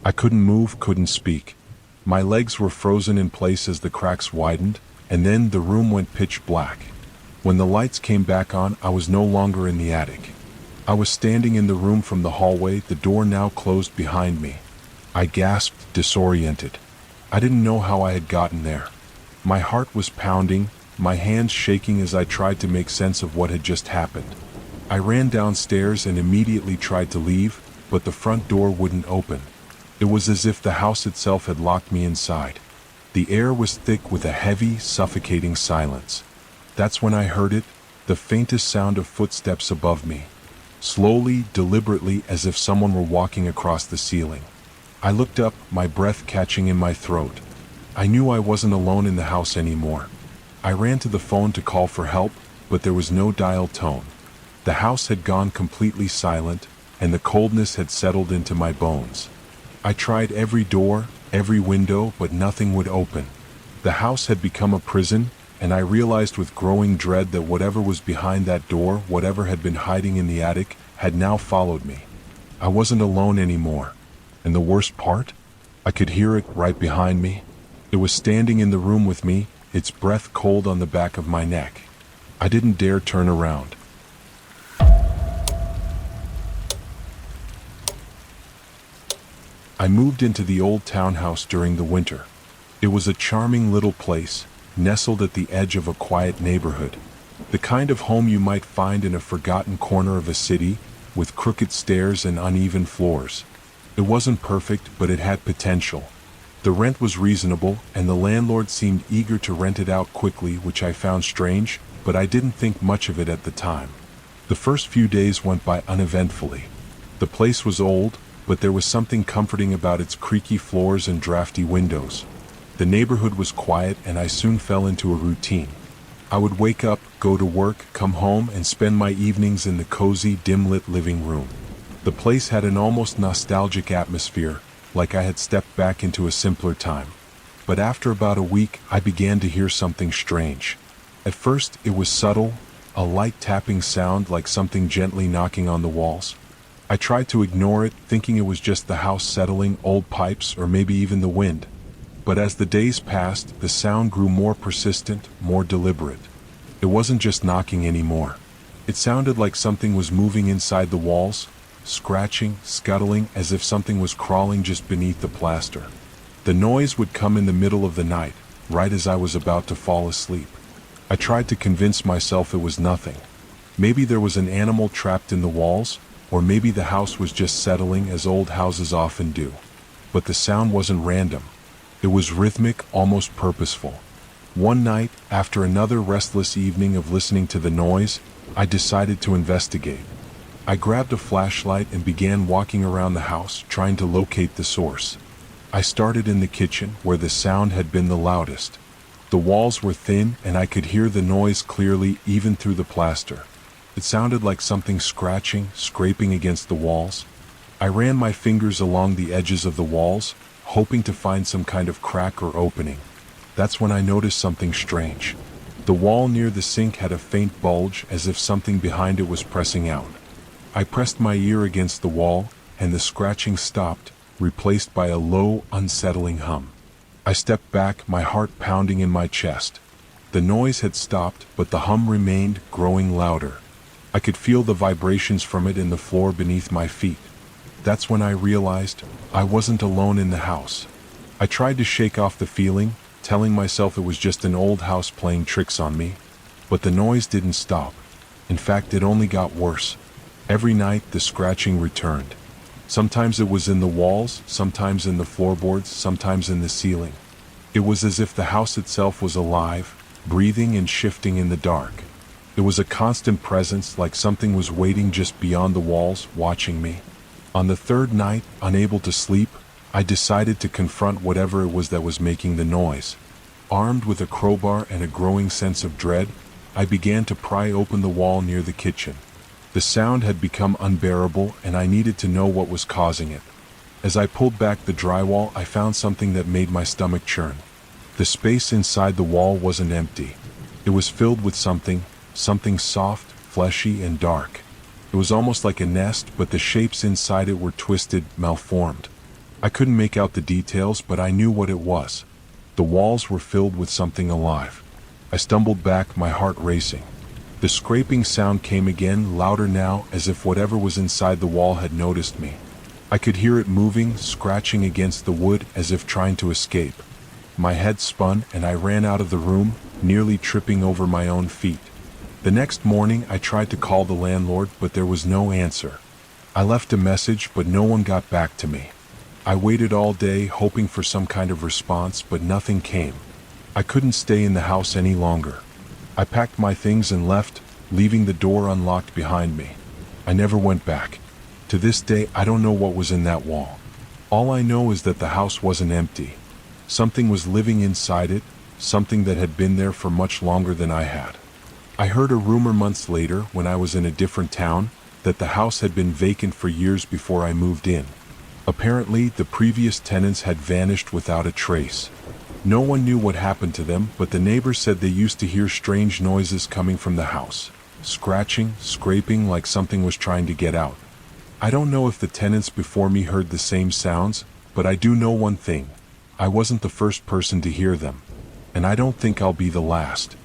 S1: I couldn't move, couldn't speak. My legs were frozen in place as the cracks widened, and then the room went pitch black. When the lights came back on, I was no longer in the attic. I was standing in the room from the hallway, the door now closed behind me. I gasped, disoriented. I didn't know how I had gotten there. My heart was pounding, my hands shaking as I tried to make sense of what had just happened. I ran downstairs and immediately tried to leave, but the front door wouldn't open. It was as if the house itself had locked me inside. The air was thick with a heavy, suffocating silence. That's when I heard it, the faintest sound of footsteps above me. Slowly, deliberately, as if someone were walking across the ceiling. I looked up, my breath catching in my throat. I knew I wasn't alone in the house anymore. I ran to the phone to call for help, but there was no dial tone. The house had gone completely silent, and the coldness had settled into my bones. I tried every door, every window, but nothing would open. The house had become a prison, and I realized with growing dread that whatever was behind that door, whatever had been hiding in the attic, had now followed me. I wasn't alone anymore. And the worst part? I could hear it right behind me. It was standing in the room with me, its breath cold on the back of my neck. I didn't dare turn around. I moved into the old townhouse during the winter. It was a charming little place, nestled at the edge of a quiet neighborhood. The kind of home you might find in a forgotten corner of a city, with crooked stairs and uneven floors. It wasn't perfect, but it had potential. The rent was reasonable, and the landlord seemed eager to rent it out quickly, which I found strange, but I didn't think much of it at the time. The first few days went by uneventfully. The place was old, but there was something comforting about its creaky floors and drafty windows. The neighborhood was quiet, and I soon fell into a routine. I would wake up, go to work, come home, and spend my evenings in the cozy, dim-lit living room. The place had an almost nostalgic atmosphere, like I had stepped back into a simpler time. But after about a week, I began to hear something strange. At first, it was subtle, a light tapping sound like something gently knocking on the walls. I tried to ignore it, thinking it was just the house settling, old pipes, or maybe even the wind. But as the days passed, the sound grew more persistent, more deliberate. It wasn't just knocking anymore. It sounded like something was moving inside the walls, scratching, scuttling, as if something was crawling just beneath the plaster. The noise would come in the middle of the night, right as I was about to fall asleep. I tried to convince myself it was nothing. Maybe there was an animal trapped in the walls, or maybe the house was just settling as old houses often do. But the sound wasn't random. It was rhythmic, almost purposeful. One night, after another restless evening of listening to the noise, I decided to investigate. I grabbed a flashlight and began walking around the house, trying to locate the source. I started in the kitchen, where the sound had been the loudest. The walls were thin, and I could hear the noise clearly even through the plaster. It sounded like something scratching, scraping against the walls. I ran my fingers along the edges of the walls, hoping to find some kind of crack or opening. That's when I noticed something strange. The wall near the sink had a faint bulge, as if something behind it was pressing out. I pressed my ear against the wall, and the scratching stopped, replaced by a low, unsettling hum. I stepped back, my heart pounding in my chest. The noise had stopped, but the hum remained, growing louder. I could feel the vibrations from it in the floor beneath my feet. That's when I realized I wasn't alone in the house. I tried to shake off the feeling, telling myself it was just an old house playing tricks on me. But the noise didn't stop. In fact, it only got worse. Every night, the scratching returned. Sometimes it was in the walls, sometimes in the floorboards, sometimes in the ceiling. It was as if the house itself was alive, breathing and shifting in the dark. It was a constant presence, like something was waiting just beyond the walls, watching me. On the third night, unable to sleep, I decided to confront whatever it was that was making the noise. Armed with a crowbar and a growing sense of dread, I began to pry open the wall near the kitchen. The sound had become unbearable, and I needed to know what was causing it. As I pulled back the drywall, I found something that made my stomach churn. The space inside the wall wasn't empty. It was filled with something soft, fleshy, and dark. It was almost like a nest, but the shapes inside it were twisted, malformed. I couldn't make out the details, but I knew what it was. The walls were filled with something alive. I stumbled back, my heart racing. The scraping sound came again, louder now, as if whatever was inside the wall had noticed me. I could hear it moving, scratching against the wood as if trying to escape. My head spun, and I ran out of the room, nearly tripping over my own feet. The next morning, I tried to call the landlord, but there was no answer. I left a message, but no one got back to me. I waited all day, hoping for some kind of response, but nothing came. I couldn't stay in the house any longer. I packed my things and left, leaving the door unlocked behind me. I never went back. To this day, I don't know what was in that wall. All I know is that the house wasn't empty. Something was living inside it, something that had been there for much longer than I had. I heard a rumor months later, when I was in a different town, that the house had been vacant for years before I moved in. Apparently, the previous tenants had vanished without a trace. No one knew what happened to them, but the neighbors said they used to hear strange noises coming from the house. Scratching, scraping, like something was trying to get out. I don't know if the tenants before me heard the same sounds, but I do know one thing. I wasn't the first person to hear them. And I don't think I'll be the last.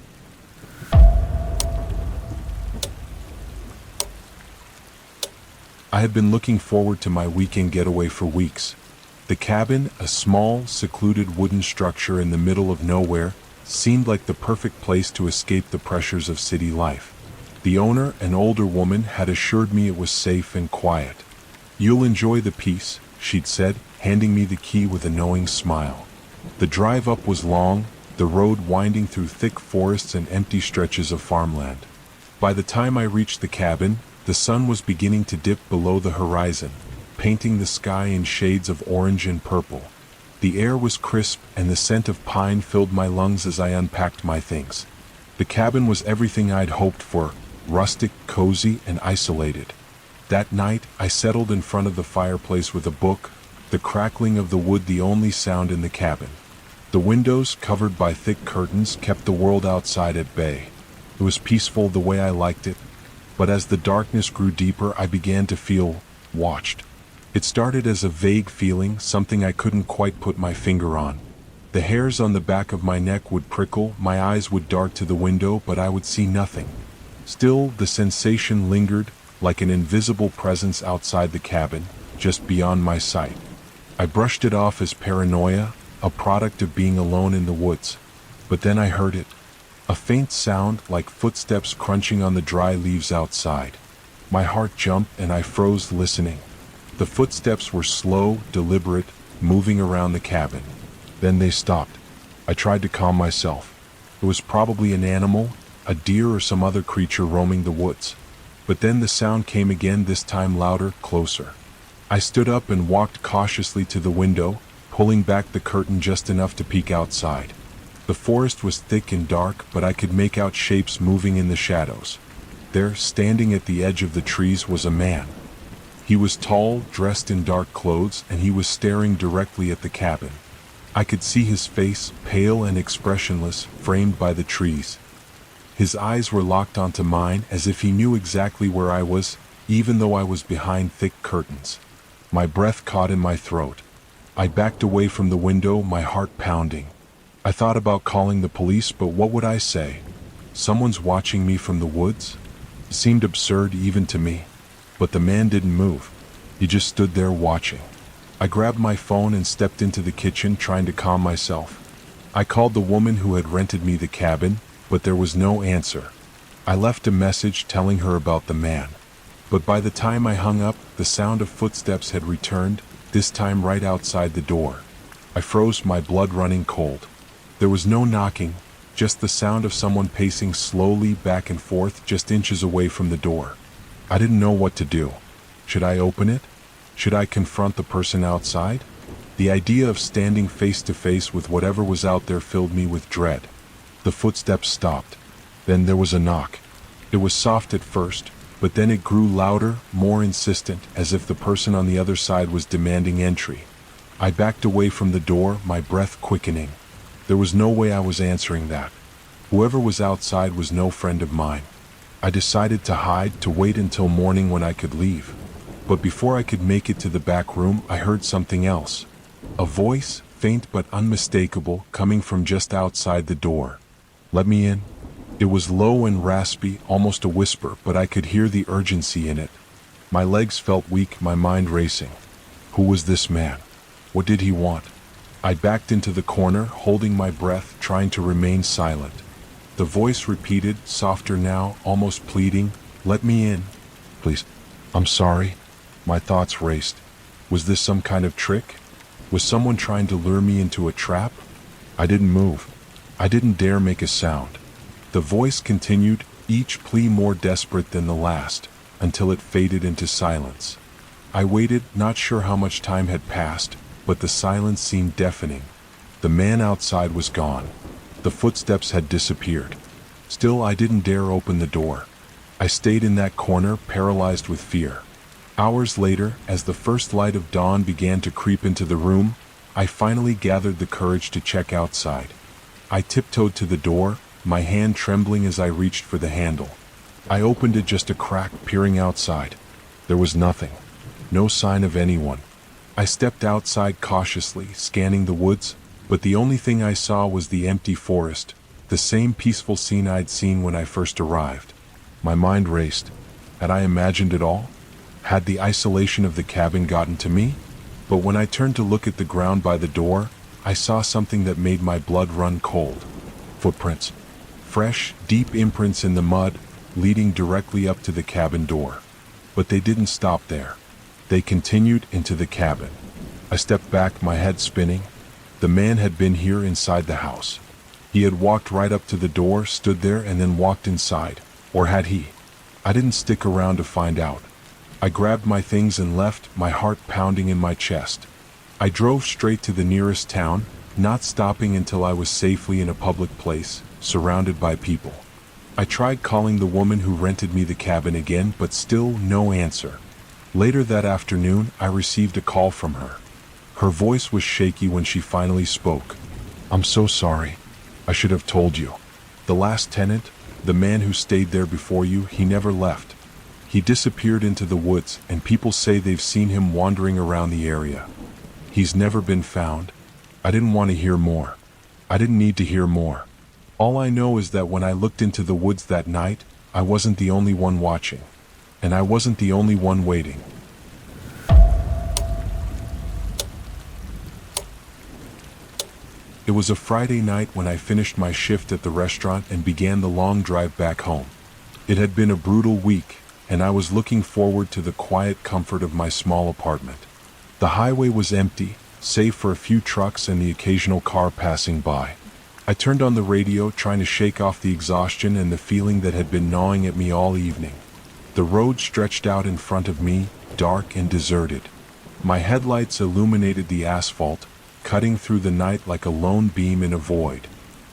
S1: I had been looking forward to my weekend getaway for weeks. The cabin, a small, secluded wooden structure in the middle of nowhere, seemed like the perfect place to escape the pressures of city life. The owner, an older woman, had assured me it was safe and quiet. "You'll enjoy the peace," she'd said, handing me the key with a knowing smile. The drive up was long, the road winding through thick forests and empty stretches of farmland. By the time I reached the cabin, the sun was beginning to dip below the horizon, painting the sky in shades of orange and purple. The air was crisp, and the scent of pine filled my lungs as I unpacked my things. The cabin was everything I'd hoped for, rustic, cozy, and isolated. That night, I settled in front of the fireplace with a book, the crackling of the wood the only sound in the cabin. The windows, covered by thick curtains, kept the world outside at bay. It was peaceful the way I liked it, but as the darkness grew deeper, I began to feel watched. It started as a vague feeling, something I couldn't quite put my finger on. The hairs on the back of my neck would prickle, my eyes would dart to the window, but I would see nothing. Still, the sensation lingered, like an invisible presence outside the cabin, just beyond my sight. I brushed it off as paranoia, a product of being alone in the woods. But then I heard it. A faint sound, like footsteps crunching on the dry leaves outside. My heart jumped and I froze, listening. The footsteps were slow, deliberate, moving around the cabin. Then they stopped. I tried to calm myself. It was probably an animal, a deer or some other creature roaming the woods. But then the sound came again, this time louder, closer. I stood up and walked cautiously to the window, pulling back the curtain just enough to peek outside. The forest was thick and dark, but I could make out shapes moving in the shadows. There, standing at the edge of the trees, was a man. He was tall, dressed in dark clothes, and he was staring directly at the cabin. I could see his face, pale and expressionless, framed by the trees. His eyes were locked onto mine, as if he knew exactly where I was, even though I was behind thick curtains. My breath caught in my throat. I backed away from the window, my heart pounding. I thought about calling the police, but what would I say? Someone's watching me from the woods? It seemed absurd even to me. But the man didn't move. He just stood there watching. I grabbed my phone and stepped into the kitchen, trying to calm myself. I called the woman who had rented me the cabin, but there was no answer. I left a message telling her about the man. But by the time I hung up, the sound of footsteps had returned, this time right outside the door. I froze, my blood running cold. There was no knocking, just the sound of someone pacing slowly back and forth just inches away from the door. I didn't know what to do. Should I open it? Should I confront the person outside? The idea of standing face to face with whatever was out there filled me with dread. The footsteps stopped. Then there was a knock. It was soft at first, but then it grew louder, more insistent, as if the person on the other side was demanding entry. I backed away from the door, my breath quickening. There was no way I was answering that. Whoever was outside was no friend of mine. I decided to hide, to wait until morning when I could leave. But before I could make it to the back room, I heard something else. A voice, faint but unmistakable, coming from just outside the door. "Let me in." It was low and raspy, almost a whisper, but I could hear the urgency in it. My legs felt weak, my mind racing. Who was this man? What did he want? I backed into the corner, holding my breath, trying to remain silent. The voice repeated, softer now, almost pleading, "Let me in. Please." "I'm sorry." My thoughts raced. Was this some kind of trick? Was someone trying to lure me into a trap? I didn't move. I didn't dare make a sound. The voice continued, each plea more desperate than the last, until it faded into silence. I waited, not sure how much time had passed, but the silence seemed deafening. The man outside was gone. The footsteps had disappeared. Still, I didn't dare open the door. I stayed in that corner, paralyzed with fear. Hours later, as the first light of dawn began to creep into the room, I finally gathered the courage to check outside. I tiptoed to the door, my hand trembling as I reached for the handle. I opened it just a crack, peering outside. There was nothing. No sign of anyone. I stepped outside cautiously, scanning the woods, but the only thing I saw was the empty forest, the same peaceful scene I'd seen when I first arrived. My mind raced. Had I imagined it all? Had the isolation of the cabin gotten to me? But when I turned to look at the ground by the door, I saw something that made my blood run cold. Footprints. Fresh, deep imprints in the mud, leading directly up to the cabin door. But they didn't stop there. They continued into the cabin. I stepped back, my head spinning. The man had been here inside the house. He had walked right up to the door, stood there, and then walked inside. Or had he? I didn't stick around to find out. I grabbed my things and left, my heart pounding in my chest. I drove straight to the nearest town, not stopping until I was safely in a public place, surrounded by people. I tried calling the woman who rented me the cabin again, but still no answer. Later that afternoon, I received a call from her. Her voice was shaky when she finally spoke. "I'm so sorry. I should have told you. The last tenant, the man who stayed there before you, he never left. He disappeared into the woods, and people say they've seen him wandering around the area. He's never been found." I didn't want to hear more. I didn't need to hear more. All I know is that when I looked into the woods that night, I wasn't the only one watching. And I wasn't the only one waiting. It was a Friday night when I finished my shift at the restaurant and began the long drive back home. It had been a brutal week, and I was looking forward to the quiet comfort of my small apartment. The highway was empty, save for a few trucks and the occasional car passing by. I turned on the radio, trying to shake off the exhaustion and the feeling that had been gnawing at me all evening. The road stretched out in front of me, dark and deserted. My headlights illuminated the asphalt, cutting through the night like a lone beam in a void.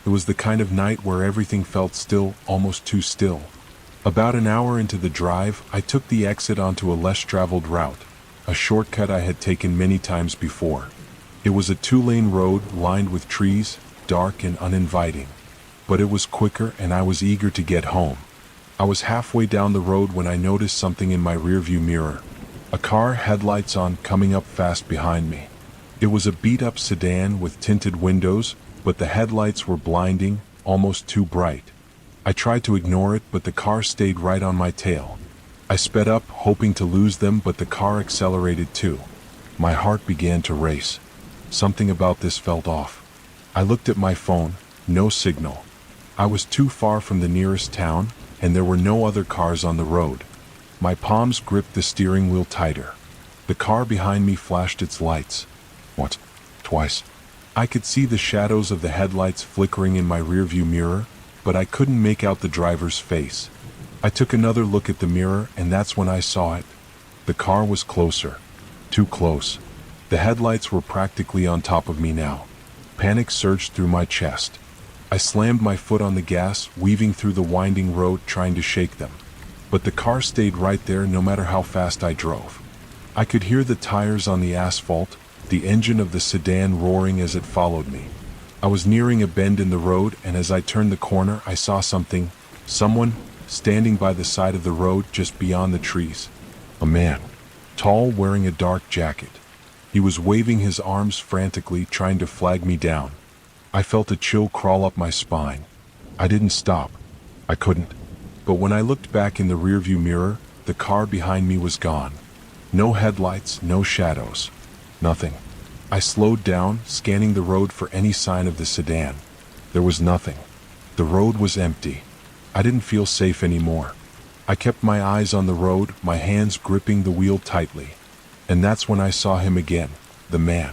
S1: It was the kind of night where everything felt still, almost too still. About an hour into the drive, I took the exit onto a less traveled route, a shortcut I had taken many times before. It was a two-lane road lined with trees, dark and uninviting. But it was quicker, and I was eager to get home. I was halfway down the road when I noticed something in my rearview mirror. A car, headlights on, coming up fast behind me. It was a beat-up sedan with tinted windows, but the headlights were blinding, almost too bright. I tried to ignore it, but the car stayed right on my tail. I sped up, hoping to lose them, but the car accelerated too. My heart began to race. Something about this felt off. I looked at my phone, no signal. I was too far from the nearest town, and there were no other cars on the road. My palms gripped the steering wheel tighter. The car behind me flashed its lights. Once, twice. I could see the shadows of the headlights flickering in my rearview mirror, but I couldn't make out the driver's face. I took another look at the mirror, and that's when I saw it. The car was closer. Too close. The headlights were practically on top of me now. Panic surged through my chest. I slammed my foot on the gas, weaving through the winding road, trying to shake them. But the car stayed right there no matter how fast I drove. I could hear the tires on the asphalt, the engine of the sedan roaring as it followed me. I was nearing a bend in the road, and as I turned the corner, I saw someone, standing by the side of the road just beyond the trees. A man, tall, wearing a dark jacket. He was waving his arms frantically, trying to flag me down. I felt a chill crawl up my spine. I didn't stop. I couldn't. But when I looked back in the rearview mirror, the car behind me was gone. No headlights, no shadows. Nothing. I slowed down, scanning the road for any sign of the sedan. There was nothing. The road was empty. I didn't feel safe anymore. I kept my eyes on the road, my hands gripping the wheel tightly. And that's when I saw him again, the man.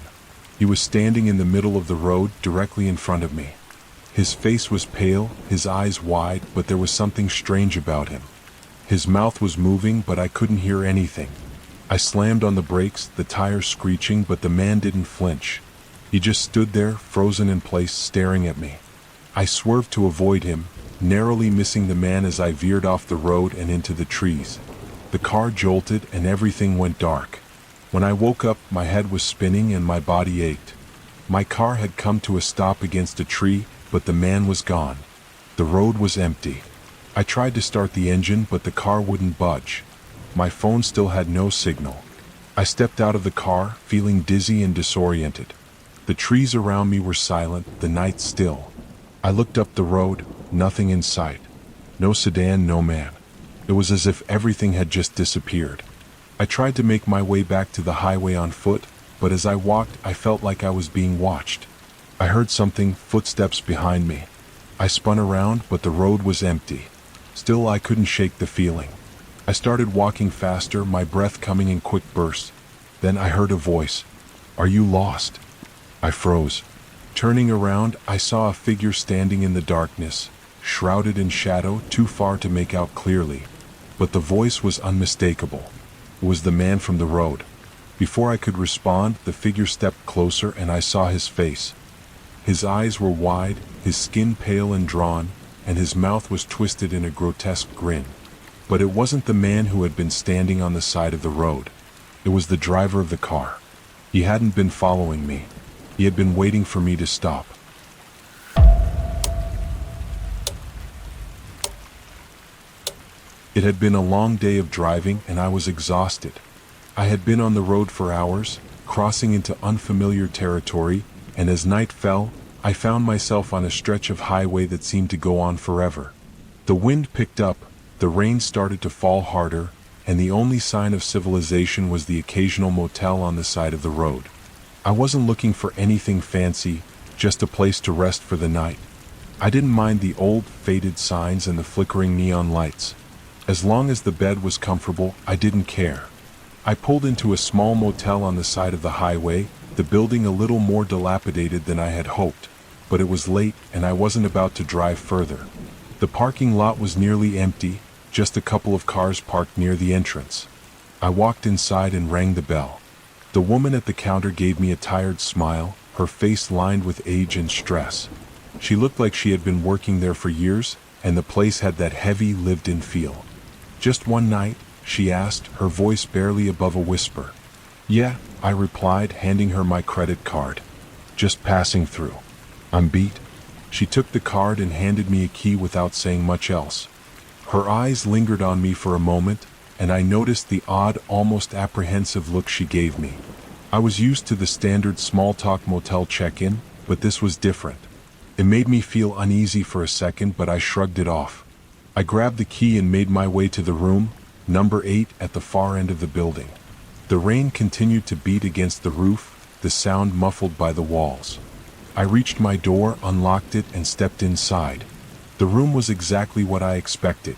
S1: He was standing in the middle of the road, directly in front of me. His face was pale, his eyes wide, but there was something strange about him. His mouth was moving, but I couldn't hear anything. I slammed on the brakes, the tires screeching, but the man didn't flinch. He just stood there, frozen in place, staring at me. I swerved to avoid him, narrowly missing the man as I veered off the road and into the trees. The car jolted and everything went dark. When I woke up, my head was spinning and my body ached. My car had come to a stop against a tree, but the man was gone. The road was empty. I tried to start the engine, but the car wouldn't budge. My phone still had no signal. I stepped out of the car, feeling dizzy and disoriented. The trees around me were silent, the night still. I looked up the road, nothing in sight. No sedan, no man. It was as if everything had just disappeared. I tried to make my way back to the highway on foot, but as I walked, I felt like I was being watched. I heard something, footsteps behind me. I spun around, but the road was empty. Still, I couldn't shake the feeling. I started walking faster, my breath coming in quick bursts. Then I heard a voice. "Are you lost?" I froze. Turning around, I saw a figure standing in the darkness, shrouded in shadow, too far to make out clearly. But the voice was unmistakable. It was the man from the road. Before I could respond, the figure stepped closer and I saw his face. His eyes were wide, his skin pale and drawn, and his mouth was twisted in a grotesque grin. But it wasn't the man who had been standing on the side of the road. It was the driver of the car. He hadn't been following me. He had been waiting for me to stop. It had been a long day of driving and I was exhausted. I had been on the road for hours, crossing into unfamiliar territory, and as night fell, I found myself on a stretch of highway that seemed to go on forever. The wind picked up, the rain started to fall harder, and the only sign of civilization was the occasional motel on the side of the road. I wasn't looking for anything fancy, just a place to rest for the night. I didn't mind the old, faded signs and the flickering neon lights. As long as the bed was comfortable, I didn't care. I pulled into a small motel on the side of the highway, the building a little more dilapidated than I had hoped, but it was late and I wasn't about to drive further. The parking lot was nearly empty, just a couple of cars parked near the entrance. I walked inside and rang the bell. The woman at the counter gave me a tired smile, her face lined with age and stress. She looked like she had been working there for years, and the place had that heavy, lived-in feel. "Just one night?" she asked, her voice barely above a whisper. "Yeah," I replied, handing her my credit card. "Just passing through. I'm beat." She took the card and handed me a key without saying much else. Her eyes lingered on me for a moment, and I noticed the odd, almost apprehensive look she gave me. I was used to the standard small-talk motel check-in, but this was different. It made me feel uneasy for a second, but I shrugged it off. I grabbed the key and made my way to the room, number 8 at the far end of the building. The rain continued to beat against the roof, the sound muffled by the walls. I reached my door, unlocked it, and stepped inside. The room was exactly what I expected.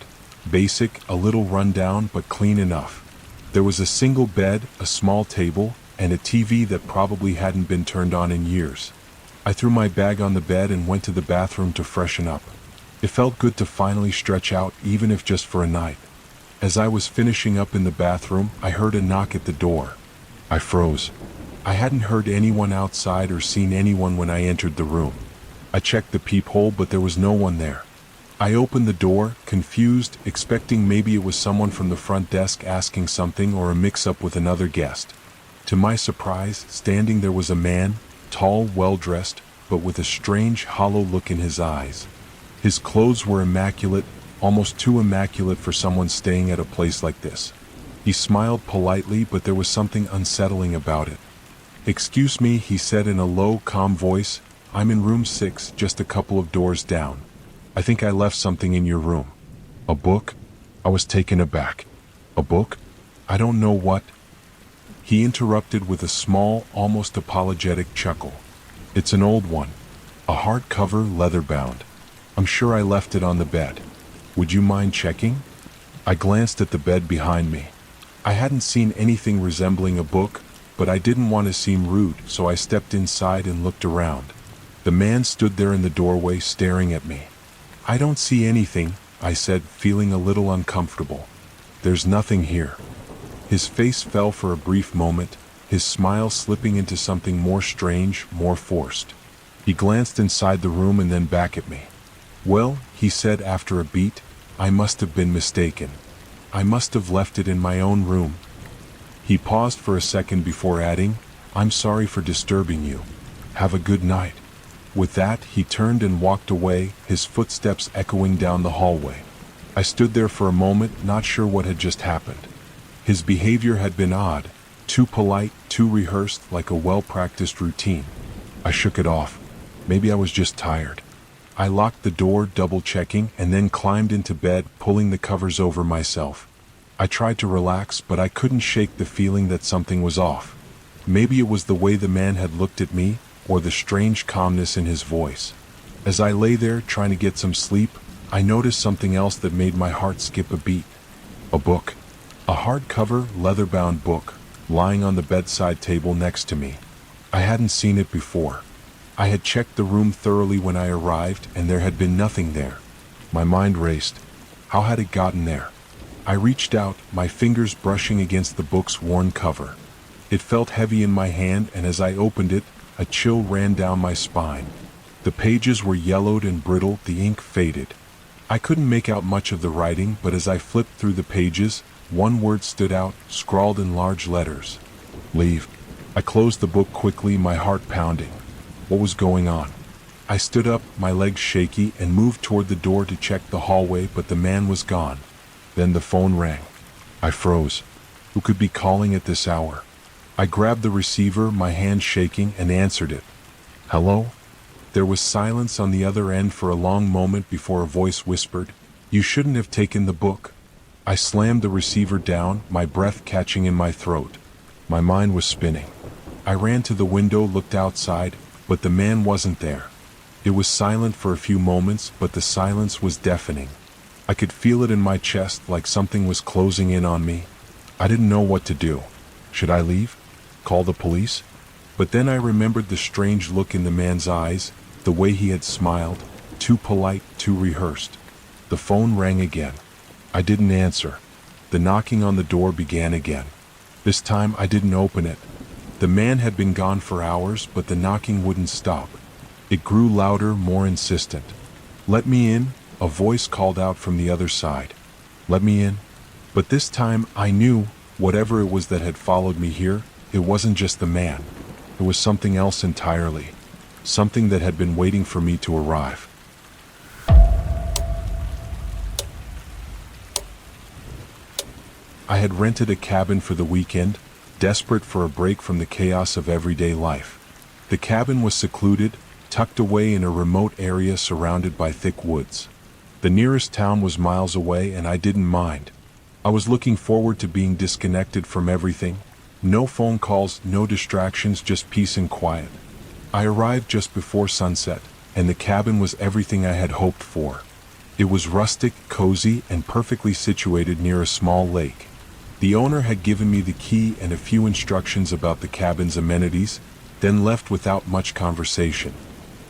S1: Basic, a little rundown, but clean enough. There was a single bed, a small table, and a TV that probably hadn't been turned on in years. I threw my bag on the bed and went to the bathroom to freshen up. It felt good to finally stretch out, even if just for a night. As I was finishing up in the bathroom, I heard a knock at the door. I froze. I hadn't heard anyone outside or seen anyone when I entered the room. I checked the peephole, but there was no one there. I opened the door, confused, expecting maybe it was someone from the front desk asking something or a mix-up with another guest. To my surprise, standing there was a man, tall, well-dressed, but with a strange, hollow look in his eyes. His clothes were immaculate, almost too immaculate for someone staying at a place like this. He smiled politely, but there was something unsettling about it. "Excuse me," he said in a low, calm voice. "I'm in room 6, just a couple of doors down. I think I left something in your room." "A book?" I was taken aback. "A book? I don't know what." He interrupted with a small, almost apologetic chuckle. "It's an old one. A hardcover, leather-bound. I'm sure I left it on the bed. Would you mind checking?" I glanced at the bed behind me. I hadn't seen anything resembling a book, but I didn't want to seem rude, so I stepped inside and looked around. The man stood there in the doorway staring at me. "I don't see anything," I said, feeling a little uncomfortable. "There's nothing here." His face fell for a brief moment, his smile slipping into something more strange, more forced. He glanced inside the room and then back at me. "Well," he said after a beat, "I must have been mistaken. I must have left it in my own room." He paused for a second before adding, "I'm sorry for disturbing you. Have a good night." With that, he turned and walked away, his footsteps echoing down the hallway. I stood there for a moment, not sure what had just happened. His behavior had been odd, too polite, too rehearsed, like a well-practiced routine. I shook it off. Maybe I was just tired. I locked the door, double-checking, and then climbed into bed, pulling the covers over myself. I tried to relax, but I couldn't shake the feeling that something was off. Maybe it was the way the man had looked at me, or the strange calmness in his voice. As I lay there, trying to get some sleep, I noticed something else that made my heart skip a beat. A book. A hardcover, leather-bound book, lying on the bedside table next to me. I hadn't seen it before. I had checked the room thoroughly when I arrived, and there had been nothing there. My mind raced. How had it gotten there? I reached out, my fingers brushing against the book's worn cover. It felt heavy in my hand, and as I opened it, a chill ran down my spine. The pages were yellowed and brittle, the ink faded. I couldn't make out much of the writing, but as I flipped through the pages, one word stood out, scrawled in large letters. "Leave." I closed the book quickly, my heart pounding. What was going on? I stood up, my legs shaky, and moved toward the door to check the hallway, but the man was gone. Then the phone rang. I froze. Who could be calling at this hour? I grabbed the receiver, my hand shaking, and answered it. "Hello?" There was silence on the other end for a long moment before a voice whispered, "You shouldn't have taken the book." I slammed the receiver down, my breath catching in my throat. My mind was spinning. I ran to the window, looked outside, but the man wasn't there. It was silent for a few moments, but the silence was deafening. I could feel it in my chest, like something was closing in on me. I didn't know what to do. Should I leave? Call the police? But then I remembered the strange look in the man's eyes, the way he had smiled, too polite, too rehearsed. The phone rang again. I didn't answer. The knocking on the door began again. This time I didn't open it. The man had been gone for hours, but the knocking wouldn't stop. It grew louder, more insistent. "Let me in," a voice called out from the other side. "Let me in." But this time I knew, whatever it was that had followed me here, it wasn't just the man. It was something else entirely. Something that had been waiting for me to arrive. I had rented a cabin for the weekend, desperate for a break from the chaos of everyday life. The cabin was secluded, tucked away in a remote area surrounded by thick woods. The nearest town was miles away, and I didn't mind. I was looking forward to being disconnected from everything. No phone calls, no distractions, just peace and quiet. I arrived just before sunset, and the cabin was everything I had hoped for. It was rustic, cozy, and perfectly situated near a small lake. The owner had given me the key and a few instructions about the cabin's amenities, then left without much conversation.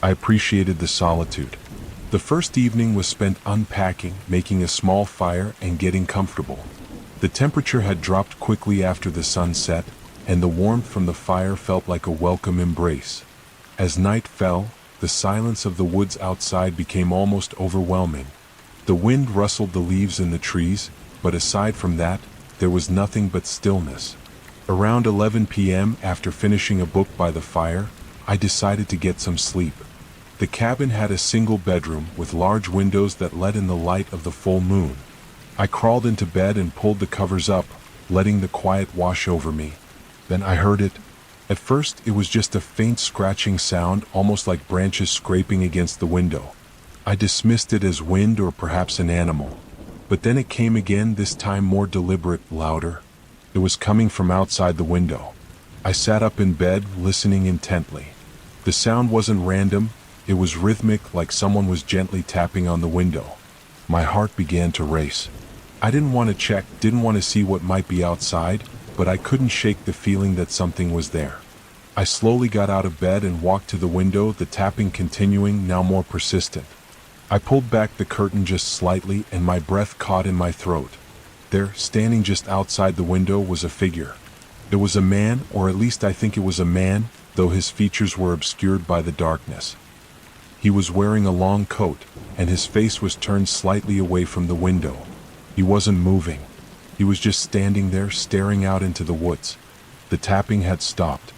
S1: I appreciated the solitude. The first evening was spent unpacking, making a small fire, and getting comfortable. The temperature had dropped quickly after the sun set, and the warmth from the fire felt like a welcome embrace. As night fell, the silence of the woods outside became almost overwhelming. The wind rustled the leaves in the trees, but aside from that, there was nothing but stillness. Around 11 p.m., after finishing a book by the fire, I decided to get some sleep. The cabin had a single bedroom with large windows that let in the light of the full moon. I crawled into bed and pulled the covers up, letting the quiet wash over me. Then I heard it. At first, it was just a faint scratching sound, almost like branches scraping against the window. I dismissed it as wind or perhaps an animal. But then it came again, this time more deliberate, louder. It was coming from outside the window. I sat up in bed, listening intently. The sound wasn't random, it was rhythmic, like someone was gently tapping on the window. My heart began to race. I didn't want to check, didn't want to see what might be outside, but I couldn't shake the feeling that something was there. I slowly got out of bed and walked to the window, the tapping continuing, now more persistent. I pulled back the curtain just slightly, and my breath caught in my throat. There, standing just outside the window, was a figure. It was a man, or at least I think it was a man, though his features were obscured by the darkness. He was wearing a long coat, and his face was turned slightly away from the window. He wasn't moving. He was just standing there, staring out into the woods. The tapping had stopped.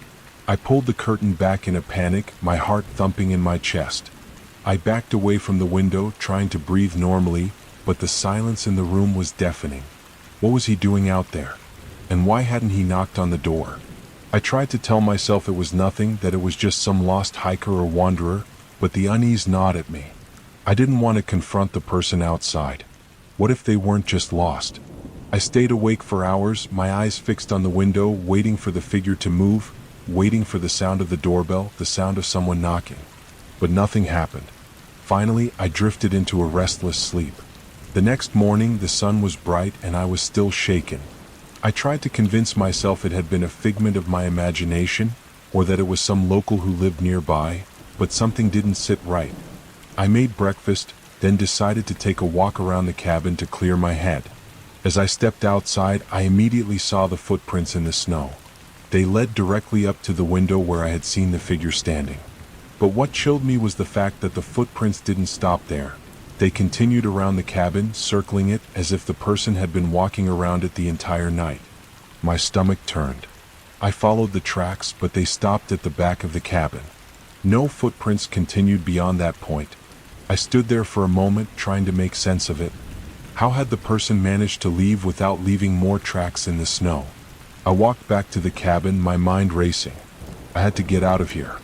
S1: I pulled the curtain back in a panic, my heart thumping in my chest. I backed away from the window, trying to breathe normally, but the silence in the room was deafening. What was he doing out there? And why hadn't he knocked on the door? I tried to tell myself it was nothing, that it was just some lost hiker or wanderer, but the unease gnawed at me. I didn't want to confront the person outside. What if they weren't just lost? I stayed awake for hours, my eyes fixed on the window, waiting for the figure to move, waiting for the sound of the doorbell, the sound of someone knocking. But nothing happened. Finally, I drifted into a restless sleep. The next morning, the sun was bright and I was still shaken. I tried to convince myself it had been a figment of my imagination, or that it was some local who lived nearby, but something didn't sit right. I made breakfast, then decided to take a walk around the cabin to clear my head. As I stepped outside, I immediately saw the footprints in the snow. They led directly up to the window where I had seen the figure standing. But what chilled me was the fact that the footprints didn't stop there. They continued around the cabin, circling it, as if the person had been walking around it the entire night. My stomach turned. I followed the tracks, but they stopped at the back of the cabin. No footprints continued beyond that point. I stood there for a moment, trying to make sense of it. How had the person managed to leave without leaving more tracks in the snow? I walked back to the cabin, my mind racing. I had to get out of here.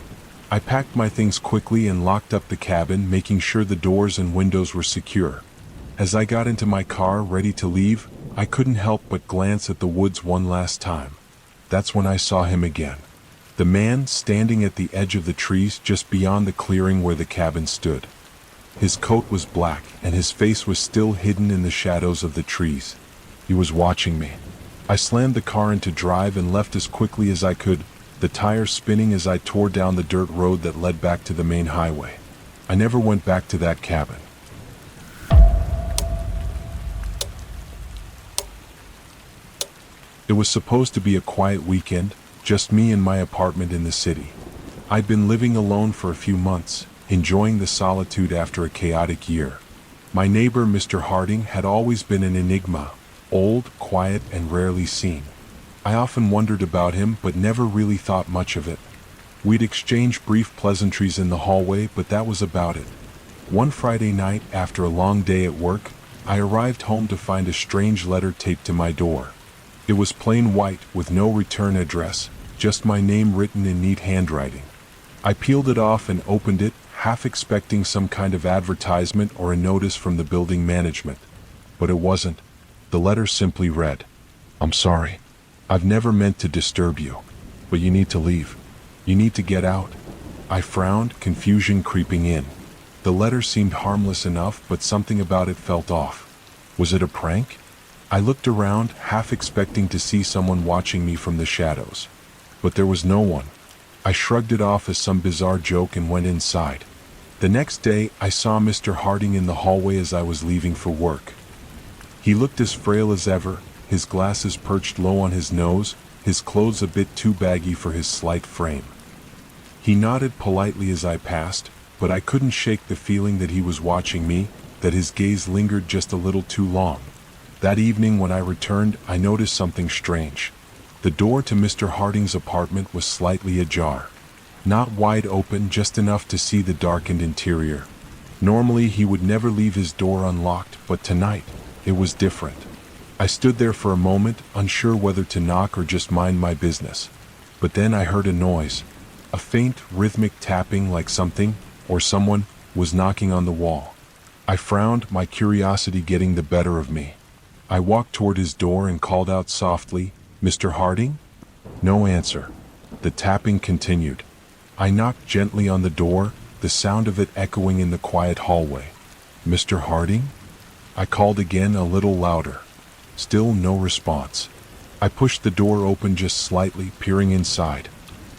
S1: I packed my things quickly and locked up the cabin, making sure the doors and windows were secure. As I got into my car, ready to leave, I couldn't help but glance at the woods one last time. That's when I saw him again. The man standing at the edge of the trees just beyond the clearing where the cabin stood. His coat was black, and his face was still hidden in the shadows of the trees. He was watching me. I slammed the car into drive and left as quickly as I could, the tires spinning as I tore down the dirt road that led back to the main highway. I never went back to that cabin. It was supposed to be a quiet weekend, just me and my apartment in the city. I'd been living alone for a few months, enjoying the solitude after a chaotic year. My neighbor, Mr. Harding, had always been an enigma, old, quiet, and rarely seen. I often wondered about him, but never really thought much of it. We'd exchange brief pleasantries in the hallway, but that was about it. One Friday night, after a long day at work, I arrived home to find a strange letter taped to my door. It was plain white, with no return address, just my name written in neat handwriting. I peeled it off and opened it, half expecting some kind of advertisement or a notice from the building management. But it wasn't. The letter simply read, "I'm sorry. I've never meant to disturb you, but you need to leave. You need to get out." I frowned, confusion creeping in. The letter seemed harmless enough, but something about it felt off. Was it a prank? I looked around, half expecting to see someone watching me from the shadows. But there was no one. I shrugged it off as some bizarre joke and went inside. The next day, I saw Mr. Harding in the hallway as I was leaving for work. He looked as frail as ever, his glasses perched low on his nose, his clothes a bit too baggy for his slight frame. He nodded politely as I passed, but I couldn't shake the feeling that he was watching me, that his gaze lingered just a little too long. That evening when I returned, I noticed something strange. The door to Mr. Harding's apartment was slightly ajar. Not wide open, just enough to see the darkened interior. Normally he would never leave his door unlocked, but tonight, it was different. I stood there for a moment, unsure whether to knock or just mind my business. But then I heard a noise. A faint, rhythmic tapping like something, or someone, was knocking on the wall. I frowned, my curiosity getting the better of me. I walked toward his door and called out softly, "Mr. Harding?" No answer. The tapping continued. I knocked gently on the door, the sound of it echoing in the quiet hallway. "Mr. Harding?" I called again, a little louder. Still no response. I pushed the door open just slightly, peering inside.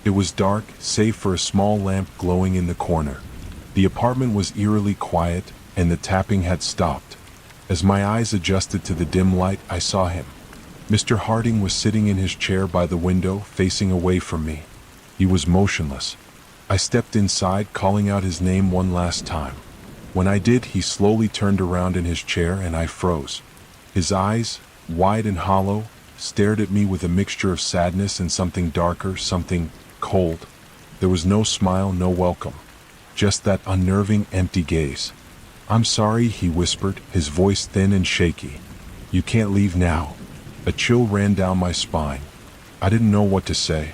S1: It was dark, save for a small lamp glowing in the corner. The apartment was eerily quiet, and the tapping had stopped. As my eyes adjusted to the dim light, I saw him. Mr. Harding was sitting in his chair by the window, facing away from me. He was motionless. I stepped inside, calling out his name one last time. When I did, he slowly turned around in his chair and I froze. His eyes, wide and hollow, stared at me with a mixture of sadness and something darker, something cold. There was no smile, no welcome. Just that unnerving, empty gaze. "I'm sorry," he whispered, his voice thin and shaky. "You can't leave now." A chill ran down my spine. I didn't know what to say.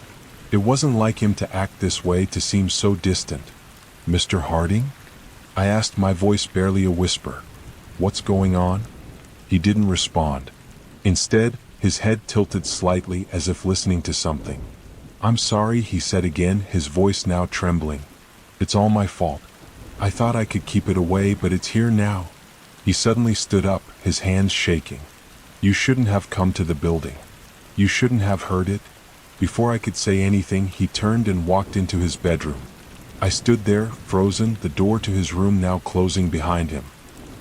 S1: It wasn't like him to act this way, to seem so distant. "Mr. Harding?" I asked, my voice barely a whisper. "What's going on?" He didn't respond. Instead, his head tilted slightly as if listening to something. "I'm sorry," he said again, his voice now trembling. "It's all my fault. I thought I could keep it away, but it's here now." He suddenly stood up, his hands shaking. "You shouldn't have come to the building. You shouldn't have heard it." Before I could say anything, he turned and walked into his bedroom. I stood there, frozen, the door to his room now closing behind him.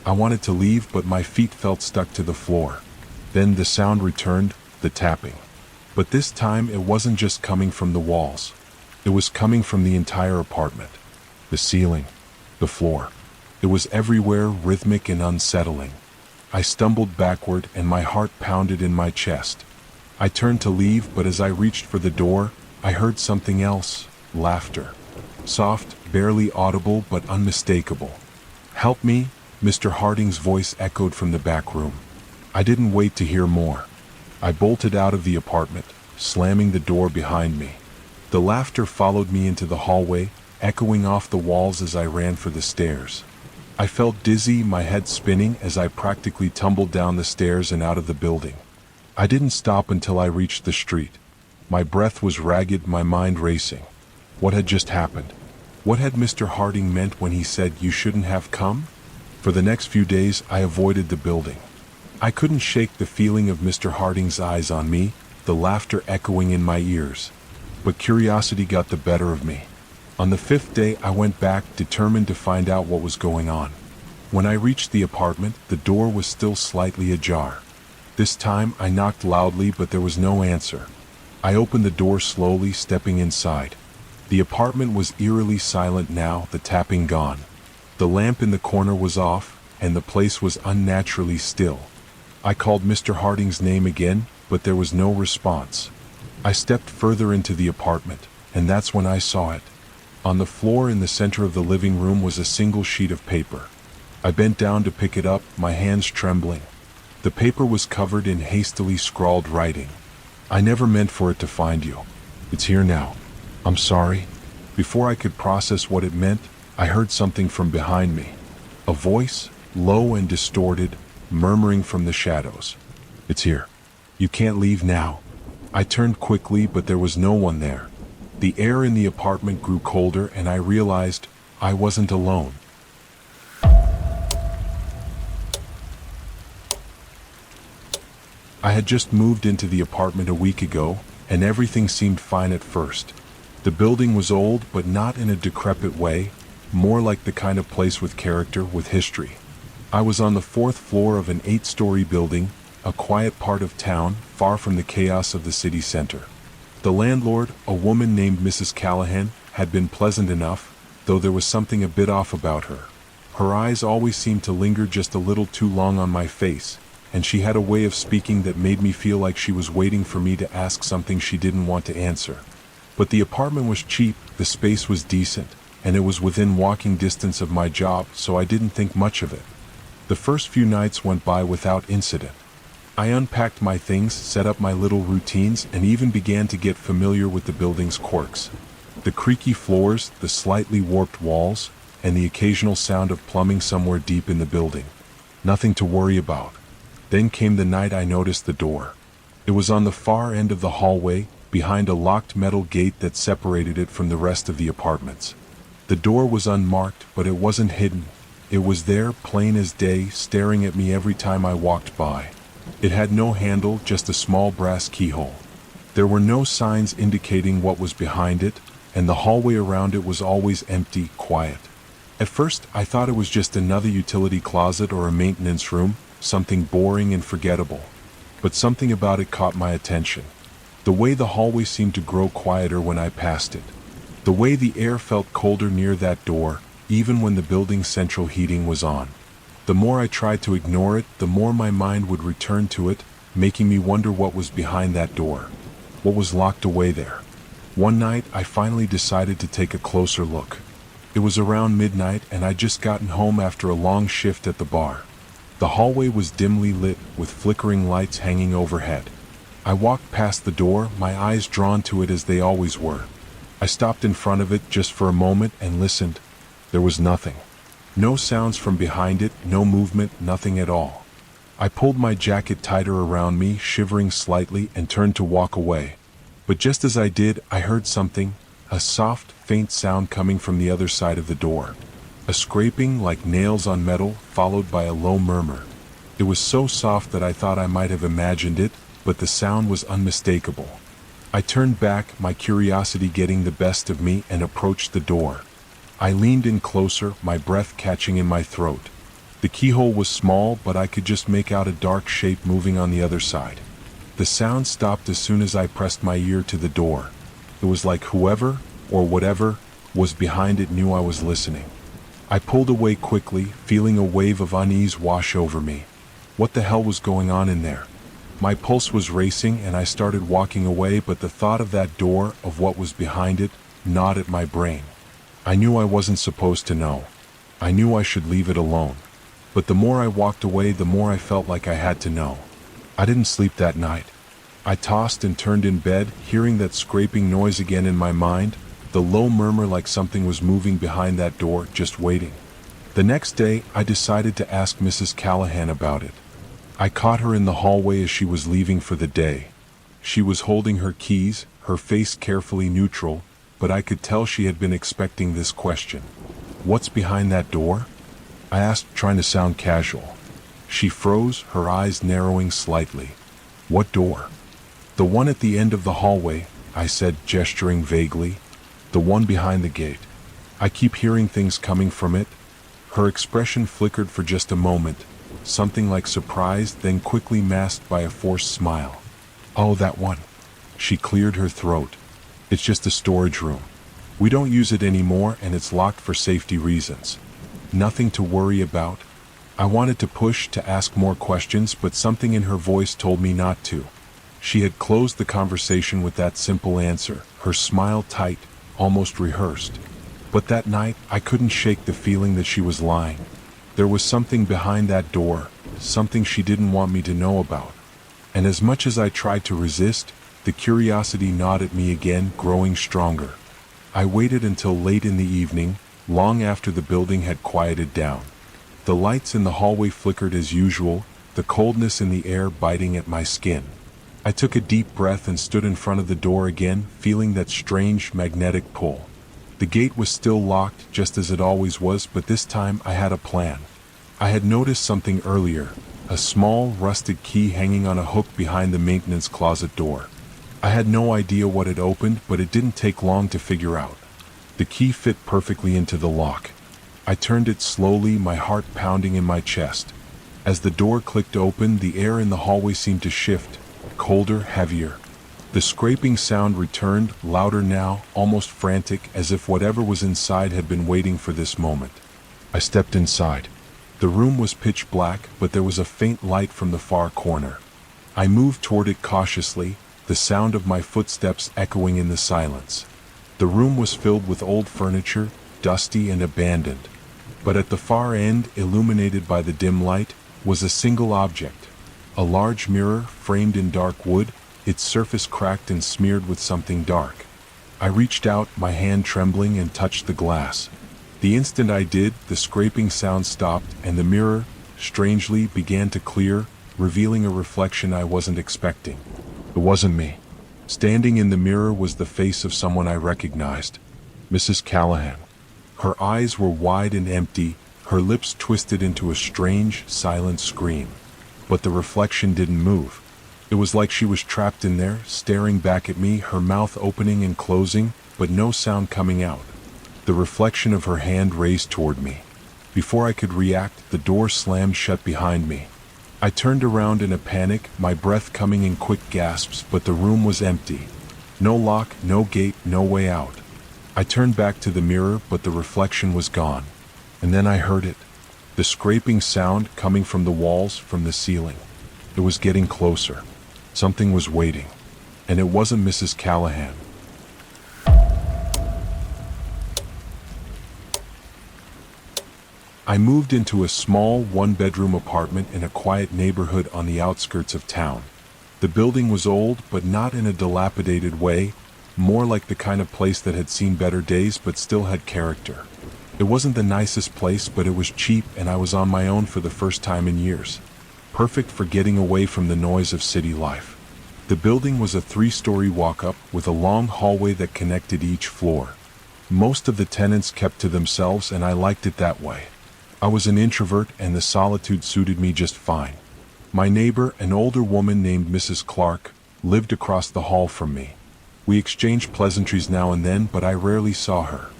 S1: I wanted to leave, but my feet felt stuck to the floor. Then the sound returned, the tapping. But this time it wasn't just coming from the walls. It was coming from the entire apartment. The ceiling, the floor. It was everywhere, rhythmic and unsettling. I stumbled backward and my heart pounded in my chest. I turned to leave, but as I reached for the door, I heard something else, laughter. Soft, barely audible, but unmistakable. "Help me," Mr. Harding's voice echoed from the back room. I didn't wait to hear more. I bolted out of the apartment, slamming the door behind me. The laughter followed me into the hallway, echoing off the walls as I ran for the stairs. I felt dizzy, my head spinning as I practically tumbled down the stairs and out of the building. I didn't stop until I reached the street. My breath was ragged, my mind racing. What had just happened? What had Mr. Harding meant when he said, "You shouldn't have come"? For the next few days, I avoided the building. I couldn't shake the feeling of Mr. Harding's eyes on me, the laughter echoing in my ears. But curiosity got the better of me. On the 5th day, I went back, determined to find out what was going on. When I reached the apartment, the door was still slightly ajar. This time, I knocked loudly, but there was no answer. I opened the door slowly, stepping inside. The apartment was eerily silent now, the tapping gone. The lamp in the corner was off, and the place was unnaturally still. I called Mr. Harding's name again, but there was no response. I stepped further into the apartment, and that's when I saw it. On the floor in the center of the living room was a single sheet of paper. I bent down to pick it up, my hands trembling. The paper was covered in hastily scrawled writing. "I never meant for it to find you. It's here now. I'm sorry." Before I could process what it meant, I heard something from behind me. A voice, low and distorted, murmuring from the shadows. "It's here. You can't leave now." I turned quickly, but there was no one there. The air in the apartment grew colder, and I realized I wasn't alone. I had just moved into the apartment a week ago, and everything seemed fine at first. The building was old, but not in a decrepit way, more like the kind of place with character, with history. I was on the fourth floor of an 8-story building, a quiet part of town, far from the chaos of the city center. The landlord, a woman named Mrs. Callahan, had been pleasant enough, though there was something a bit off about her. Her eyes always seemed to linger just a little too long on my face, and she had a way of speaking that made me feel like she was waiting for me to ask something she didn't want to answer. But the apartment was cheap, the space was decent, and it was within walking distance of my job, so I didn't think much of it. The first few nights went by without incident. I unpacked my things, set up my little routines, and even began to get familiar with the building's quirks. The creaky floors, the slightly warped walls, and the occasional sound of plumbing somewhere deep in the building. Nothing to worry about. Then came the night I noticed the door. It was on the far end of the hallway, behind a locked metal gate that separated it from the rest of the apartments. The door was unmarked, but it wasn't hidden. It was there, plain as day, staring at me every time I walked by. It had no handle, just a small brass keyhole. There were no signs indicating what was behind it, and the hallway around it was always empty, quiet. At first, I thought it was just another utility closet or a maintenance room, something boring and forgettable. But something about it caught my attention. The way the hallway seemed to grow quieter when I passed it. The way the air felt colder near that door, even when the building's central heating was on. The more I tried to ignore it, the more my mind would return to it, making me wonder what was behind that door. What was locked away there? One night, I finally decided to take a closer look. It was around midnight, and I'd just gotten home after a long shift at the bar. The hallway was dimly lit, with flickering lights hanging overhead. I walked past the door, my eyes drawn to it as they always were. I stopped in front of it just for a moment and listened. There was nothing. No sounds from behind it, no movement, nothing at all. I pulled my jacket tighter around me, shivering slightly, and turned to walk away. But just as I did, I heard something, a soft, faint sound coming from the other side of the door. A scraping like nails on metal, followed by a low murmur. It was so soft that I thought I might have imagined it, but the sound was unmistakable. I turned back, my curiosity getting the best of me, and approached the door. I leaned in closer, my breath catching in my throat. The keyhole was small, but I could just make out a dark shape moving on the other side. The sound stopped as soon as I pressed my ear to the door. It was like whoever, or whatever, was behind it knew I was listening. I pulled away quickly, feeling a wave of unease wash over me. What the hell was going on in there? My pulse was racing, and I started walking away, but the thought of that door, of what was behind it, gnawed at my brain. I knew I wasn't supposed to know. I knew I should leave it alone. But the more I walked away, the more I felt like I had to know. I didn't sleep that night. I tossed and turned in bed, hearing that scraping noise again in my mind, the low murmur like something was moving behind that door, just waiting. The next day, I decided to ask Mrs. Callahan about it. I caught her in the hallway as she was leaving for the day. She was holding her keys, her face carefully neutral, but I could tell she had been expecting this question. "What's behind that door?" I asked, trying to sound casual. She froze, her eyes narrowing slightly. "What door?" "The one at the end of the hallway," I said, gesturing vaguely. "The one behind the gate. I keep hearing things coming from it." Her expression flickered for just a moment, something like surprise, then quickly masked by a forced smile. "Oh, that one." She cleared her throat. "It's just a storage room. We don't use it anymore, and it's locked for safety reasons. Nothing to worry about." I wanted to push, to ask more questions, but something in her voice told me not to. She had closed the conversation with that simple answer, her smile tight, almost rehearsed. But that night, I couldn't shake the feeling that she was lying. There was something behind that door, something she didn't want me to know about. And as much as I tried to resist, the curiosity gnawed at me again, growing stronger. I waited until late in the evening, long after the building had quieted down. The lights in the hallway flickered as usual, the coldness in the air biting at my skin. I took a deep breath and stood in front of the door again, feeling that strange magnetic pull. The gate was still locked, just as it always was, but this time I had a plan. I had noticed something earlier, a small, rusted key hanging on a hook behind the maintenance closet door. I had no idea what it opened, but it didn't take long to figure out. The key fit perfectly into the lock. I turned it slowly, my heart pounding in my chest. As the door clicked open, the air in the hallway seemed to shift, colder, heavier. The scraping sound returned, louder now, almost frantic, as if whatever was inside had been waiting for this moment. I stepped inside. The room was pitch black, but there was a faint light from the far corner. I moved toward it cautiously, the sound of my footsteps echoing in the silence. The room was filled with old furniture, dusty and abandoned. But at the far end, illuminated by the dim light, was a single object. A large mirror, framed in dark wood, its surface cracked and smeared with something dark. I reached out, my hand trembling, and touched the glass. The instant I did, the scraping sound stopped, and the mirror, strangely, began to clear, revealing a reflection I wasn't expecting. It wasn't me. Standing in the mirror was the face of someone I recognized, Mrs. Callahan. Her eyes were wide and empty, her lips twisted into a strange, silent scream. But the reflection didn't move. It was like she was trapped in there, staring back at me, her mouth opening and closing, but no sound coming out. The reflection of her hand raised toward me. Before I could react, the door slammed shut behind me. I turned around in a panic, my breath coming in quick gasps, but the room was empty. No lock, no gate, no way out. I turned back to the mirror, but the reflection was gone. And then I heard it. The scraping sound coming from the walls, from the ceiling. It was getting closer. Something was waiting. And it wasn't Mrs. Callahan. I moved into a small, one-bedroom apartment in a quiet neighborhood on the outskirts of town. The building was old, but not in a dilapidated way, more like the kind of place that had seen better days but still had character. It wasn't the nicest place, but it was cheap, and I was on my own for the first time in years. Perfect for getting away from the noise of city life. The building was a 3-story walk-up with a long hallway that connected each floor. Most of the tenants kept to themselves, and I liked it that way. I was an introvert, and the solitude suited me just fine. My neighbor, an older woman named Mrs. Clark, lived across the hall from me. We exchanged pleasantries now and then, but I rarely saw her.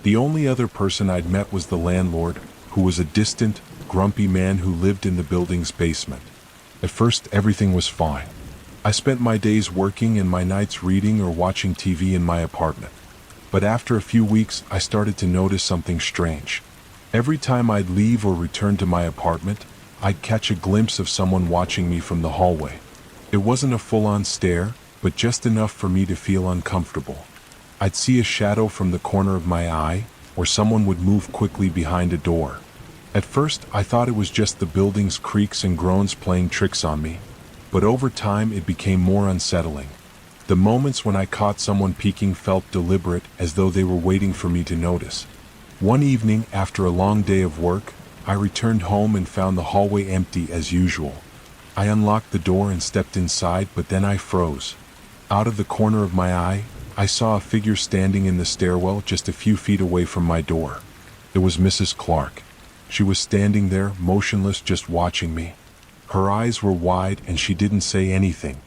S1: The only other person I'd met was the landlord, who was a distant, grumpy man who lived in the building's basement. At first, everything was fine. I spent my days working and my nights reading or watching TV in my apartment. But after a few weeks, I started to notice something strange. Every time I'd leave or return to my apartment, I'd catch a glimpse of someone watching me from the hallway. It wasn't a full-on stare, but just enough for me to feel uncomfortable. I'd see a shadow from the corner of my eye, or someone would move quickly behind a door. At first, I thought it was just the building's creaks and groans playing tricks on me, but over time it became more unsettling. The moments when I caught someone peeking felt deliberate, as though they were waiting for me to notice. One evening, after a long day of work, I returned home and found the hallway empty as usual. I unlocked the door and stepped inside, but then I froze. Out of the corner of my eye, I saw a figure standing in the stairwell just a few feet away from my door. It was Mrs. Clark. She was standing there, motionless, just watching me. Her eyes were wide and she didn't say anything.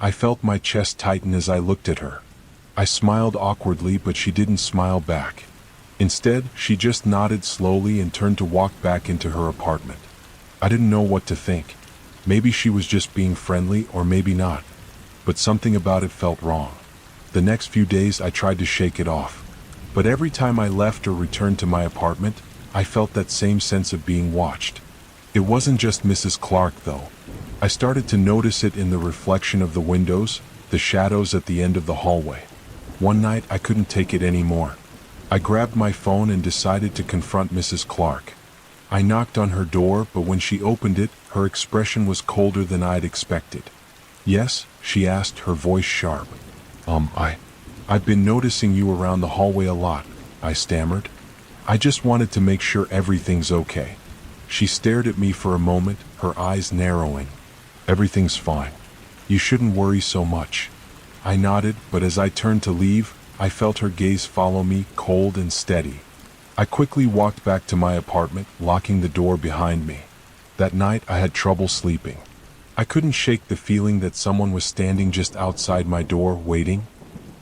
S1: I felt my chest tighten as I looked at her. I smiled awkwardly, but she didn't smile back. Instead, she just nodded slowly and turned to walk back into her apartment. I didn't know what to think. Maybe she was just being friendly, or maybe not. But something about it felt wrong. The next few days I tried to shake it off. But every time I left or returned to my apartment, I felt that same sense of being watched. It wasn't just Mrs. Clark, though. I started to notice it in the reflection of the windows, the shadows at the end of the hallway. One night I couldn't take it anymore. I grabbed my phone and decided to confront Mrs. Clark. I knocked on her door, but when she opened it, her expression was colder than I'd expected. "Yes?" she asked, her voice sharp. I've been noticing you around the hallway a lot," I stammered. "I just wanted to make sure everything's okay." She stared at me for a moment, her eyes narrowing. "Everything's fine. You shouldn't worry so much." I nodded, but as I turned to leave, I felt her gaze follow me, cold and steady. I quickly walked back to my apartment, locking the door behind me. That night I had trouble sleeping. I couldn't shake the feeling that someone was standing just outside my door waiting.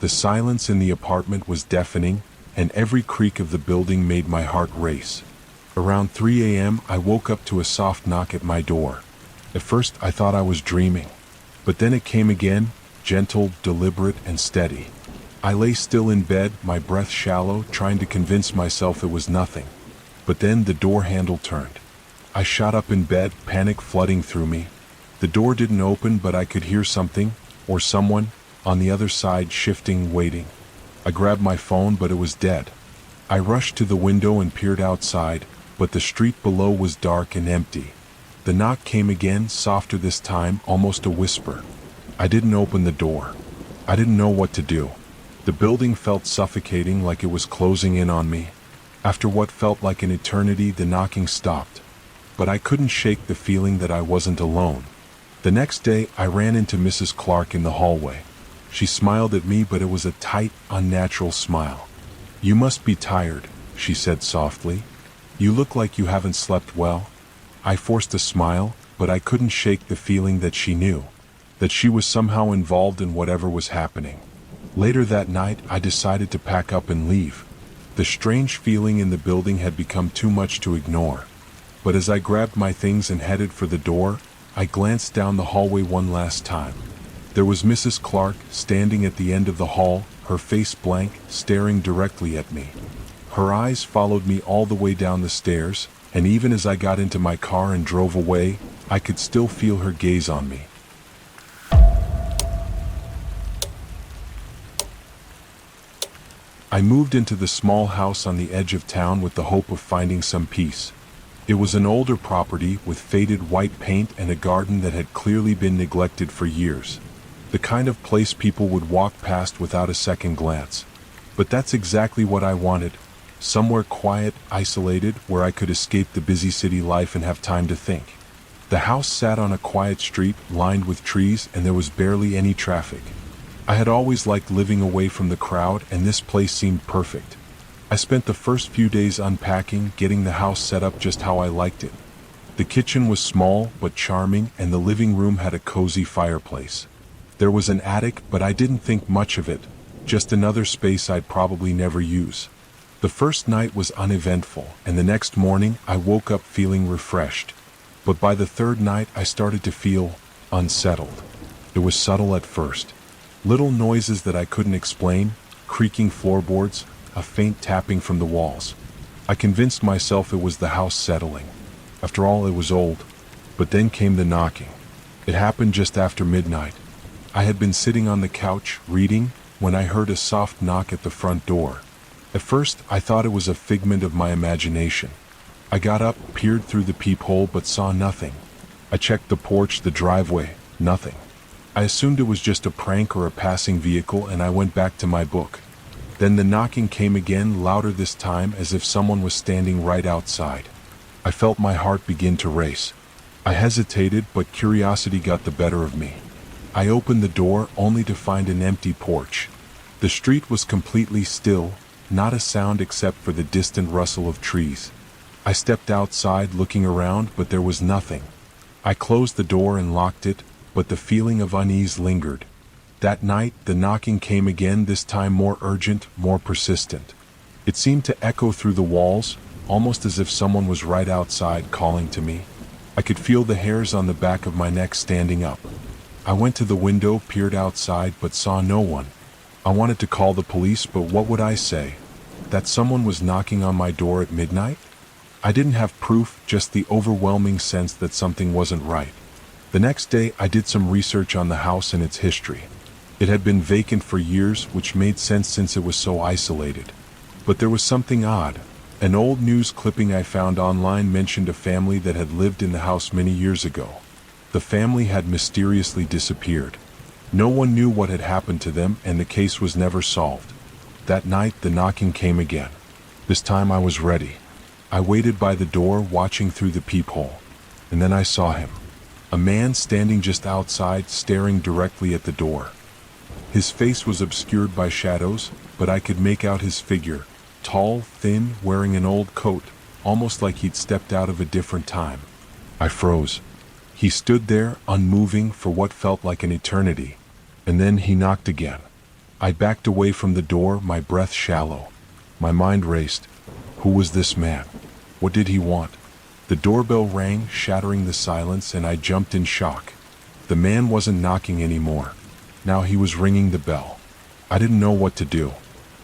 S1: The silence in the apartment was deafening, and every creak of the building made my heart race. Around 3 a.m. I woke up to a soft knock at my door. At first I thought I was dreaming, but then it came again, gentle, deliberate, and steady. I lay still in bed, my breath shallow, trying to convince myself it was nothing. But then the door handle turned. I shot up in bed, panic flooding through me. The door didn't open, but I could hear something, or someone, on the other side, shifting, waiting. I grabbed my phone, but it was dead. I rushed to the window and peered outside, but the street below was dark and empty. The knock came again, softer this time, almost a whisper. I didn't open the door. I didn't know what to do. The building felt suffocating, like it was closing in on me. After what felt like an eternity, the knocking stopped. But I couldn't shake the feeling that I wasn't alone. The next day, I ran into Mrs. Clark in the hallway. She smiled at me, but it was a tight, unnatural smile. "You must be tired," she said softly. "You look like you haven't slept well." I forced a smile, but I couldn't shake the feeling that she knew, that she was somehow involved in whatever was happening. Later that night, I decided to pack up and leave. The strange feeling in the building had become too much to ignore. But as I grabbed my things and headed for the door, I glanced down the hallway one last time. There was Mrs. Clark standing at the end of the hall, her face blank, staring directly at me. Her eyes followed me all the way down the stairs, and even as I got into my car and drove away, I could still feel her gaze on me. I moved into the small house on the edge of town with the hope of finding some peace. It was an older property with faded white paint and a garden that had clearly been neglected for years. The kind of place people would walk past without a second glance. But that's exactly what I wanted. Somewhere quiet, isolated, where I could escape the busy city life and have time to think. The house sat on a quiet street, lined with trees, and there was barely any traffic. I had always liked living away from the crowd, and this place seemed perfect. I spent the first few days unpacking, getting the house set up just how I liked it. The kitchen was small but charming, and the living room had a cozy fireplace. There was an attic, but I didn't think much of it, just another space I'd probably never use. The first night was uneventful, and the next morning I woke up feeling refreshed. But by the third night I started to feel unsettled. It was subtle at first. Little noises that I couldn't explain, creaking floorboards, a faint tapping from the walls. I convinced myself it was the house settling. After all, it was old. But then came the knocking. It happened just after midnight. I had been sitting on the couch, reading, when I heard a soft knock at the front door. At first, I thought it was a figment of my imagination. I got up, peered through the peephole, but saw nothing. I checked the porch, the driveway, nothing. I assumed it was just a prank or a passing vehicle, and I went back to my book. Then the knocking came again, louder this time, as if someone was standing right outside. I felt my heart begin to race. I hesitated, but curiosity got the better of me. I opened the door, only to find an empty porch. The street was completely still, not a sound except for the distant rustle of trees. I stepped outside, looking around, but there was nothing. I closed the door and locked it, but the feeling of unease lingered. That night, the knocking came again, this time more urgent, more persistent. It seemed to echo through the walls, almost as if someone was right outside calling to me. I could feel the hairs on the back of my neck standing up. I went to the window, peered outside, but saw no one. I wanted to call the police, but what would I say? That someone was knocking on my door at midnight? I didn't have proof, just the overwhelming sense that something wasn't right. The next day, I did some research on the house and its history. It had been vacant for years, which made sense since it was so isolated. But there was something odd. An old news clipping I found online mentioned a family that had lived in the house many years ago. The family had mysteriously disappeared. No one knew what had happened to them, and the case was never solved. That night, the knocking came again. This time I was ready. I waited by the door, watching through the peephole. And then I saw him. A man standing just outside, staring directly at the door. His face was obscured by shadows, but I could make out his figure. Tall, thin, wearing an old coat, almost like he'd stepped out of a different time. I froze. He stood there, unmoving for what felt like an eternity, and then he knocked again. I backed away from the door, my breath shallow. My mind raced. Who was this man? What did he want? The doorbell rang, shattering the silence, and I jumped in shock. The man wasn't knocking anymore. Now he was ringing the bell. I didn't know what to do.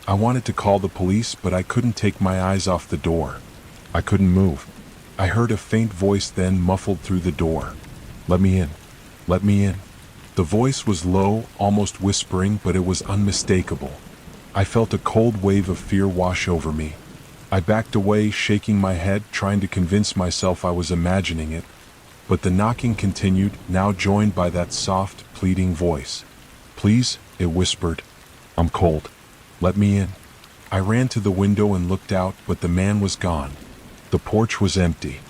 S1: I wanted to call the police, but I couldn't take my eyes off the door. I couldn't move. I heard a faint voice then muffled through the door. Let me in. Let me in. The voice was low, almost whispering, but it was unmistakable. I felt a cold wave of fear wash over me. I backed away, shaking my head, trying to convince myself I was imagining it. But the knocking continued, now joined by that soft, pleading voice. Please, it whispered. I'm cold. Let me in. I ran to the window and looked out, but the man was gone. The porch was empty.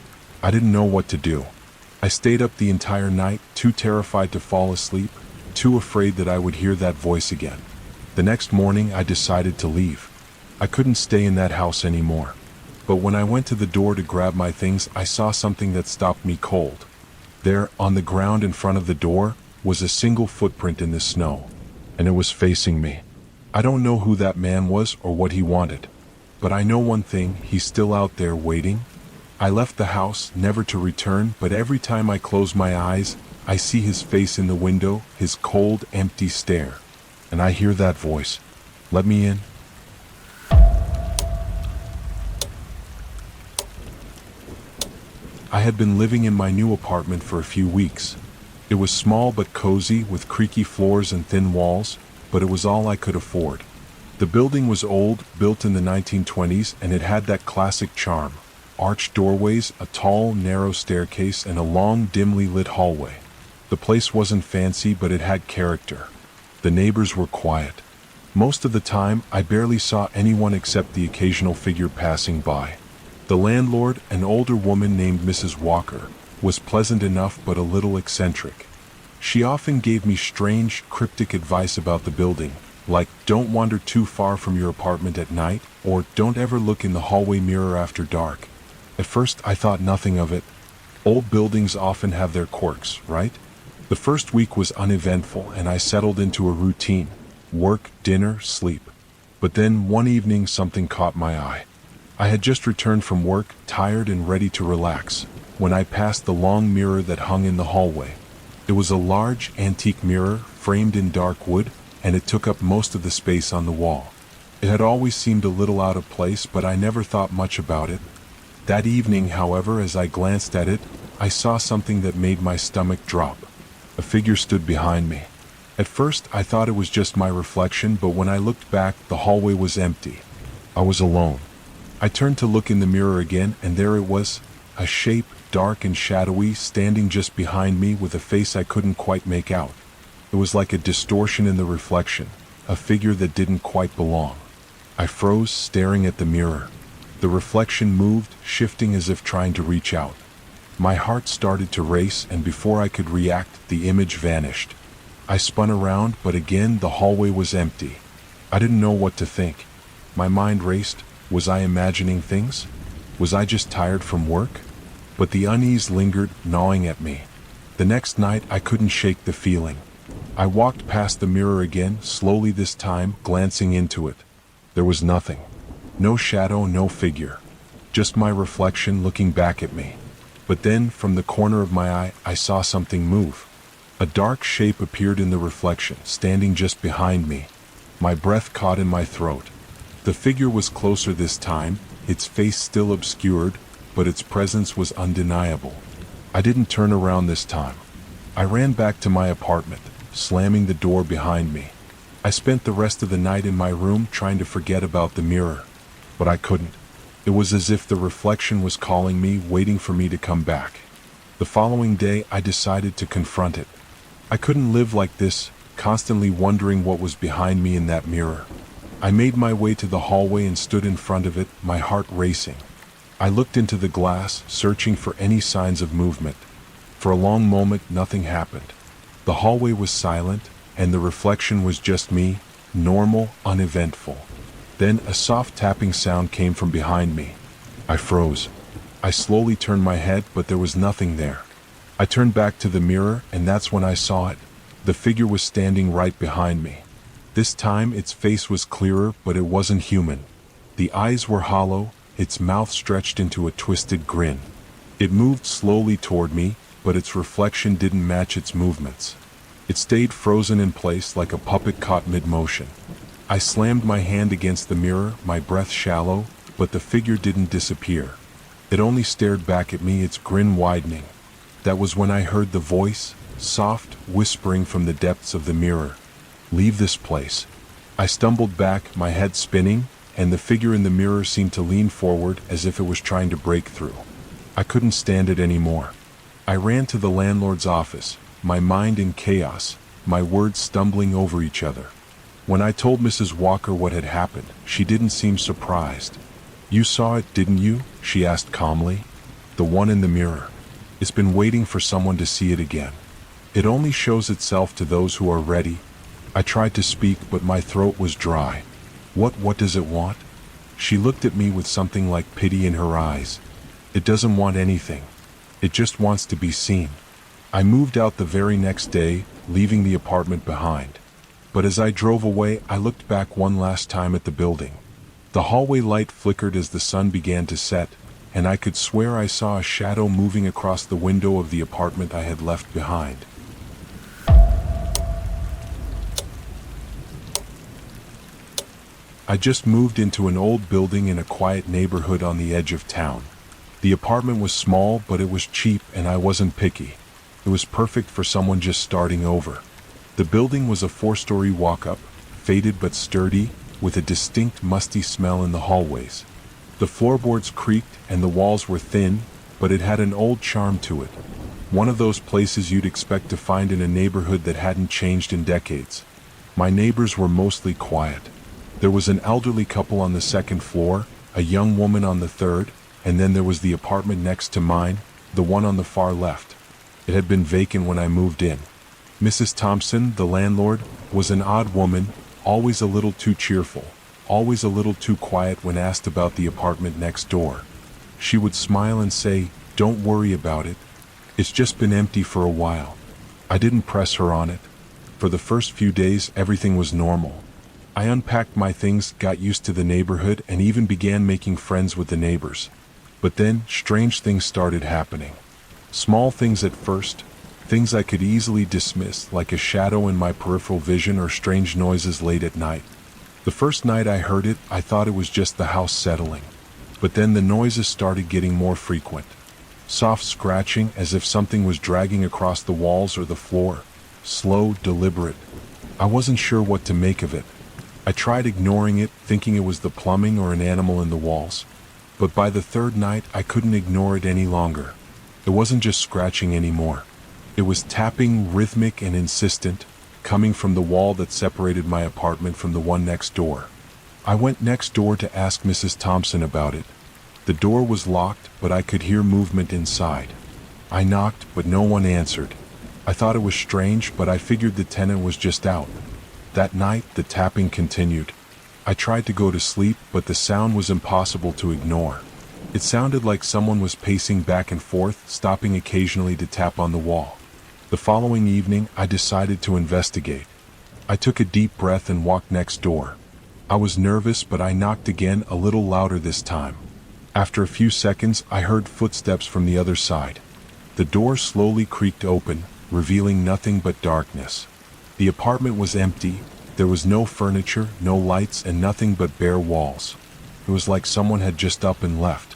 S1: I didn't know what to do. I stayed up the entire night, too terrified to fall asleep, too afraid that I would hear that voice again. The next morning, I decided to leave. I couldn't stay in that house anymore. But when I went to the door to grab my things, I saw something that stopped me cold. There, on the ground in front of the door, was a single footprint in the snow, and it was facing me. I don't know who that man was or what he wanted, but I know one thing, he's still out there waiting. I left the house, never to return, but every time I close my eyes, I see his face in the window, his cold, empty stare. And I hear that voice. Let me in. I had been living in my new apartment for a few weeks. It was small but cozy, with creaky floors and thin walls, but it was all I could afford. The building was old, built in the 1920s, and it had that classic charm. Arched doorways, a tall, narrow staircase, and a long, dimly lit hallway. The place wasn't fancy, but it had character. The neighbors were quiet. Most of the time, I barely saw anyone except the occasional figure passing by. The landlord, an older woman named Mrs. Walker, was pleasant enough but a little eccentric. She often gave me strange, cryptic advice about the building, like don't wander too far from your apartment at night, or don't ever look in the hallway mirror after dark. At first, I thought nothing of it. Old buildings often have their quirks, right? The first week was uneventful, and I settled into a routine. Work, dinner, sleep. But then, one evening, something caught my eye. I had just returned from work, tired and ready to relax, when I passed the long mirror that hung in the hallway. It was a large, antique mirror, framed in dark wood, and it took up most of the space on the wall. It had always seemed a little out of place, but I never thought much about it. That evening, however, as I glanced at it, I saw something that made my stomach drop. A figure stood behind me. At first, I thought it was just my reflection, but when I looked back, the hallway was empty. I was alone. I turned to look in the mirror again, and there it was, a shape, dark and shadowy, standing just behind me with a face I couldn't quite make out. It was like a distortion in the reflection, a figure that didn't quite belong. I froze, staring at the mirror. The reflection moved, shifting as if trying to reach out. My heart started to race, and before I could react, the image vanished. I spun around, but again the hallway was empty. I didn't know what to think. My mind raced. Was I imagining things? Was I just tired from work? But the unease lingered, gnawing at me. The next night, I couldn't shake the feeling. I walked past the mirror again, slowly this time, glancing into it. There was nothing. No shadow, no figure. Just my reflection looking back at me. But then, from the corner of my eye, I saw something move. A dark shape appeared in the reflection, standing just behind me. My breath caught in my throat. The figure was closer this time, its face still obscured, but its presence was undeniable. I didn't turn around this time. I ran back to my apartment, slamming the door behind me. I spent the rest of the night in my room trying to forget about the mirror, but I couldn't. It was as if the reflection was calling me, waiting for me to come back. The following day, I decided to confront it. I couldn't live like this, constantly wondering what was behind me in that mirror. I made my way to the hallway and stood in front of it, my heart racing. I looked into the glass, searching for any signs of movement. For a long moment, nothing happened. The hallway was silent, and the reflection was just me, normal, uneventful. Then a soft tapping sound came from behind me. I froze. I slowly turned my head, but there was nothing there. I turned back to the mirror, and that's when I saw it. The figure was standing right behind me. This time its face was clearer, but it wasn't human. The eyes were hollow, its mouth stretched into a twisted grin. It moved slowly toward me, but its reflection didn't match its movements. It stayed frozen in place like a puppet caught mid-motion. I slammed my hand against the mirror, my breath shallow, but the figure didn't disappear. It only stared back at me, its grin widening. That was when I heard the voice, soft, whispering from the depths of the mirror. "Leave this place." I stumbled back, my head spinning, and the figure in the mirror seemed to lean forward as if it was trying to break through. I couldn't stand it anymore. I ran to the landlord's office, my mind in chaos, my words stumbling over each other. When I told Mrs. Walker what had happened, she didn't seem surprised. "You saw it, didn't you?" she asked calmly. "The one in the mirror. It's been waiting for someone to see it again. It only shows itself to those who are ready." I tried to speak, but my throat was dry. What does it want?" She looked at me with something like pity in her eyes. "It doesn't want anything. It just wants to be seen." I moved out the very next day, leaving the apartment behind. But as I drove away, I looked back one last time at the building. The hallway light flickered as the sun began to set, and I could swear I saw a shadow moving across the window of the apartment I had left behind. I just moved into an old building in a quiet neighborhood on the edge of town. The apartment was small, but it was cheap, and I wasn't picky. It was perfect for someone just starting over. The building was a 4-story walk-up, faded but sturdy, with a distinct musty smell in the hallways. The floorboards creaked and the walls were thin, but it had an old charm to it. One of those places you'd expect to find in a neighborhood that hadn't changed in decades. My neighbors were mostly quiet. There was an elderly couple on the second floor, a young woman on the third, and then there was the apartment next to mine, the one on the far left. It had been vacant when I moved in. Mrs. Thompson, the landlord, was an odd woman, always a little too cheerful, always a little too quiet when asked about the apartment next door. She would smile and say, "Don't worry about it. It's just been empty for a while." I didn't press her on it. For the first few days, everything was normal. I unpacked my things, got used to the neighborhood, and even began making friends with the neighbors. But then, strange things started happening. Small things at first, things I could easily dismiss, like a shadow in my peripheral vision or strange noises late at night. The first night I heard it, I thought it was just the house settling. But then the noises started getting more frequent. Soft scratching, as if something was dragging across the walls or the floor. Slow, deliberate. I wasn't sure what to make of it. I tried ignoring it, thinking it was the plumbing or an animal in the walls. But by the third night, I couldn't ignore it any longer. It wasn't just scratching anymore. It was tapping, rhythmic and insistent, coming from the wall that separated my apartment from the one next door. I went next door to ask Mrs. Thompson about it. The door was locked, but I could hear movement inside. I knocked, but no one answered. I thought it was strange, but I figured the tenant was just out. That night, the tapping continued. I tried to go to sleep, but the sound was impossible to ignore. It sounded like someone was pacing back and forth, stopping occasionally to tap on the wall. The following evening, I decided to investigate. I took a deep breath and walked next door. I was nervous, but I knocked again, a little louder this time. After a few seconds, I heard footsteps from the other side. The door slowly creaked open, revealing nothing but darkness. The apartment was empty. There was no furniture, no lights, and nothing but bare walls. It was like someone had just up and left.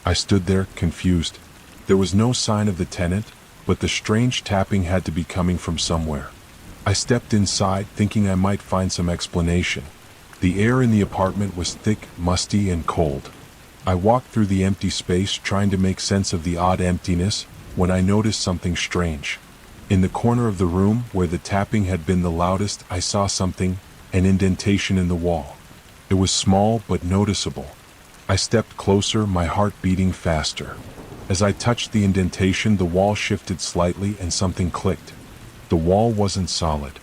S1: I stood there, confused. There was no sign of the tenant, but the strange tapping had to be coming from somewhere. I stepped inside, thinking I might find some explanation. The air in the apartment was thick, musty, and cold. I walked through the empty space, trying to make sense of the odd emptiness, when I noticed something strange. In the corner of the room, where the tapping had been the loudest, I saw something, an indentation in the wall. It was small but noticeable. I stepped closer, my heart beating faster. As I touched the indentation, the wall shifted slightly and something clicked. The wall wasn't solid.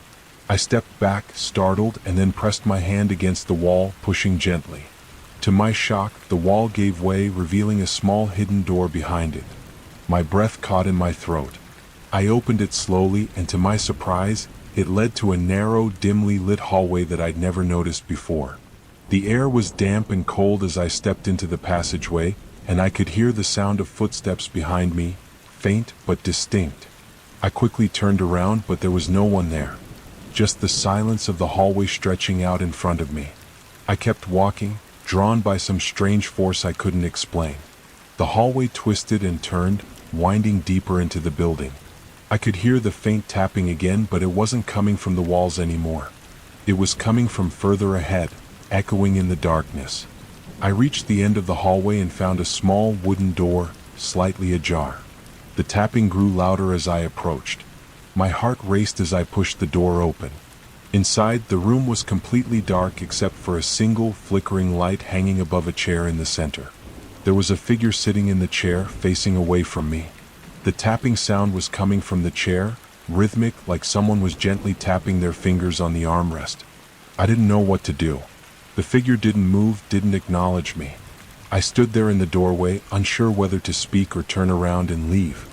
S1: I stepped back, startled, and then pressed my hand against the wall, pushing gently. To my shock, the wall gave way, revealing a small hidden door behind it. My breath caught in my throat. I opened it slowly, and to my surprise, it led to a narrow, dimly lit hallway that I'd never noticed before. The air was damp and cold as I stepped into the passageway, and I could hear the sound of footsteps behind me, faint but distinct. I quickly turned around, but there was no one there. Just the silence of the hallway stretching out in front of me. I kept walking, drawn by some strange force I couldn't explain. The hallway twisted and turned, winding deeper into the building. I could hear the faint tapping again, but it wasn't coming from the walls anymore. It was coming from further ahead, echoing in the darkness. I reached the end of the hallway and found a small wooden door, slightly ajar. The tapping grew louder as I approached. My heart raced as I pushed the door open. Inside, the room was completely dark except for a single flickering light hanging above a chair in the center. There was a figure sitting in the chair, facing away from me. The tapping sound was coming from the chair, rhythmic, like someone was gently tapping their fingers on the armrest. I didn't know what to do. The figure didn't move, didn't acknowledge me. I stood there in the doorway, unsure whether to speak or turn around and leave.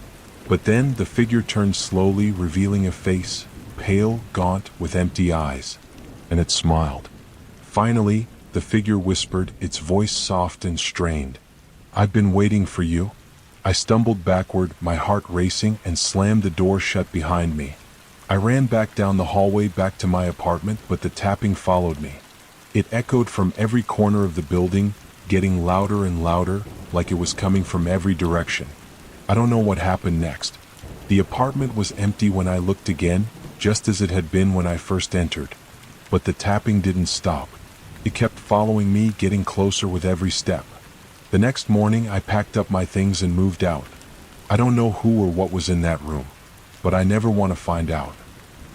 S1: But then the figure turned slowly, revealing a face, pale, gaunt, with empty eyes. And it smiled. Finally, the figure whispered, its voice soft and strained. "I've been waiting for you." I stumbled backward, my heart racing, and slammed the door shut behind me. I ran back down the hallway back to my apartment, but the tapping followed me. It echoed from every corner of the building, getting louder and louder, like it was coming from every direction. I don't know what happened next. The apartment was empty when I looked again, just as it had been when I first entered. But the tapping didn't stop. It kept following me, getting closer with every step. The next morning, I packed up my things and moved out. I don't know who or what was in that room, but I never want to find out.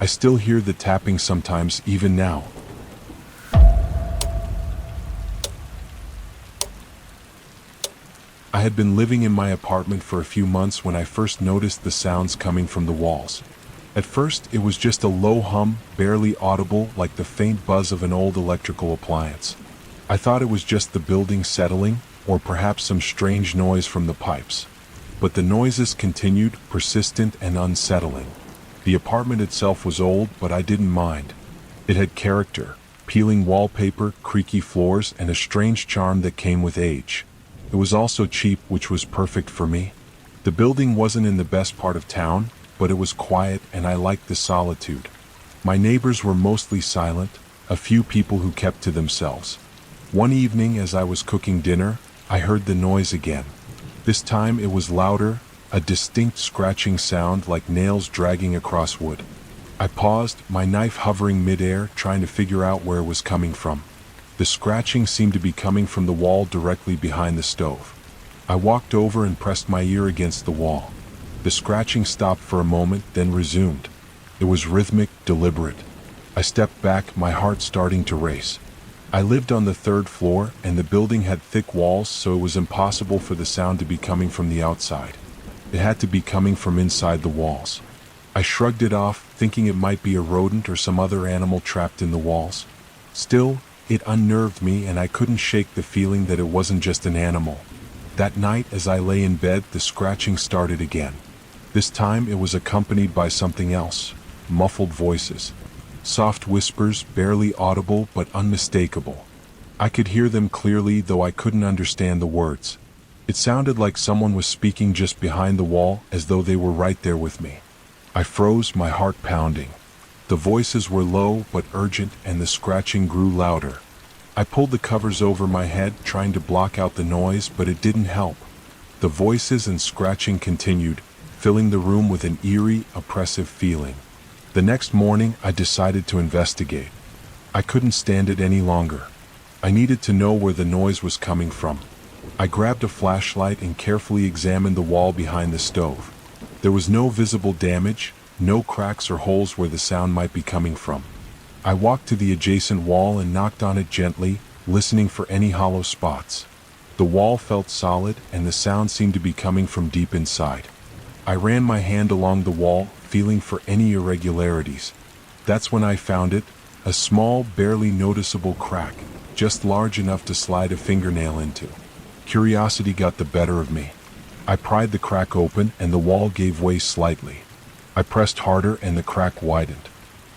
S1: I still hear the tapping sometimes, even now. I had been living in my apartment for a few months when I first noticed the sounds coming from the walls. At first, it was just a low hum, barely audible, like the faint buzz of an old electrical appliance. I thought it was just the building settling, or perhaps some strange noise from the pipes. But the noises continued, persistent and unsettling. The apartment itself was old, but I didn't mind. It had character, peeling wallpaper, creaky floors, and a strange charm that came with age. It was also cheap, which was perfect for me. The building wasn't in the best part of town, but it was quiet and I liked the solitude. My neighbors were mostly silent, a few people who kept to themselves. One evening, as I was cooking dinner, I heard the noise again. This time it was louder, a distinct scratching sound like nails dragging across wood. I paused, my knife hovering mid-air, trying to figure out where it was coming from. The scratching seemed to be coming from the wall directly behind the stove. I walked over and pressed my ear against the wall. The scratching stopped for a moment, then resumed. It was rhythmic, deliberate. I stepped back, my heart starting to race. I lived on the third floor, and the building had thick walls, so it was impossible for the sound to be coming from the outside. It had to be coming from inside the walls. I shrugged it off, thinking it might be a rodent or some other animal trapped in the walls. Still, it unnerved me, and I couldn't shake the feeling that it wasn't just an animal. That night, as I lay in bed, the scratching started again. This time it was accompanied by something else, muffled voices. Soft whispers, barely audible but unmistakable. I could hear them clearly, though I couldn't understand the words. It sounded like someone was speaking just behind the wall, as though they were right there with me. I froze, my heart pounding. The voices were low but urgent, and the scratching grew louder. I pulled the covers over my head, trying to block out the noise, but it didn't help. The voices and scratching continued, filling the room with an eerie, oppressive feeling. The next morning, I decided to investigate. I couldn't stand it any longer. I needed to know where the noise was coming from. I grabbed a flashlight and carefully examined the wall behind the stove. There was no visible damage, no cracks or holes where the sound might be coming from. I walked to the adjacent wall and knocked on it gently, listening for any hollow spots. The wall felt solid, and the sound seemed to be coming from deep inside. I ran my hand along the wall, feeling for any irregularities. That's when I found it, a small, barely noticeable crack. just large enough to slide a fingernail into. Curiosity got the better of me. I pried the crack open and the wall gave way slightly. I pressed harder and the crack widened.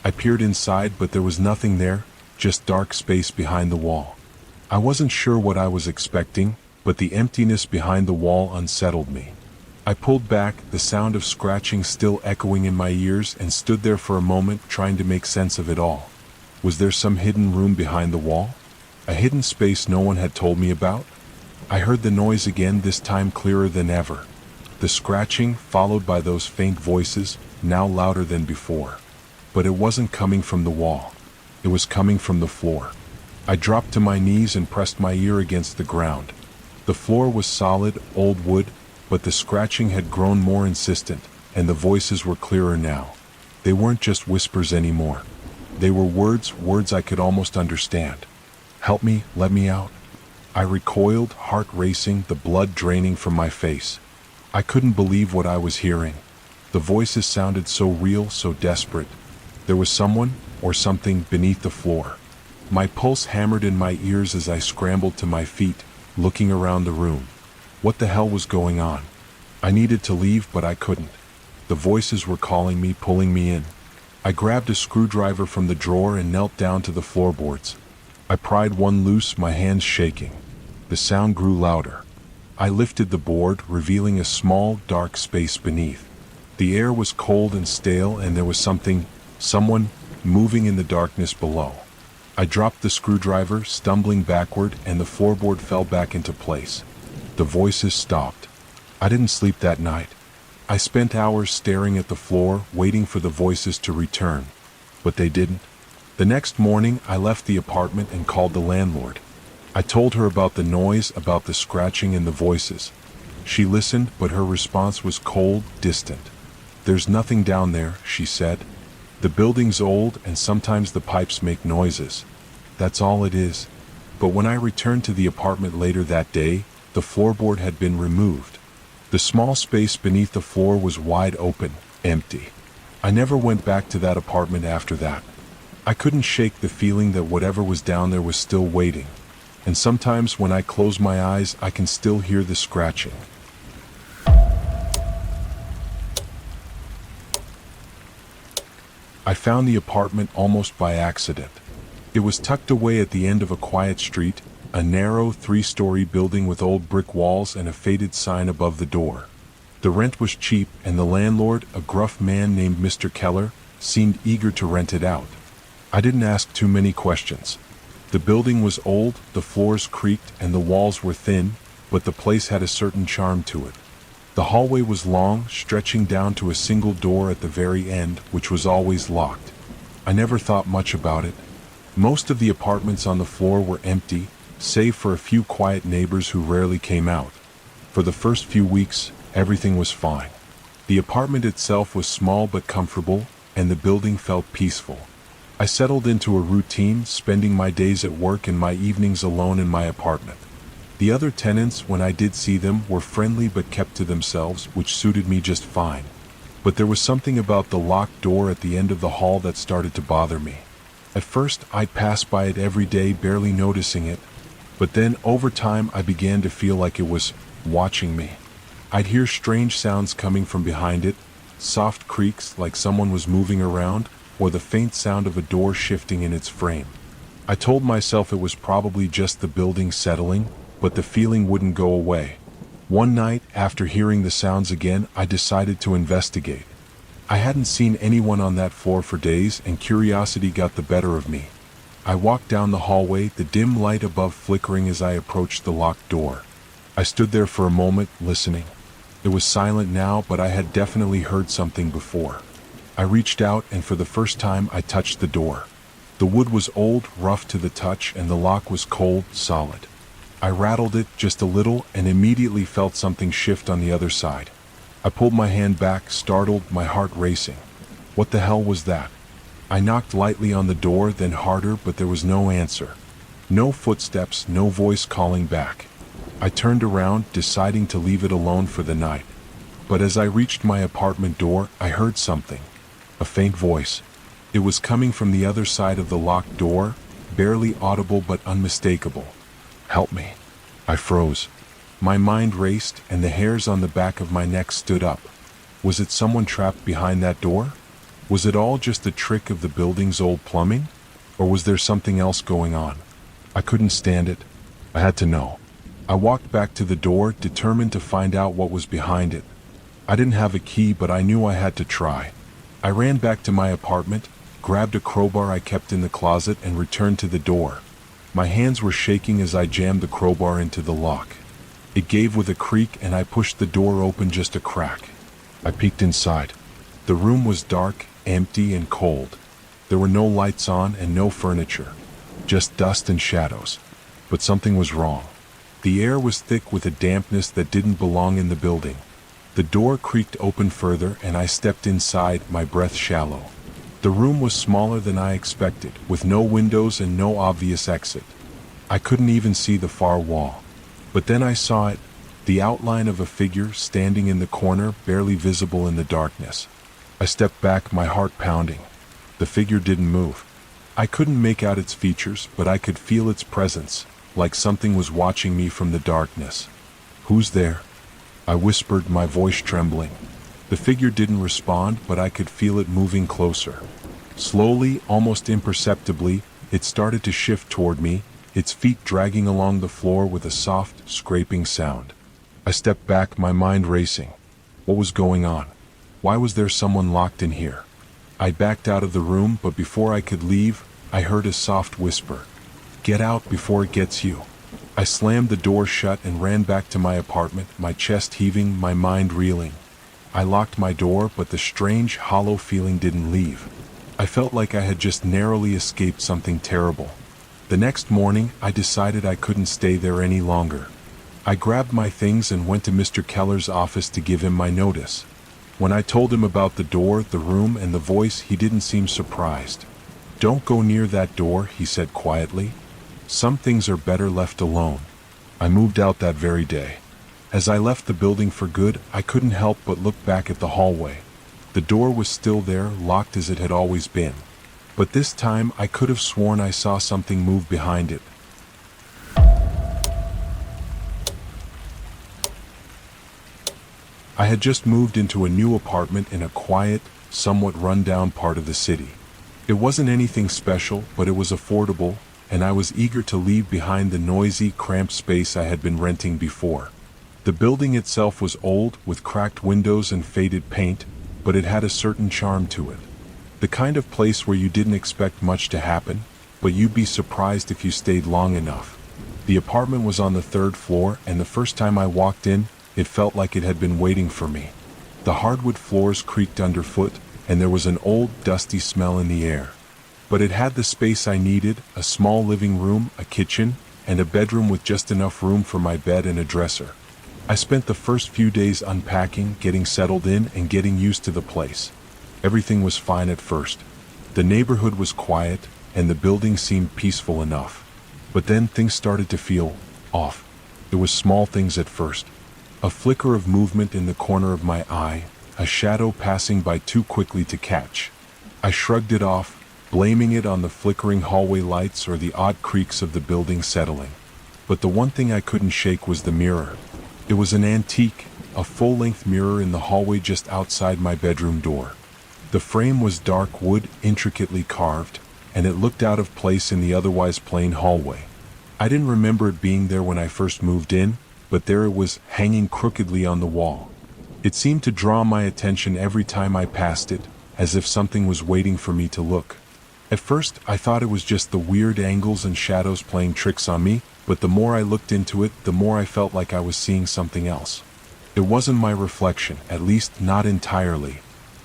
S1: I peered inside, but there was nothing there, just dark space behind the wall. I wasn't sure what I was expecting, but the emptiness behind the wall unsettled me. I pulled back, the sound of scratching still echoing in my ears, and stood there for a moment trying to make sense of it all. Was there some hidden room behind the wall? A hidden space no one had told me about? I heard the noise again, this time clearer than ever. The scratching, followed by those faint voices, now louder than before. But it wasn't coming from the wall. It was coming from the floor. I dropped to my knees and pressed my ear against the ground. The floor was solid, old wood, but the scratching had grown more insistent, and the voices were clearer now. They weren't just whispers anymore. They were words I could almost understand. Help me, let me out. I recoiled, heart racing, the blood draining from my face. I couldn't believe what I was hearing. The voices sounded so real, so desperate. There was someone, or something, beneath the floor. My pulse hammered in my ears as I scrambled to my feet, looking around the room. What the hell was going on? I needed to leave, but I couldn't. The voices were calling me, pulling me in. I grabbed a screwdriver from the drawer and knelt down to the floorboards. I pried one loose, my hands shaking. The sound grew louder. I lifted the board, revealing a small, dark space beneath. The air was cold and stale, and there was someone, moving in the darkness below. I dropped the screwdriver, stumbling backward, and the floorboard fell back into place. The voices stopped. I didn't sleep that night. I spent hours staring at the floor, waiting for the voices to return. But they didn't. The next morning, I left the apartment and called the landlord. I told her about the noise, about the scratching and the voices. She listened, but her response was cold, distant. "There's nothing down there," she said. "The building's old and sometimes the pipes make noises. That's all it is." But when I returned to the apartment later that day, the floorboard had been removed. The small space beneath the floor was wide open, empty. I never went back to that apartment after that. I couldn't shake the feeling that whatever was down there was still waiting. And sometimes when I close my eyes, I can still hear the scratching. I found the apartment almost by accident. It was tucked away at the end of a quiet street, a narrow 3-story building with old brick walls and a faded sign above the door. The rent was cheap, and the landlord, a gruff man named Mr. Keller, seemed eager to rent it out. I didn't ask too many questions. The building was old, the floors creaked, and the walls were thin, but the place had a certain charm to it. The hallway was long, stretching down to a single door at the very end, which was always locked. I never thought much about it. Most of the apartments on the floor were empty, save for a few quiet neighbors who rarely came out. For the first few weeks, everything was fine. The apartment itself was small but comfortable, and the building felt peaceful. I settled into a routine, spending my days at work and my evenings alone in my apartment. The other tenants, when I did see them, were friendly but kept to themselves, which suited me just fine. But there was something about the locked door at the end of the hall that started to bother me. At first, I'd pass by it every day, barely noticing it. But then, over time, I began to feel like it was watching me. I'd hear strange sounds coming from behind it, soft creaks like someone was moving around, or the faint sound of a door shifting in its frame. I told myself it was probably just the building settling, but the feeling wouldn't go away. One night, after hearing the sounds again, I decided to investigate. I hadn't seen anyone on that floor for days, and curiosity got the better of me. I walked down the hallway, the dim light above flickering as I approached the locked door. I stood there for a moment, listening. It was silent now, but I had definitely heard something before. I reached out, and for the first time, I touched the door. The wood was old, rough to the touch, and the lock was cold, solid. I rattled it just a little and immediately felt something shift on the other side. I pulled my hand back, startled, my heart racing. What the hell was that? I knocked lightly on the door, then harder, but there was no answer. No footsteps, no voice calling back. I turned around, deciding to leave it alone for the night. But as I reached my apartment door, I heard something. A faint voice. It was coming from the other side of the locked door, barely audible but unmistakable. "Help me." I froze. My mind raced and the hairs on the back of my neck stood up. Was it someone trapped behind that door? Was it all just a trick of the building's old plumbing? Or was there something else going on? I couldn't stand it. I had to know. I walked back to the door, determined to find out what was behind it. I didn't have a key, but I knew I had to try. I ran back to my apartment, grabbed a crowbar I kept in the closet, and returned to the door. My hands were shaking as I jammed the crowbar into the lock. It gave with a creak and I pushed the door open just a crack. I peeked inside. The room was dark, empty, and cold. There were no lights on and no furniture, just dust and shadows. But something was wrong. The air was thick with a dampness that didn't belong in the building. The door creaked open further and I stepped inside, my breath shallow. The room was smaller than I expected, with no windows and no obvious exit. I couldn't even see the far wall. But then I saw it, the outline of a figure standing in the corner, barely visible in the darkness. I stepped back, my heart pounding. The figure didn't move. I couldn't make out its features, but I could feel its presence, like something was watching me from the darkness. "Who's there?" I whispered, my voice trembling. The figure didn't respond, but I could feel it moving closer. Slowly, almost imperceptibly, it started to shift toward me, its feet dragging along the floor with a soft, scraping sound. I stepped back, my mind racing. What was going on? Why was there someone locked in here? I backed out of the room, but before I could leave, I heard a soft whisper. "Get out before it gets you." I slammed the door shut and ran back to my apartment, my chest heaving, my mind reeling. I locked my door, but the strange, hollow feeling didn't leave. I felt like I had just narrowly escaped something terrible. The next morning, I decided I couldn't stay there any longer. I grabbed my things and went to Mr. Keller's office to give him my notice. When I told him about the door, the room, and the voice, he didn't seem surprised. "Don't go near that door," he said quietly. "Some things are better left alone." I moved out that very day. As I left the building for good, I couldn't help but look back at the hallway. The door was still there, locked as it had always been. But this time I could have sworn I saw something move behind it. I had just moved into a new apartment in a quiet, somewhat run-down part of the city. It wasn't anything special, but it was affordable, and I was eager to leave behind the noisy, cramped space I had been renting before. The building itself was old, with cracked windows and faded paint, but it had a certain charm to it. The kind of place where you didn't expect much to happen, but you'd be surprised if you stayed long enough. The apartment was on the 3rd floor, and the first time I walked in, it felt like it had been waiting for me. The hardwood floors creaked underfoot, and there was an old, dusty smell in the air. But it had the space I needed, a small living room, a kitchen, and a bedroom with just enough room for my bed and a dresser. I spent the first few days unpacking, getting settled in, and getting used to the place. Everything was fine at first. The neighborhood was quiet, and the building seemed peaceful enough. But then things started to feel off. There was small things at first. A flicker of movement in the corner of my eye, a shadow passing by too quickly to catch. I shrugged it off, blaming it on the flickering hallway lights or the odd creaks of the building settling. But the one thing I couldn't shake was the mirror. It was an antique, a full-length mirror in the hallway just outside my bedroom door. The frame was dark wood, intricately carved, and it looked out of place in the otherwise plain hallway. I didn't remember it being there when I first moved in, but there it was, hanging crookedly on the wall. It seemed to draw my attention every time I passed it, as if something was waiting for me to look. At first, I thought it was just the weird angles and shadows playing tricks on me, but the more I looked into it, the more I felt like I was seeing something else. It wasn't my reflection, at least not entirely.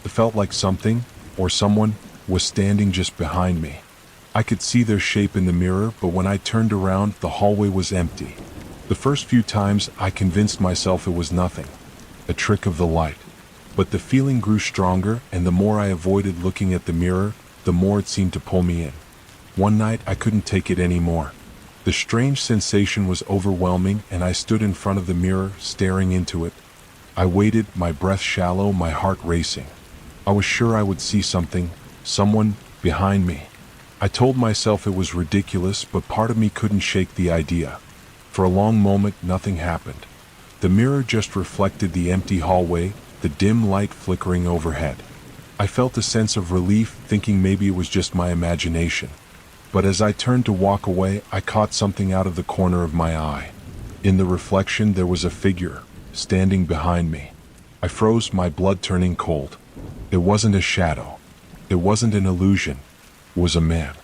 S1: It felt like something, or someone, was standing just behind me. I could see their shape in the mirror, but when I turned around, the hallway was empty. The first few times, I convinced myself it was nothing, a trick of the light. But the feeling grew stronger, and the more I avoided looking at the mirror, the more it seemed to pull me in. One night, I couldn't take it anymore. The strange sensation was overwhelming, and I stood in front of the mirror, staring into it. I waited, my breath shallow, my heart racing. I was sure I would see something, someone, behind me. I told myself it was ridiculous, but part of me couldn't shake the idea. For a long moment, nothing happened. The mirror just reflected the empty hallway, the dim light flickering overhead. I felt a sense of relief, thinking maybe it was just my imagination. But as I turned to walk away, I caught something out of the corner of my eye. In the reflection, there was a figure, standing behind me. I froze, my blood turning cold. It wasn't a shadow. It wasn't an illusion. It was a man.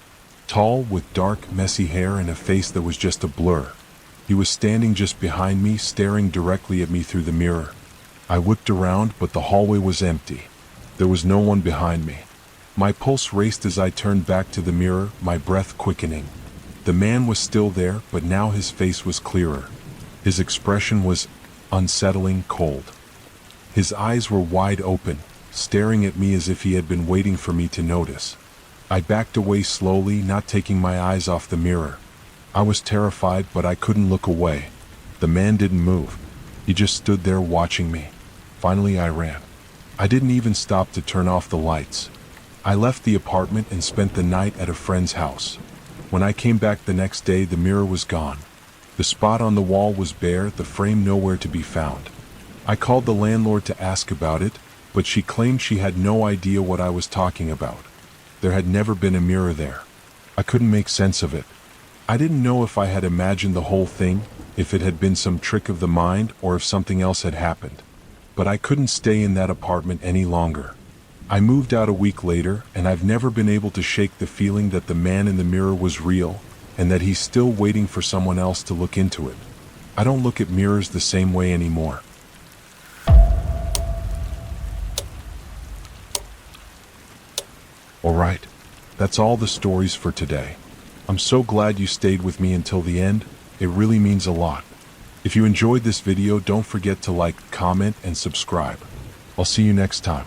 S1: Tall, with dark, messy hair and a face that was just a blur. He was standing just behind me, staring directly at me through the mirror. I whipped around, but the hallway was empty. There was no one behind me. My pulse raced as I turned back to the mirror, my breath quickening. The man was still there, but now his face was clearer. His expression was unsettling, cold. His eyes were wide open, staring at me as if he had been waiting for me to notice. I backed away slowly, not taking my eyes off the mirror. I was terrified, but I couldn't look away. The man didn't move. He just stood there watching me. Finally, I ran. I didn't even stop to turn off the lights. I left the apartment and spent the night at a friend's house. When I came back the next day, the mirror was gone. The spot on the wall was bare, the frame nowhere to be found. I called the landlord to ask about it, but she claimed she had no idea what I was talking about. There had never been a mirror there. I couldn't make sense of it. I didn't know if I had imagined the whole thing, if it had been some trick of the mind, or if something else had happened. But I couldn't stay in that apartment any longer. I moved out a week later, and I've never been able to shake the feeling that the man in the mirror was real, and that he's still waiting for someone else to look into it. I don't look at mirrors the same way anymore. Alright, that's all the stories for today. I'm so glad you stayed with me until the end. It really means a lot. If you enjoyed this video, don't forget to like, comment, and subscribe. I'll see you next time.